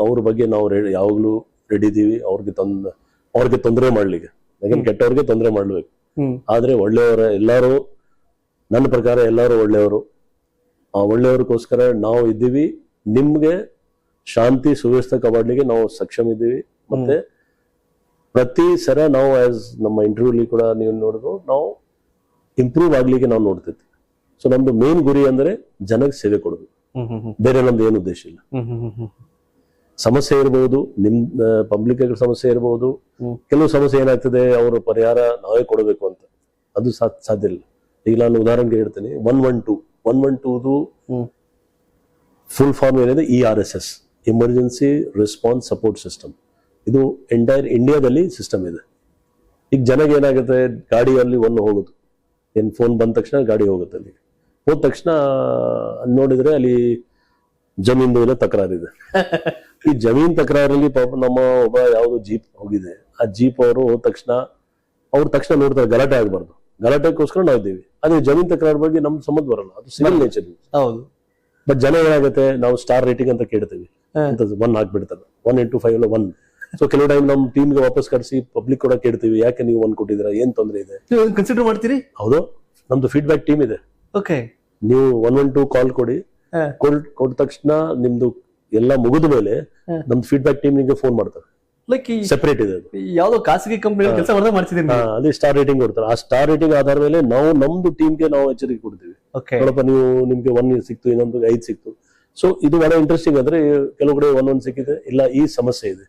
ಅವ್ರ ಬಗ್ಗೆ ನಾವು ಯಾವಾಗ್ಲೂ ರೆಡಿ ಇದೀವಿ ಅವ್ರಿಗೆ ತೊಂದರೆ ಮಾಡ್ಲಿಕ್ಕೆ. ಯಾಕಂದ್ರೆ ಕೆಟ್ಟವ್ರಿಗೆ ತೊಂದರೆ ಮಾಡ್ಬೇಕು, ಆದ್ರೆ ಒಳ್ಳೆಯವರ ಎಲ್ಲಾರು, ನನ್ನ ಪ್ರಕಾರ ಎಲ್ಲಾರು ಒಳ್ಳೆಯವರು. ಆ ಒಳ್ಳೆಯವ್ರಿಗೋಸ್ಕರ ನಾವು ಇದ್ದೀವಿ. ನಿಮ್ಗೆ ಶಾಂತಿ ಸುವ್ಯವಸ್ಥೆ ಕಾಪಾಡ್ಲಿಕ್ಕೆ ನಾವು ಸಕ್ಷಮ ಇದ್ದೀವಿ. ಮತ್ತೆ ಪ್ರತಿ ಸಲ ನಾವು ನಮ್ಮ ಇಂಟರ್ವ್ಯೂಲಿ ಕೂಡ ನೀವು ನೋಡಿದ್ರು ನಾವು ಇಂಪ್ರೂವ್ ಆಗ್ಲಿಕ್ಕೆ ನಾವು ನೋಡ್ತಿದ್ವಿ. ಸೊ ನಮ್ದು ಮೇನ್ ಗುರಿ ಅಂದ್ರೆ ಜನಕ್ಕೆ ಸೇವೆ ಕೊಡೋದು, ಬೇರೆ ನಮ್ದು ಏನು ಉದ್ದೇಶ ಇಲ್ಲ. ಸಮಸ್ಯೆ ಇರಬಹುದು, ನಿಮ್ ಪಬ್ಲಿಕ್ ಸಮಸ್ಯೆ ಇರಬಹುದು, ಕೆಲವು ಸಮಸ್ಯೆ ಏನಾಗ್ತದೆ ಅವ್ರ ಪರಿಹಾರ ನಾವೇ ಕೊಡಬೇಕು ಅಂತ, ಅದು ಸಾಧ್ಯ ಇಲ್ಲ. ಈಗ ನಾನು ಉದಾಹರಣೆಗೆ ಹೇಳ್ತೇನೆ, 112 ಫುಲ್ ಫಾರ್ಮ್ ಏನಿದೆ ERSS, emergency response support system. ಇದು ಎಂಟೈರ್ ಇಂಡಿಯಾದಲ್ಲಿ ಸಿಸ್ಟಮ್ ಇದೆ. ಈಗ ಜನಗೆ ಏನಾಗುತ್ತೆ, ಗಾಡಿಯಲ್ಲಿ ಹೋಗುದು, ಏನ್ ಫೋನ್ ಬಂದ ತಕ್ಷಣ ಗಾಡಿ ಹೋಗುತ್ತೆ. ಅಲ್ಲಿ ಹೋದ ತಕ್ಷಣ ನೋಡಿದ್ರೆ ಅಲ್ಲಿ ಜಮೀನ್ದು ಏನೋ ತಕರಾರಿದೆ. ಈ ಜಮೀನ್ ತಕರಾರಲ್ಲಿ ಪಾಪ ನಮ್ಮ ಒಬ್ಬ ಯಾವ್ದು ಜೀಪ್ ಹೋಗಿದೆ, ಆ ಜೀಪ್ ಅವರು ಹೋದ ತಕ್ಷಣ ನೋಡ್ತಾರೆ ಗಲಾಟೆ ಆಗ್ಬಾರ್ದು, ಗಲಾಟೆಗೋಸ್ಕರ ನಾವು ಇದ್ದೀವಿ. ಅದೇ ಜಮೀನ್ ತಕರಾರು ಬಗ್ಗೆ ನಮ್ ಸಂಬಂಧ ಬರಲ್ಲ, ಅದು ಸಿವಿಲ್ ನೇಚರ್. ಹೌದು. ಬಟ್ ಜನ ಏನಾಗುತ್ತೆ, ನಾವು ಸ್ಟಾರ್ ರೇಟಿಂಗ್ ಅಂತ ಕೇಳ್ತೀವಿ, 1 ಹಾಕ್ಬಿಡ್ತಾರೆ, 1 into 5 ಅಲ್ಲ 1. ಸೊ ಕೆಲವು ಟೈಮ್ ನಮ್ ಟೀಮ್ಗೆ ವಾಪಸ್ ಕರೆಸಿ ಪಬ್ಲಿಕ್ ಕೂಡ ಕೇಳ್ತೀವಿ, ಯಾಕೆ ನೀವು 1 ಕೊಟ್ಟಿದ್ದೀರಾ, ಏನ್ ತೊಂದರೆ ಇದೆ, ಕನ್ಸಿಡರ್ ಮಾಡ್ತೀರಿ? ಹೌದು, ನಮ್ದು ಫೀಡ್ಬ್ಯಾಕ್ ಟೀಮ್ ಇದೆ. ಓಕೆ, ನೀವು 112 ಕಾಲ್ ಕೊಡಿ, ಕೊಟ್ಟ ತಕ್ಷಣ ನಿಮ್ದು ಎಲ್ಲ ಮುಗಿದ ಮೇಲೆ ನಮ್ದು ಫೀಡ್ಬ್ಯಾಕ್ ಟೀಮ್ ನಿಮಗೆ ಫೋನ್ ಮಾಡ್ತಾರೆ. ಲೈಕ್ ಸೆಪರೇಟ್ ಇದೆ, ಯಾವ್ದೋ ಖಾಸಗಿ ಕಂಪನಿ ಕೆಲಸ ಮಾಡ್ತಿದ್ದೀನಿ. ಅದೇ ಸ್ಟಾರ್ ರೇಟಿಂಗ್ ಕೊಡ್ತಾರೆ. ಆ ಸ್ಟಾರ್ ರೇಟಿಂಗ್ ಆಧಾರ ಮೇಲೆ ನಾವು ನಮ್ದು ಟೀಮ್ಗೆ ನಾವು ಎಚ್ಚರಿಕೆ ಕೊಡ್ತೀವಿ. ನೋಡಪ್ಪ, ನೀವು ನಿಮ್ಗೆ 1 ಸಿಕ್ತು, ಇನ್ನೊಂದು 5 ಸಿಕ್ತು. ಸೊ ಇದು ಬಹಳ ಇಂಟ್ರೆಸ್ಟಿಂಗ್. ಅಂದ್ರೆ ಕೆಲವು ಕಡೆ 1 ಸಿಕ್ಕಿದೆ, ಇಲ್ಲ ಈ ಸಮಸ್ಯೆ ಇದೆ,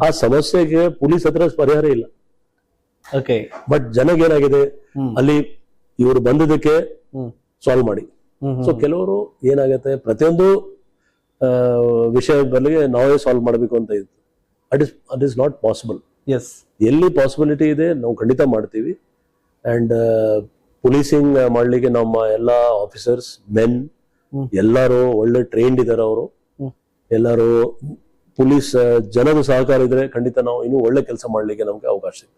ಆ ಸಮಸ್ಯೆಗೆ ಪೊಲೀಸ್ ಹತ್ರ ಪರಿಹಾರ ಇಲ್ಲ. ಬಟ್ ಜನಗೆ ಏನಾಗಿದೆ, ಅಲ್ಲಿ ಇವರು ಬಂದದಕ್ಕೆ ಸಾಲ್ವ್ ಮಾಡಿ. ಸೊ ಕೆಲವರು ಏನಾಗುತ್ತೆ, ಪ್ರತಿಯೊಂದು ವಿಷಯ ಬದಲಿಗೆ ನಾವೇ ಸಾಲ್ವ್ ಮಾಡಬೇಕು ಅಂತ ಇತ್ತು. At is not possible. ಎಲ್ಲಿ ಪಾಸಿಬಿಲಿಟಿ ಇದೆ ನಾವು ಖಂಡಿತ ಮಾಡ್ತೀವಿ. ಅಂಡ್ ಪೊಲೀಸಿಂಗ್ ಮಾಡ್ಲಿಕ್ಕೆ ನಮ್ಮ ಎಲ್ಲಾ ಆಫೀಸರ್ಸ್ ಮೆನ್ ಎಲ್ಲಾರು ಒಳ್ಳೆ ಟ್ರೈನ್ಡ್ ಇದಾರೆ. ಅವರು ಎಲ್ಲಾರು ಪೊಲೀಸ್ ಜನರು ಸಹಕಾರ ಇದ್ರೆ ಖಂಡಿತ ನಾವು ಇನ್ನೂ ಒಳ್ಳೆ ಕೆಲಸ ಮಾಡ್ಲಿಕ್ಕೆ ನಮ್ಗೆ ಅವಕಾಶ ಇದೆ.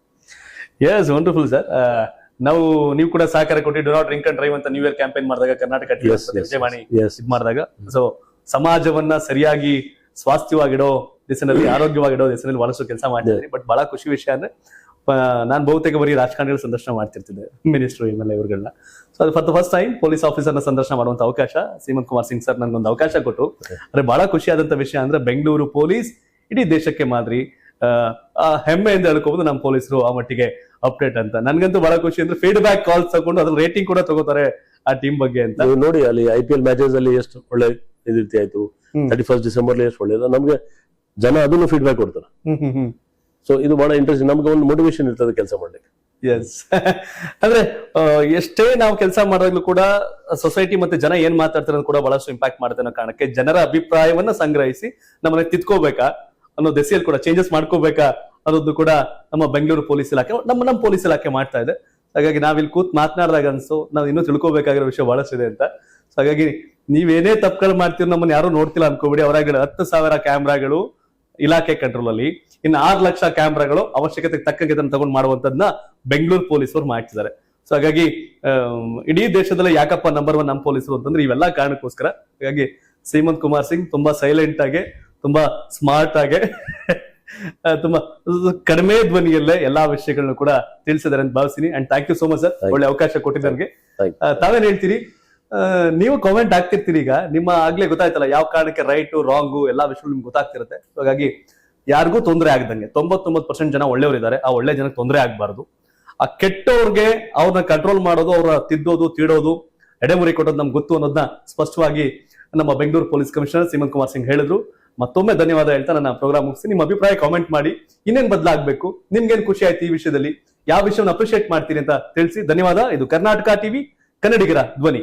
Yes, wonderful sir. ನೀವು ಕೂಡ ಸಹಕಾರ ಕೊಟ್ಟು do not drink and drive ಅಂತ ನ್ಯೂ ಇಯರ್ ಕ್ಯಾಂಪೇನ್ ಮಾಡಿದಾಗ ಕರ್ನಾಟಕ ವಿಜಯವಾಣಿ ಇದ್ ಮಾಡಿದಾಗ, ಸೊ ಸಮಾಜವನ್ನ ಸರಿಯಾಗಿ ಸ್ವಾಸ್ಥ್ಯವಾಗಿಡೋ ದಿಸೆನಲ್ಲಿ, ಆರೋಗ್ಯವಾಗಿಡೋ ದಿಸೆನಲ್ಲಿ ಬಹಳಷ್ಟು ಕೆಲಸ ಮಾಡ್ತಿದ್ರಿ. ಬಟ್ ಬಹಳ ಖುಷಿ ವಿಷಯ ಅಂದ್ರೆ, ನಾನು ಬಹುತೇಕ ಬರೀ ರಾಜಕಾರಣಿಗಳ ಸಂದರ್ಶನ ಮಾಡ್ತಿರ್ತಿದ್ದೆ, ಮಿನಿಸ್ಟ್ರು ಇವೆಲ್ಲ ಇವ್ರುಗಳನ್ನ. ಸೊ ಅದು for the first time police ಆಫೀಸರ್ನ ಸಂದರ್ಶನ ಮಾಡುವಂತ ಅವಕಾಶ ಸೀಮಂತ್ ಕುಮಾರ್ ಸಿಂಗ್ ಸರ್ ನನ್ಗೊಂದು ಅವಕಾಶ ಕೊಟ್ಟು, ಅಂದ್ರೆ ಬಹಳ ಖುಷಿಯಾದಂತ ವಿಷಯ ಅಂದ್ರೆ ಬೆಂಗಳೂರು ಪೊಲೀಸ್ ಇಡೀ ದೇಶಕ್ಕೆ ಮಾದರಿ. ಹೆಮ್ಮೆಯಿಂದ ಹೇಳ್ಕೋಬಹುದು ನಮ್ಮ ಪೊಲೀಸರು ಆ ಮಟ್ಟಿಗೆ ಅಪ್ಡೇಟ್ ಅಂತ. ನನ್ಗಂತೂ ಬಹಳ ಖುಷಿ ಅಂದ್ರೆ ಫೀಡ್ಬ್ಯಾಕ್ ಕಾಲ್ಸ್ ತಗೊಂಡು ಅದ್ರ ರೇಟಿಂಗ್ ಕೂಡ ತಗೋತಾರೆ ಆ ಟೀಮ್ ಬಗ್ಗೆ ಅಂತ. ನೋಡಿ, ಅಲ್ಲಿ IPL ಮ್ಯಾಚಸ್ ಅಲ್ಲಿ ಎಷ್ಟು ಒಳ್ಳೆ ರೀತಿ ಆಯ್ತು, 31st ಡಿಸೆಂಬರ್ ಎಷ್ಟು ಒಳ್ಳೇದು, ನಮ್ಗೆ ಜನ ಅದನ್ನು ಫೀಡ್ಬ್ಯಾಕ್ ಕೊಡ್ತಾರೆ. ಸೊ ಇದು ಬಹಳ ಇಂಟ್ರೆಸ್ಟಿಂಗ್, ನಮ್ಗೆ ಒಂದು ಮೋಟಿವೇಶನ್ ಇರ್ತದೆ ಕೆಲಸ ಮಾಡ್ಲಿಕ್ಕೆ. ಎಸ್, ಅಂದ್ರೆ ಎಷ್ಟೇ ನಾವು ಕೆಲಸ ಮಾಡೋದ್ಲು ಕೂಡ ಸೊಸೈಟಿ ಮತ್ತೆ ಜನ ಏನ್ ಮಾತಾಡ್ತಾರೆ ಕೂಡ ಬಹಳಷ್ಟು ಇಂಪ್ಯಾಕ್ಟ್ ಮಾಡುತ್ತೆ ಅನ್ನೋ ಕಾರಣಕ್ಕೆ ಜನರ ಅಭಿಪ್ರಾಯವನ್ನ ಸಂಗ್ರಹಿಸಿ ನಮ್ಮನ್ನ ತಿದ್ಕೋಬೇಕಾ ಅನ್ನೋ ದೆಸೆಯಲ್ಲಿ ಕೂಡ ಚೇಂಜಸ್ ಮಾಡ್ಕೋಬೇಕಾ ಅನ್ನೋದು ಕೂಡ ನಮ್ಮ ಬೆಂಗಳೂರು ಪೊಲೀಸ್ ಇಲಾಖೆ, ನಮ್ಮ ಪೊಲೀಸ್ ಇಲಾಖೆ ಮಾಡ್ತಾ ಇದೆ. ಹಾಗಾಗಿ ನಾವಿಲ್ಲಿ ಕೂತ್ ಮಾತನಾಡಿದಾಗ ಅನ್ಸು ನಾವು ಇನ್ನೂ ತಿಳ್ಕೊಬೇಕಾಗಿರೋ ವಿಷಯ ಬಹಳಷ್ಟಿದೆ ಅಂತ. ಸೊ ಹಾಗಾಗಿ ನೀವೇನೇ ತಪ್ಪುಗಳು ಮಾಡ್ತೀರೋ ನಮ್ಮನ್ನ ಯಾರು ನೋಡ್ತಿಲ್ಲ ಅನ್ಕೋಬಿಡಿ. ಅವರಾಗ 10,000 ಕ್ಯಾಮ್ರಾಗಳು ಇಲಾಖೆ ಕಂಟ್ರೋಲ್ ಅಲ್ಲಿ, ಇನ್ನು 6 ಲಕ್ಷ ಕ್ಯಾಮ್ರಾಗಳು ಅವಶ್ಯಕತೆಗೆ ತಕ್ಕಂಗೆ ಇದನ್ನ ತಗೊಂಡು ಮಾಡುವಂತದನ್ನ ಬೆಂಗಳೂರು ಪೊಲೀಸರು ಮಾಡ್ತಿದ್ದಾರೆ. ಸೊ ಹಾಗಾಗಿ ಇಡೀ ದೇಶದಲ್ಲಿ ಯಾಕಪ್ಪ ನಂಬರ್ 1 ನಮ್ಮ ಪೊಲೀಸರು ಅಂತಂದ್ರೆ ಇವೆಲ್ಲ ಕಾರಣಕ್ಕೋಸ್ಕರ. ಹಾಗಾಗಿ ಸೀಮಂತ್ ಕುಮಾರ್ ಸಿಂಗ್ ತುಂಬಾ ಸೈಲೆಂಟ್ ಆಗಿ, ತುಂಬಾ ಸ್ಮಾರ್ಟ್ ಆಗಿ, ತುಂಬಾ ಕಡಿಮೆ ಧ್ವನಿಯಲ್ಲೇ ಎಲ್ಲಾ ವಿಷಯಗಳನ್ನ ಕೂಡ ತಿಳಿಸಿದ್ದಾರೆ ಅಂತ ಭಾವಿಸ್ತೀನಿ. And thank you so much sir, ಒಳ್ಳೆ ಅವಕಾಶ ಕೊಟ್ಟಿದ್ದ ನನಗೆ. ತಾವೇನ್ ಹೇಳ್ತೀರಿ? ನೀವು ಕಾಮೆಂಟ್ ಆಗ್ತಿರ್ತೀರಿ, ಈಗ ನಿಮ್ಮ ಆಗ್ಲೇ ಗೊತ್ತಾಯ್ತಲ್ಲ ಯಾವ ಕಾರಣಕ್ಕೆ ರೈಟ್ ರಾಂಗು ಎಲ್ಲಾ ವಿಷಯಗಳು ನಿಮ್ಗೆ ಗೊತ್ತಾಗ್ತಿರುತ್ತೆ. ಹಾಗಾಗಿ ಯಾರಿಗೂ ತೊಂದರೆ ಆಗದಂಗೆ 99% ಜನ ಒಳ್ಳೆಯವರಿದ್ದಾರೆ, ಆ ಒಳ್ಳೆ ಜನಕ್ಕೆ ತೊಂದರೆ ಆಗ್ಬಾರ್ದು. ಆ ಕೆಟ್ಟವ್ರಿಗೆ ಅವ್ರನ್ನ ಕಂಟ್ರೋಲ್ ಮಾಡೋದು, ಅವ್ರ ತಿದ್ದೋದು, ತೀಡೋದು, ಎಡೆಮುರಿ ಕೊಡೋದು ನಮ್ಗೆ ಗೊತ್ತು ಅನ್ನೋದನ್ನ ಸ್ಪಷ್ಟವಾಗಿ ನಮ್ಮ ಬೆಂಗಳೂರು ಪೊಲೀಸ್ ಕಮಿಷನರ್ ಸೀಮಂತ್ ಕುಮಾರ್ ಸಿಂಗ್ ಹೇಳಿದ್ರು. ಮತ್ತೊಮ್ಮೆ ಧನ್ಯವಾದ ಹೇಳ್ತಾ ನನ್ನ ಪ್ರೋಗ್ರಾಮ್ ಮುಗಿಸಿ. ನಿಮ್ಮ ಅಭಿಪ್ರಾಯ ಕಾಮೆಂಟ್ ಮಾಡಿ. ಇನ್ನೇನ್ ಬದಲಾಗಬೇಕು, ನಿಮ್ಗೇನ್ ಖುಷಿ ಆಯ್ತು ಈ ವಿಷಯದಲ್ಲಿ, ಯಾವ ವಿಷಯವನ್ನು ಅಪ್ರಿಶಿಯೇಟ್ ಮಾಡ್ತೀರಿ ಅಂತ ತಿಳಿಸಿ. ಧನ್ಯವಾದ. ಇದು ಕರ್ನಾಟಕ ಟಿವಿ, ಕನ್ನಡಿಗರ ಧ್ವನಿ.